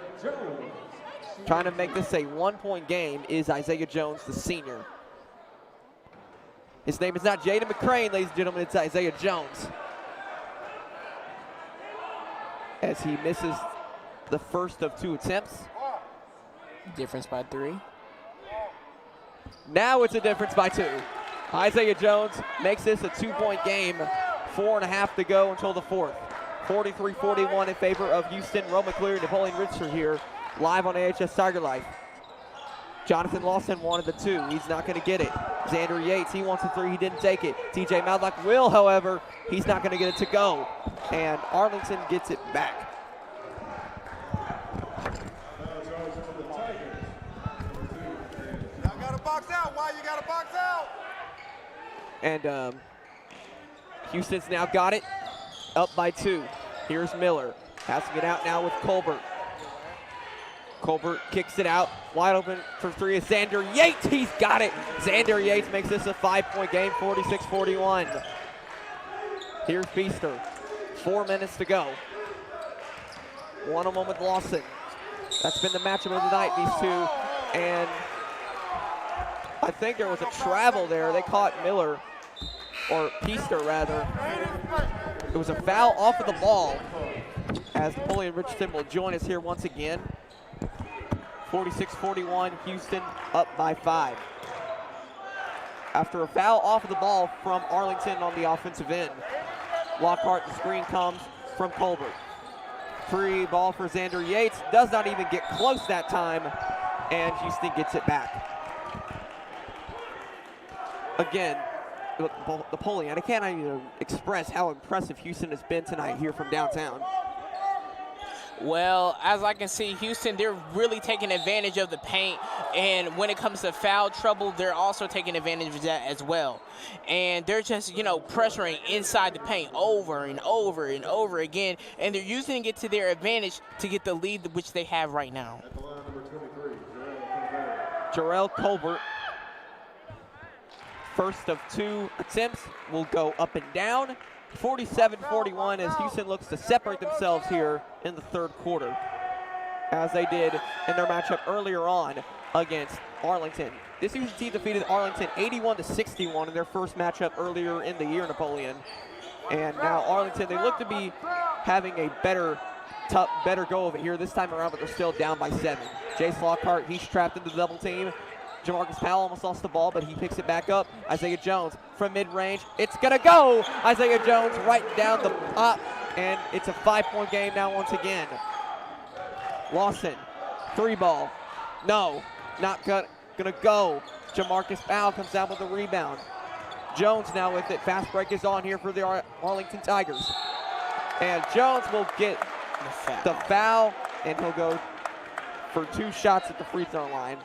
Trying to make this a 1-point game is Isaiah Jones, the senior. His name is not Jaden McCrane, ladies and gentlemen. It's Isaiah Jones. As he misses the first of 2 attempts. Difference by 3. Now it's a difference by 2. Isaiah Jones makes this a 2-point game. 4.5 to go until the fourth. 43-41 in favor of Houston. Ro McCleary, Napoleon Richter here, live on AHS Tiger Life. Jonathan Lawson wanted the 2. He's not going to get it. Xander Yates, he wants the 3. He didn't take it. TJ Madlock will, however. He's not going to get it to go. And Arlington gets it back. Y'all got to box out. Why you got to box out? And Houston's now got it, up by 2. Here's Miller, passing it out now with Colbert. Colbert kicks it out, wide open for 3 is Xander Yates. He's got it. Xander Yates makes this a 5-point game, 46-41. Here's Peaster, 4 minutes to go. One-on-one with Lawson. That's been the matchup of the night, these two. And I think there was a travel there. They caught Miller, or Peaster rather. It was a foul off of the ball, as Napoleon Richardson will join us here once again. 46-41, Houston up by 5. After a foul off of the ball from Arlington on the offensive end. Lockhart, the screen comes from Colbert. Free ball for Xander Yates, does not even get close that time, and Houston gets it back. Again, Napoleon, I can't even express how impressive Houston has been tonight here from downtown. Well, as I can see, Houston, they're really taking advantage of the paint. And when it comes to foul trouble, they're also taking advantage of that as well. And they're just, pressuring inside the paint over and over and over again. And they're using it to their advantage to get the lead which they have right now. Jarrell Colbert, first of 2 attempts, will go up and down. 47-41 as Houston looks to separate themselves here in the third quarter, as they did in their matchup earlier on. against Arlington. This Houston team defeated Arlington 81-61 in their first matchup earlier in the year, Napoleon. And now Arlington, they look to be having a better go of it here this time around, but they're still down by 7. Jace Lockhart, he's trapped into the double team. Jamarcus Powell almost lost the ball, but he picks it back up. Isaiah Jones from mid-range. It's going to go. Isaiah Jones right down the top, and it's a 5-point game now once again. Lawson, 3-ball. No, not going to go. Jamarcus Powell comes down with the rebound. Jones now with it. Fast break is on here for the Arlington Tigers. And Jones will get the foul, and he'll go for 2 shots at the free throw line.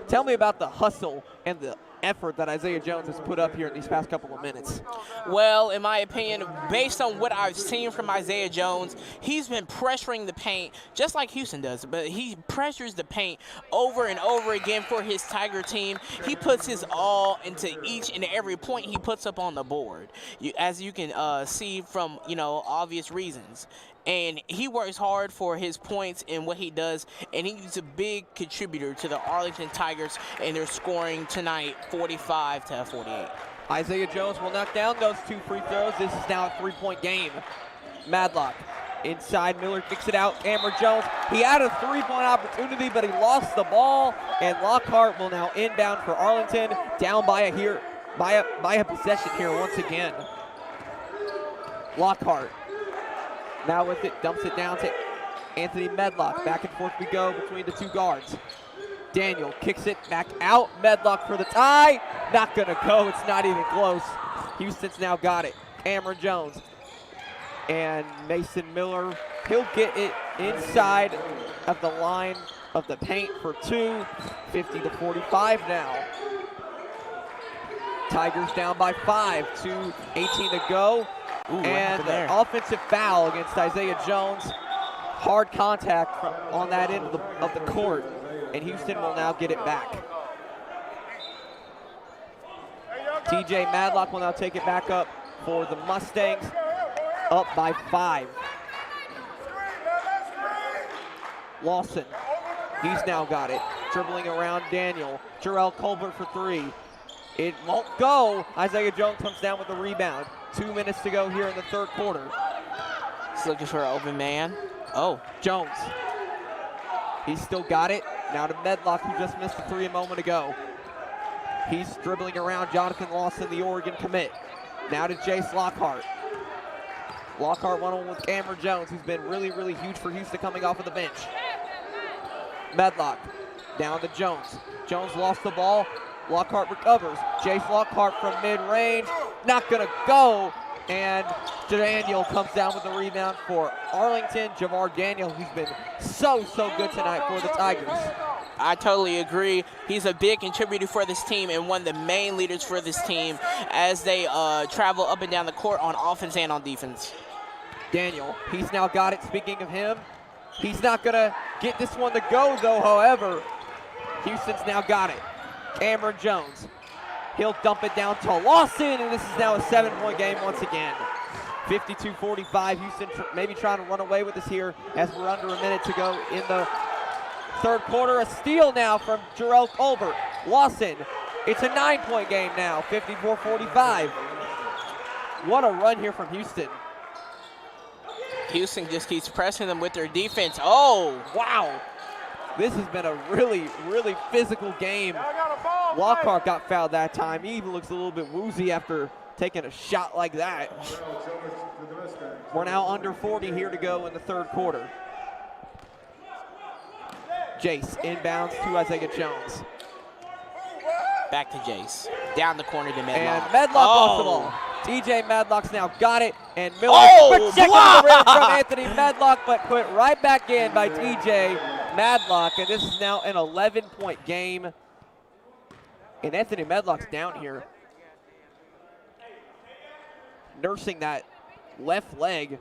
Tell me about the hustle and the effort that Isaiah Jones has put up here in these past couple of minutes. Well, in my opinion, based on what I've seen from Isaiah Jones, he's been pressuring the paint just like Houston does, but he pressures the paint over and over again for his Tiger team. He puts his all into each and every point he puts up on the board, as you can see from, obvious reasons. And he works hard for his points and what he does, and he's a big contributor to the Arlington Tigers, and they're scoring tonight 45-48. Isaiah Jones will knock down those 2 free throws. This is now a 3-point game. Madlock inside, Miller kicks it out. Cameron Jones, he had a 3-point opportunity, but he lost the ball, and Lockhart will now inbound for Arlington, down by a possession here once again. Lockhart. Now with it, dumps it down to Anthony Medlock. Back and forth we go between the 2 guards. Daniel kicks it back out. Medlock for the tie. Not going to go. It's not even close. Houston's now got it. Cameron Jones and Mason Miller. He'll get it inside of the line of the paint for 2. 50-45 now. Tigers down by 5. 2:18 to go. Ooh, and an offensive foul against Isaiah Jones. Hard contact on that end of the court, and Houston will now get it back. TJ Madlock will now take it back up for the Mustangs, up by 5. Lawson, he's now got it. Dribbling around Daniel. Jarrell Colbert for 3. It won't go. Isaiah Jones comes down with the rebound. 2 minutes to go here in the 3rd quarter. He's looking for an open man. Oh, Jones. He's still got it. Now to Medlock, who just missed the 3 a moment ago. He's dribbling around Jonathan Lawson, the Oregon commit. Now to Jace Lockhart. Lockhart one-on-one with Cameron Jones, who's been really, really huge for Houston coming off of the bench. Medlock down to Jones. Jones lost the ball. Lockhart recovers. Jace Lockhart from mid-range. Not going to go. And Daniel comes down with the rebound for Arlington. Javar Daniel, who's been so good tonight for the Tigers. I totally agree. He's a big contributor for this team and one of the main leaders for this team as they travel up and down the court on offense and on defense. Daniel, he's now got it. Speaking of him, he's not going to get this one to go, though. However, Houston's now got it. Cameron Jones. He'll dump it down to Lawson, and this is now a 7-point game once again. 52-45. Houston maybe trying to run away with this here as we're under a minute to go in the 3rd quarter. A steal now from Jarrell Colbert. Lawson, it's a 9-point game now, 54-45. What a run here from Houston. Houston just keeps pressing them with their defense. Oh, wow. This has been a really, really physical game. Lockhart got fouled that time. He even looks a little bit woozy after taking a shot like that. We're now under 40 here to go in the 3rd quarter. Jace inbounds to Isaiah Jones. Back to Jace. Down the corner to Medlock. And Medlock lost the ball. TJ Medlock's now got it. And Miller check on the rim from Anthony Medlock, but put right back in by TJ Medlock. And this is now an 11-point game. And Anthony Medlock's down here, nursing that left leg.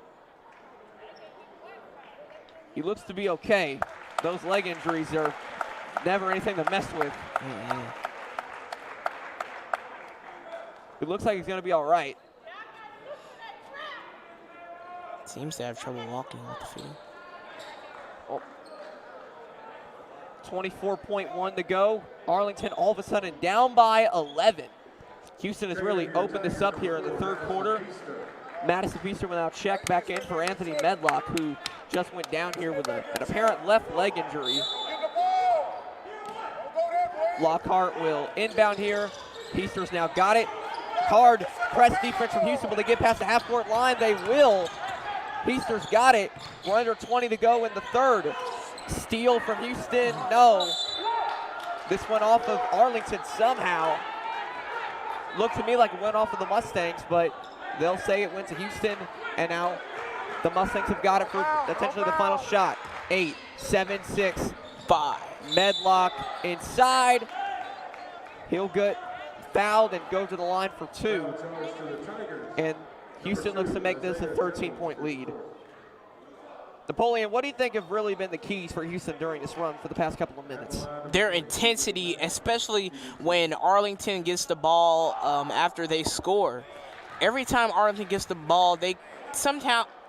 He looks to be okay. Those leg injuries are never anything to mess with. It looks like he's going to be all right. Seems to have trouble walking off the field. Oh. 24.1 to go. Arlington all of a sudden down by 11. Houston has really opened this up here in the third quarter. Madison Feaster without check back in for Anthony Medlock, who just went down here with an apparent left leg injury. Lockhart will inbound here. Feaster's now got it. Hard press defense from Houston. Will they get past the half-court line? They will. Feaster's got it. We're under 20 to go in the third. Steal from Houston, no. This went off of Arlington somehow. Looked to me like it went off of the Mustangs, but they'll say it went to Houston, and now the Mustangs have got it for potentially the final shot. 8, 7, 6, 5. Medlock inside. He'll get fouled and go to the line for 2. And Houston looks to make this a 13-point lead. Napoleon, what do you think have really been the keys for Houston during this run for the past couple of minutes? Their intensity, especially when Arlington gets the ball after they score. Every time Arlington gets the ball, they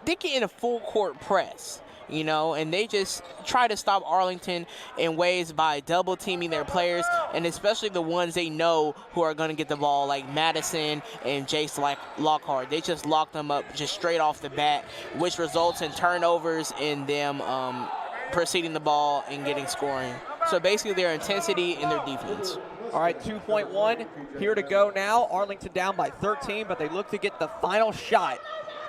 get in a full court press, you know, and they just try to stop Arlington in ways by double teaming their players, and especially the ones they know who are going to get the ball, like Madison and Jace Lockhart. They just lock them up just straight off the bat, which results in turnovers and them proceeding the ball and getting scoring. So basically their intensity and their defense. All right, 2.1 here to go now. Arlington down by 13, but they look to get the final shot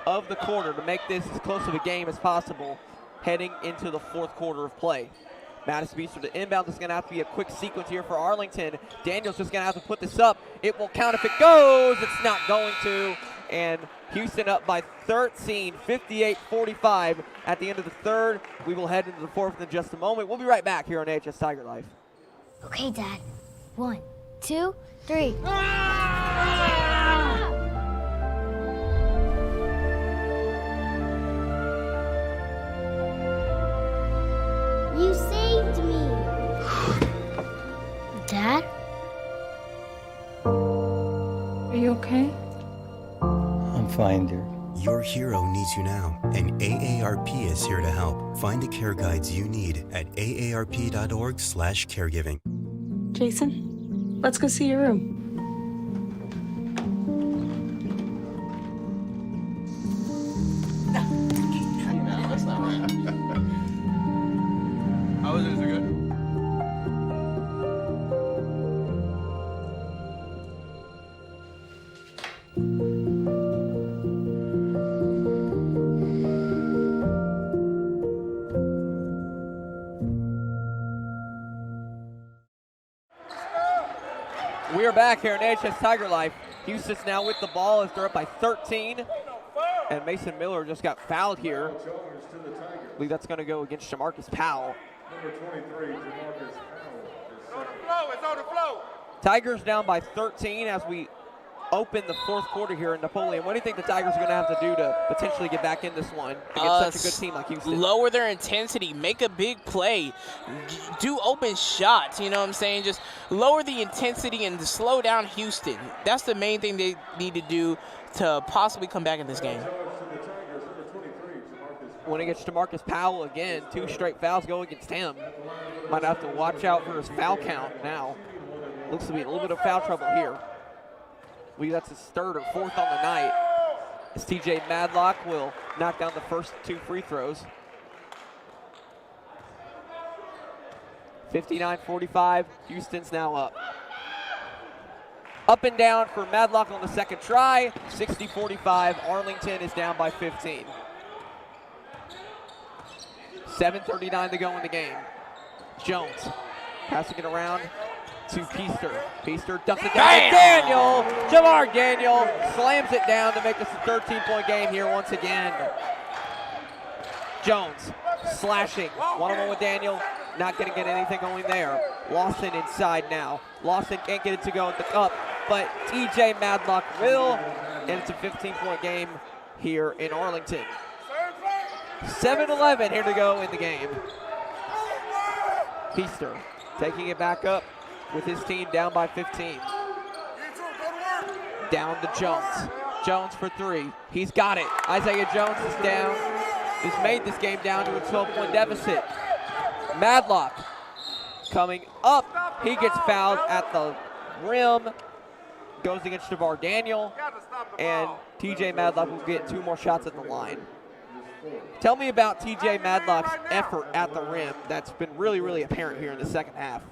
of the quarter to make this as close of a game as possible heading into the fourth quarter of play. Madison Feaster to inbound. This is going to have to be a quick sequence here for Arlington. Daniels just going to have to put this up. It will count if it goes. It's not going to. And Houston up by 13, 58-45 at the end of the third. We will head into the fourth in just a moment. We'll be right back here on AHS Tiger Life. Okay, Dad. 1, 2, 3. You saved me. Dad? Are you okay? I'm fine, dear. Your hero needs you now, and AARP is here to help. Find the care guides you need at aarp.org/caregiving. Jason, let's go see your room. No, that's not right. How was it? Is it good? We are back here in AHS Tiger Life. Houston's now with the ball as they're up by 13. And Mason Miller just got fouled here. I believe that's going to go against Jamarcus Powell. Number 23, Jamarcus Powell. It's on the flow. Tigers down by 13 as we open the fourth quarter here in Napoleon. What do you think the Tigers are going to have to do to potentially get back in this one against such a good team like Houston? Lower their intensity, make a big play, do open shots, you know what I'm saying? Just lower the intensity and slow down Houston. That's the main thing they need to do to possibly come back in this game. When it gets to Marcus Powell again, 2 straight fouls go against him. Might have to watch out for his foul count now. Looks to be a little bit of foul trouble here. I believe that's his third or fourth on the night. As TJ Madlock will knock down the first 2 free throws. 59-45, Houston's now up. Up and down for Madlock on the second try. 60-45, Arlington is down by 15. 7:39 to go in the game. Jones passing it around to Peaster. Peaster dumps it down to Daniel. Jamar Daniel slams it down to make this a 13-point game here once again. Jones slashing. One-on-one with Daniel. Not going to get anything going there. Lawson inside now. Lawson can't get it to go at the cup, but TJ Madlock will. And it's a 15-point game here in Arlington. 7:11 here to go in the game. Peaster taking it back up with his team down by 15. Down to Jones. Jones for 3. He's got it. Isaiah Jones is down. He's made this game down to a 12-point deficit. Madlock coming up. He gets fouled at the rim. Goes against Javar Daniel. And TJ Madlock will get 2 more shots at the line. Tell me about TJ Madlock's effort at the rim that's been really, really apparent here in the second half.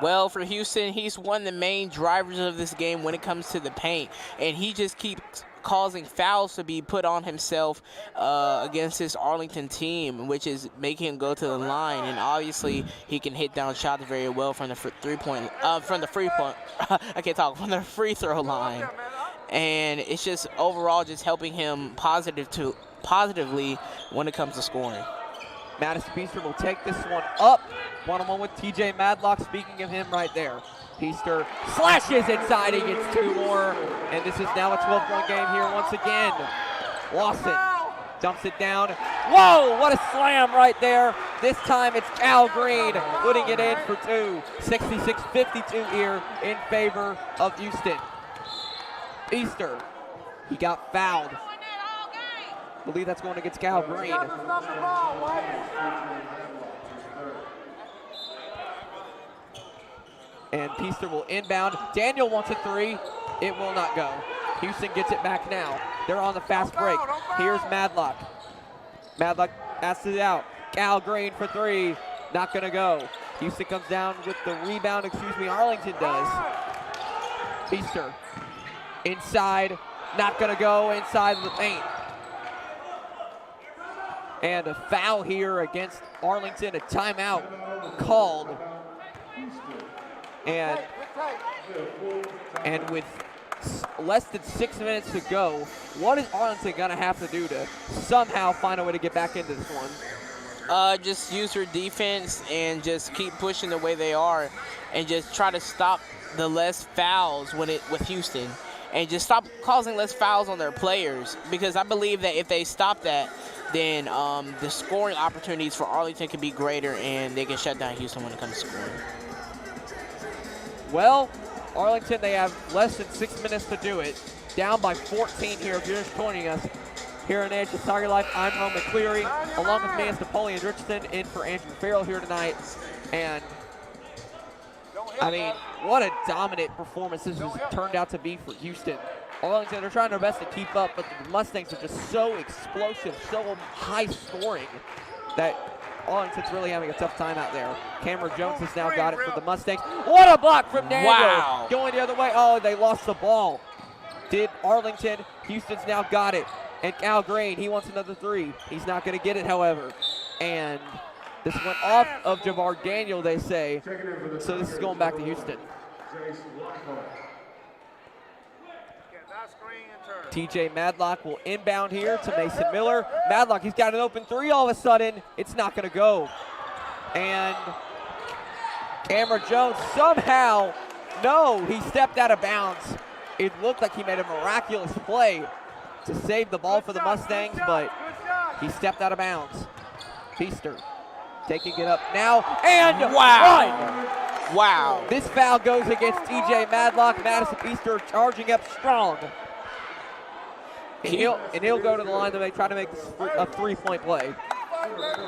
Well, for Houston, he's one of the main drivers of this game when it comes to the paint, and he just keeps causing fouls to be put on himself against this Arlington team, which is making him go to the line. And obviously, he can hit down shots very well from the free throw line. And it's just overall just helping him positively when it comes to scoring. Madison Peaster will take this one up. One-on-one with TJ Madlock. Speaking of him right there. Peaster slashes inside. He gets 2 more. And this is now a 12-point game here once again. Lawson dumps it down. Whoa, what a slam right there. This time it's Cal Green putting it in for 2. 66-52 here in favor of Houston. Peaster, he got fouled. I believe that's going against Cal Green. And Peaster will inbound. Daniel wants a 3. It will not go. Houston gets it back now. They're on the fast break. Here's Madlock. Madlock passes it out. Cal Green for 3. Not going to go. Houston comes down with the rebound. Arlington does. Peaster inside. Not going to go inside the paint. And a foul here against Arlington. A timeout called. And with less than 6 minutes to go, what is Arlington going to have to do to somehow find a way to get back into this one? Just use their defense and just keep pushing the way they are and just try to stop the less fouls with Houston and just stop causing less fouls on their players, because I believe that if they stop that, then the scoring opportunities for Arlington can be greater and they can shut down Houston when it comes to scoring. Well, Arlington, they have less than 6 minutes to do it. Down by 14 here if you're just joining us. Here on Edge of Tiger Life, I'm Ron McCleary. Along with me is Napoleon Richardson, in for Andrew Farrell here tonight. And, I mean, what a dominant performance this has turned out to be for Houston. Arlington, they're trying their best to keep up, but the Mustangs are just so explosive, so high scoring that Arlington's really having a tough time out there. Cameron Jones has now got it for the Mustangs. What a block from Daniel. Wow. Going the other way. Oh, they lost the ball. Did Arlington. Houston's now got it. And Cal Green, he wants another 3. He's not going to get it, however. And this went off of Javar Daniel, they say. So this is going back to Houston. TJ Madlock will inbound here to Mason Miller. Madlock, he's got an open 3 all of a sudden. It's not going to go. And Cameron Jones somehow, no, he stepped out of bounds. It looked like he made a miraculous play to save the ball for the Mustangs, but he stepped out of bounds. Peaster taking it up now, and wow. Wow. This foul goes against TJ Madlock. Madison Peaster charging up strong. And he'll go to the line to try to make a 3-point play.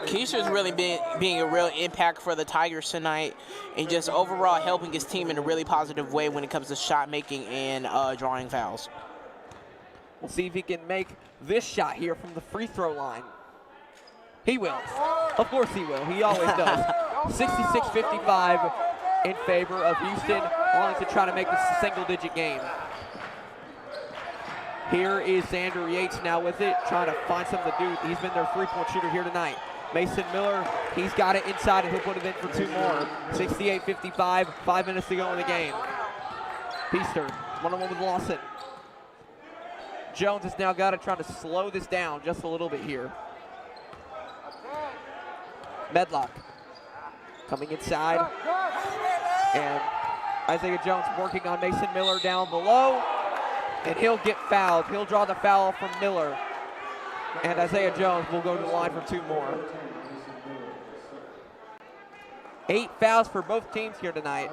Keisha's really being a real impact for the Tigers tonight and just overall helping his team in a really positive way when it comes to shot making and drawing fouls. We'll see if he can make this shot here from the free throw line. He will. Of course he will. He always does. 66-55 in favor of Houston. Arlington trying to make this a single-digit game. Here is Xander Yates now with it, trying to find something to do. He's been their 3-point shooter here tonight. Mason Miller, he's got it inside, and he'll put it in for 2 more. 68-55, 5 minutes to go in the game. Peaster, one-on-one with Lawson. Jones has now got it, trying to slow this down just a little bit here. Medlock coming inside. And Isaiah Jones working on Mason Miller down below. And he'll get fouled. He'll draw the foul from Miller. And Isaiah Jones will go to the line for 2 more. 8 fouls for both teams here tonight,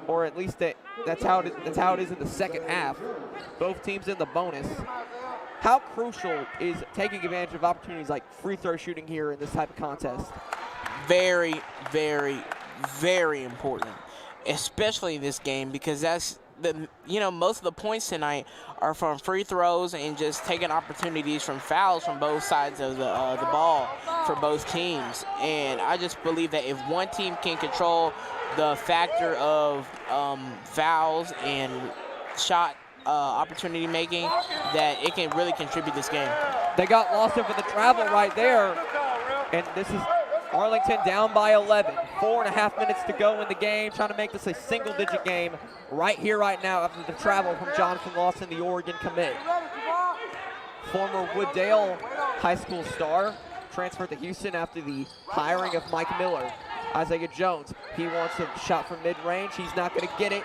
or at least that's how it is in the second half. Both teams in the bonus. How crucial is taking advantage of opportunities like free throw shooting here in this type of contest? Very, very, very important, especially in this game, because that's most of the points tonight are from free throws and just taking opportunities from fouls from both sides of the ball for both teams. And I just believe that if one team can control the factor of fouls and shot opportunity making, that it can really contribute this game. They got Lawson for the travel right there, and this is Arlington down by 11. 4.5 minutes to go in the game, trying to make this a single-digit game right here, right now, after the travel from Jonathan Lawson, the Oregon commit. Former Wooddale High School star, transferred to Houston after the hiring of Mike Miller. Isaiah Jones, he wants a shot from mid-range. He's not going to get it.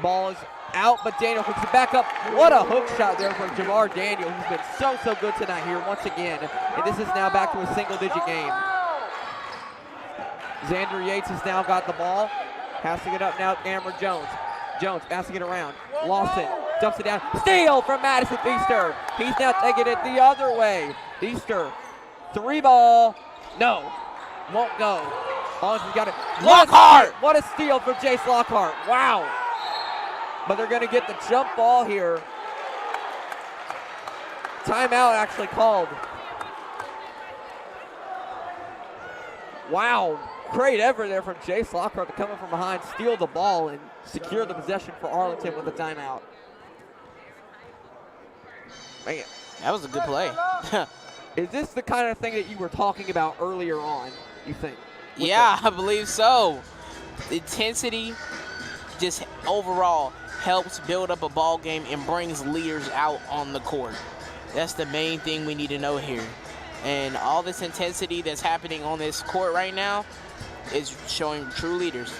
Ball is out, but Daniel hooks it back up. What a hook shot there from Jamar Daniel, who's been so good tonight here once again. And this is now back to a single-digit game. Xander Yates has now got the ball. Has to get up now, Amber Jones. Jones has to get around. Lawson dumps it down. Steal from Madison Feaster. He's now taking it the other way. Feaster, 3-ball. No, won't go. Long as he's got it. Lockhart! What a steal for Jace Lockhart. Wow. But they're going to get the jump ball here. Timeout actually called. Wow. Great effort there from Jace Lockhart to come in from behind, steal the ball, and secure the possession for Arlington with the timeout. Man. That was a good play. Is this the kind of thing that you were talking about earlier on, you think? Yeah, I believe so. The intensity just overall helps build up a ball game and brings leaders out on the court. That's the main thing we need to know here. And all this intensity that's happening on this court right now is showing true leaders.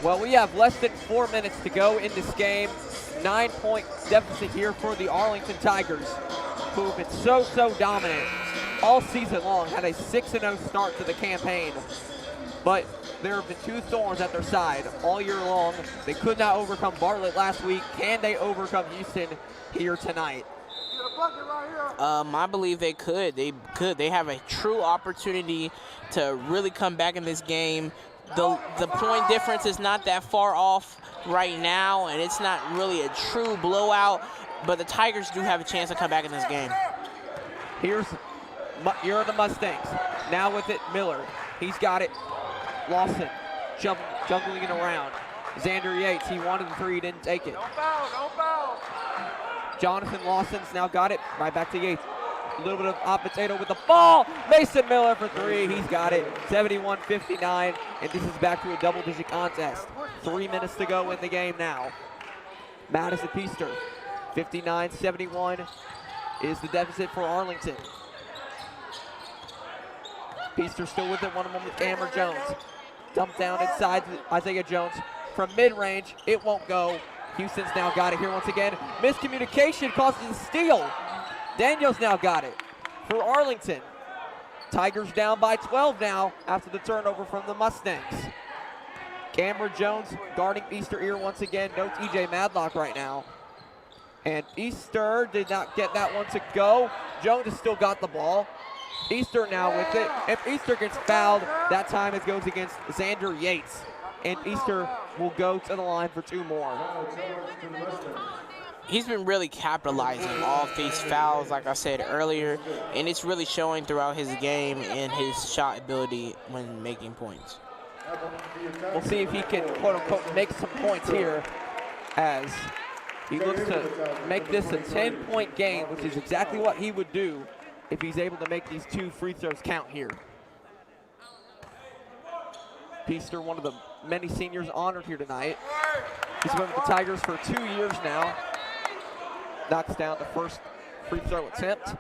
Well, we have less than 4 minutes to go in this game. 9-point deficit here for the Arlington Tigers, who have been so dominant all season long. Had a 6-0 start to the campaign, but there have been two thorns at their side all year long. They could not overcome Bartlett last week. Can they overcome Houston here tonight? I believe they could. They could. They have a true opportunity to really come back in this game. The point difference is not that far off right now, and it's not really a true blowout, but the Tigers do have a chance to come back in this game. Here are the Mustangs. Now with it, Miller. He's got it. Lawson juggling it around. Xander Yates, he wanted the three, didn't take it. Don't foul. Jonathan Lawson's now got it. Right back to Yates. A little bit of hot potato with the ball. Mason Miller for three. He's got it. 71-59. And this is back to a double-digit contest. 3 minutes to go in the game now. Madison Feaster. 59-71 is the deficit for Arlington. Feaster still with it. One-on-one with Amber Jones. Dumped down inside Isaiah Jones. From mid-range, it won't go. Houston's now got it here once again. Miscommunication causes a steal. Daniels now got it for Arlington. Tigers down by 12 now after the turnover from the Mustangs. Amber Jones guarding Feaster here once again. No TJ Madlock right now. And Feaster did not get that one to go. Jones has still got the ball. Feaster now with it. If Feaster gets fouled, that time it goes against Xander Yates. And Feaster will go to the line for two more. He's been really capitalizing off these fouls, like I said earlier, and it's really showing throughout his game and his shot ability when making points. We'll see if he can, quote-unquote, make some points here as he looks to make this a 10-point game, which is exactly what he would do if he's able to make these two free throws count here. Feaster, one of the many seniors honored here tonight. He's been with the Tigers for 2 years now. Knocks down the first free throw attempt.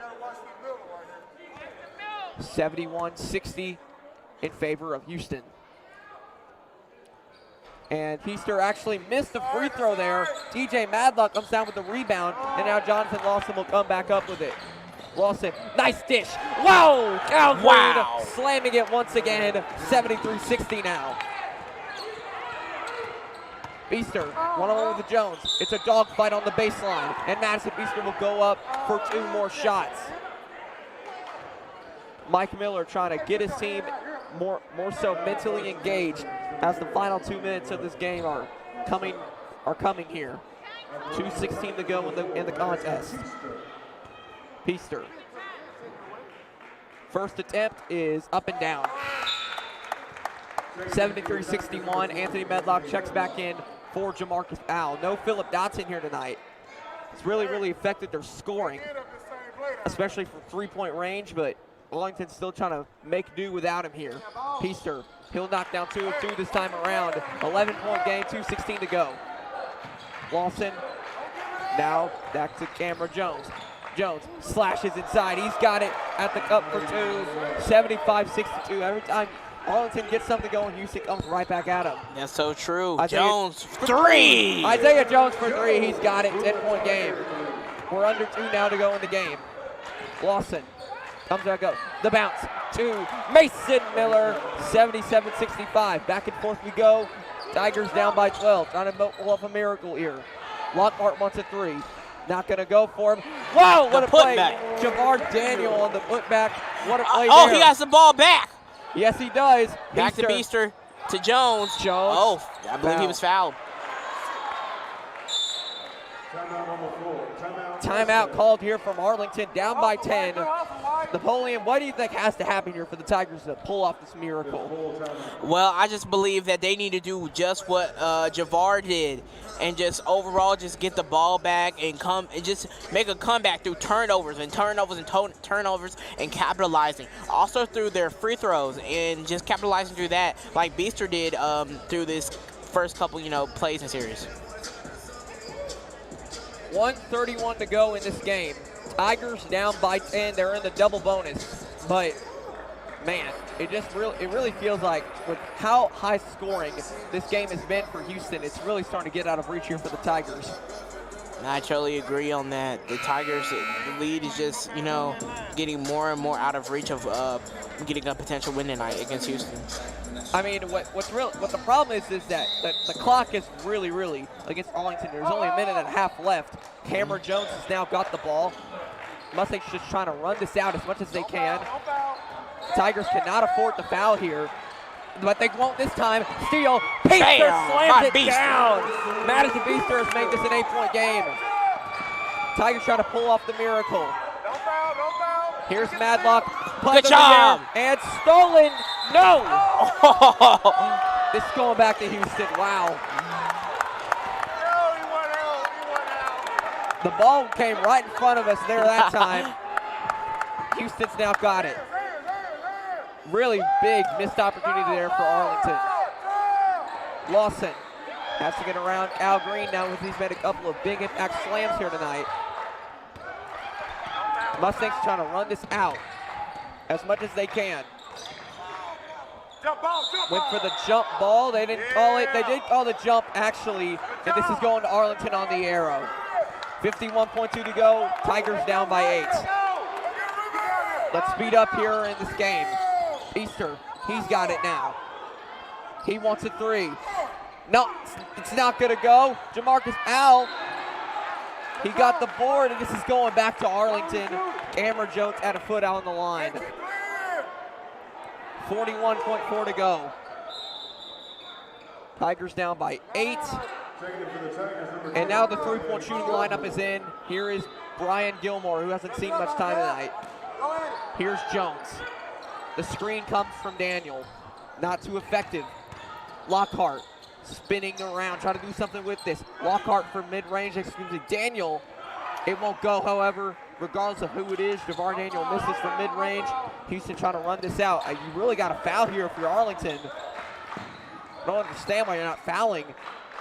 71-60 in favor of Houston. And Feaster actually missed the free throw there. TJ Madlock comes down with the rebound, and now Jonathan Lawson will come back up with it. Lawson, nice dish. Wow! Wow! Slamming it once again. 73-60 now. Feaster, one-on-one with the Jones. It's a dogfight on the baseline, and Madison Feaster will go up for two more shots. Mike Miller trying to get his team more so mentally engaged as the final 2 minutes of this game are coming here. 2:16 to go in the contest. Peaster. First attempt is up and down. 73-61. Anthony Medlock checks back in for Jamarcus Powell. No Philip Dotson here tonight. It's really affected their scoring, especially from three-point range, but Arlington's still trying to make do without him here. Peaster, he'll knock down 2 of 2 this time around. 11-point game, 2:16 to go. Lawson, now back to Cameron Jones. Jones slashes inside. He's got it at the cup for 2. 75-62. Every time Arlington gets something going, Houston comes right back at him. That's so true. Isaiah Jones, 3. Isaiah Jones for 3. He's got it. 10-point game. We're under 2 now to go in the game. Lawson comes back up. The bounce to Mason Miller. 77-65. Back and forth we go. Tigers down by 12. Trying to pull off a miracle here. Lockhart wants a 3. Not going to go for him. Whoa, what a play. Javar Daniel on the putback. What a play there. He has the ball back. Yes, he does. Back to Beaster, to Jones. Oh, I believe he was fouled. Timeout called here from Arlington, down by 10. Napoleon, what do you think has to happen here for the Tigers to pull off this miracle? Well, I just believe that they need to do just what Javar did and just overall just get the ball back and come and just make a comeback through turnovers and capitalizing. Also through their free throws and just capitalizing through that like Beaster did through this first couple, plays in series. 1:31 to go in this game. Tigers down by 10. They're in the double bonus. But, man, it really feels like with how high scoring this game has been for Houston, it's really starting to get out of reach here for the Tigers. I totally agree on that. The Tigers, the lead is just, getting more and more out of reach of getting a potential win tonight against Houston. I mean, what the problem is that the clock is really against Arlington. There's only a minute and a half left. Cameron Jones has now got the ball. Mustangs just trying to run this out as much as they can. Tigers cannot afford the foul here, but they won't this time. Steal. Beaster slams it down. Madison Beaster has made this an 8-point game. Tigers trying to pull off the miracle. Here's Madlock. Good job. And stolen. No. This is going back to Houston. Wow. The ball came right in front of us there that time. Houston's now got it. Really big missed opportunity there for Arlington. Lawson has to get around Al Green now as he's made a couple of big impact slams here tonight. Mustangs trying to run this out as much as they can. Went for the jump ball. They didn't call it. They did call the jump, actually, and this is going to Arlington on the arrow. 51.2 to go. Tigers down by 8. Let's speed up here in this game. Easter, he's got it now. He wants a 3. No, it's not going to go. Jamarcus Powell. He got the board, and this is going back to Arlington. Cameron Jones at a foot out on the line. 41.4 to go. Tigers down by 8. And now the three-point shooting lineup is in. Here is Brian Gilmore, who hasn't seen much time tonight. Here's Jones. The screen comes from Daniel. Not too effective. Lockhart spinning around, trying to do something with this. Lockhart for mid-range, excuse me, Daniel. It won't go, however, regardless of who it is. Javar Daniel misses from mid-range. Houston trying to run this out. You really got a foul here if you're Arlington. I don't understand why you're not fouling.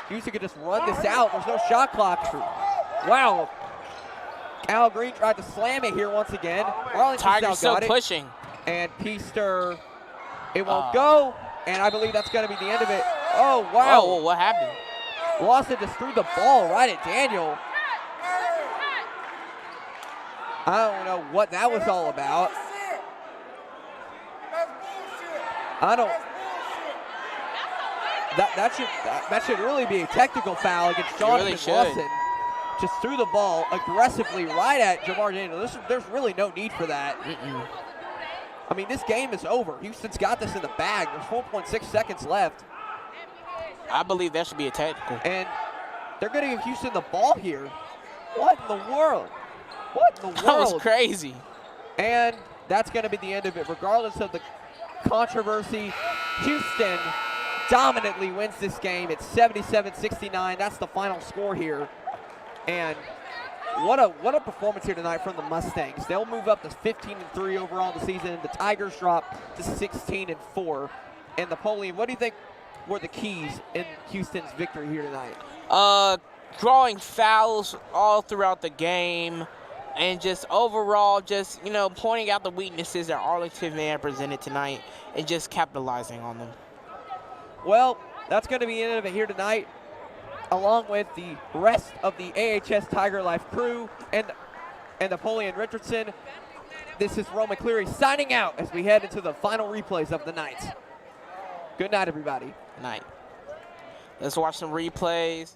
Houston could just run this out. There's no shot clock. Wow. Al Green tried to slam it here once again. Arlington Tigers still got still pushing. And Peaster, it won't go. And I believe that's going to be the end of it. Oh, wow. Oh, what happened? Lawson just threw the ball right at Daniel. I don't know what that was all about. I don't. That should really be a technical foul against Jonathan Lawson. Just threw the ball aggressively right at Javar Daniel. There's really no need for that. I mean, this game is over. Houston's got this in the bag. There's 4.6 seconds left. I believe that should be a technical. And they're going to give Houston the ball here. What in the world? What in the world? That was crazy. And that's going to be the end of it. Regardless of the controversy, Houston dominantly wins this game. It's 77-69. That's the final score here. And what a performance here tonight from the Mustangs. They'll move up to 15-3 overall in the season. The Tigers drop to 16-4. And Napoleon, what do you think were the keys in Houston's victory here tonight? Drawing fouls all throughout the game, and just overall, just, you know, pointing out the weaknesses that Arlington may have presented tonight and just capitalizing on them. Well, that's going to be the end of it here tonight, along with the rest of the AHS Tiger Life crew and Napoleon Richardson. This is Roman Cleary signing out as we head into the final replays of the night. Good night, everybody. Good night. Let's watch some replays.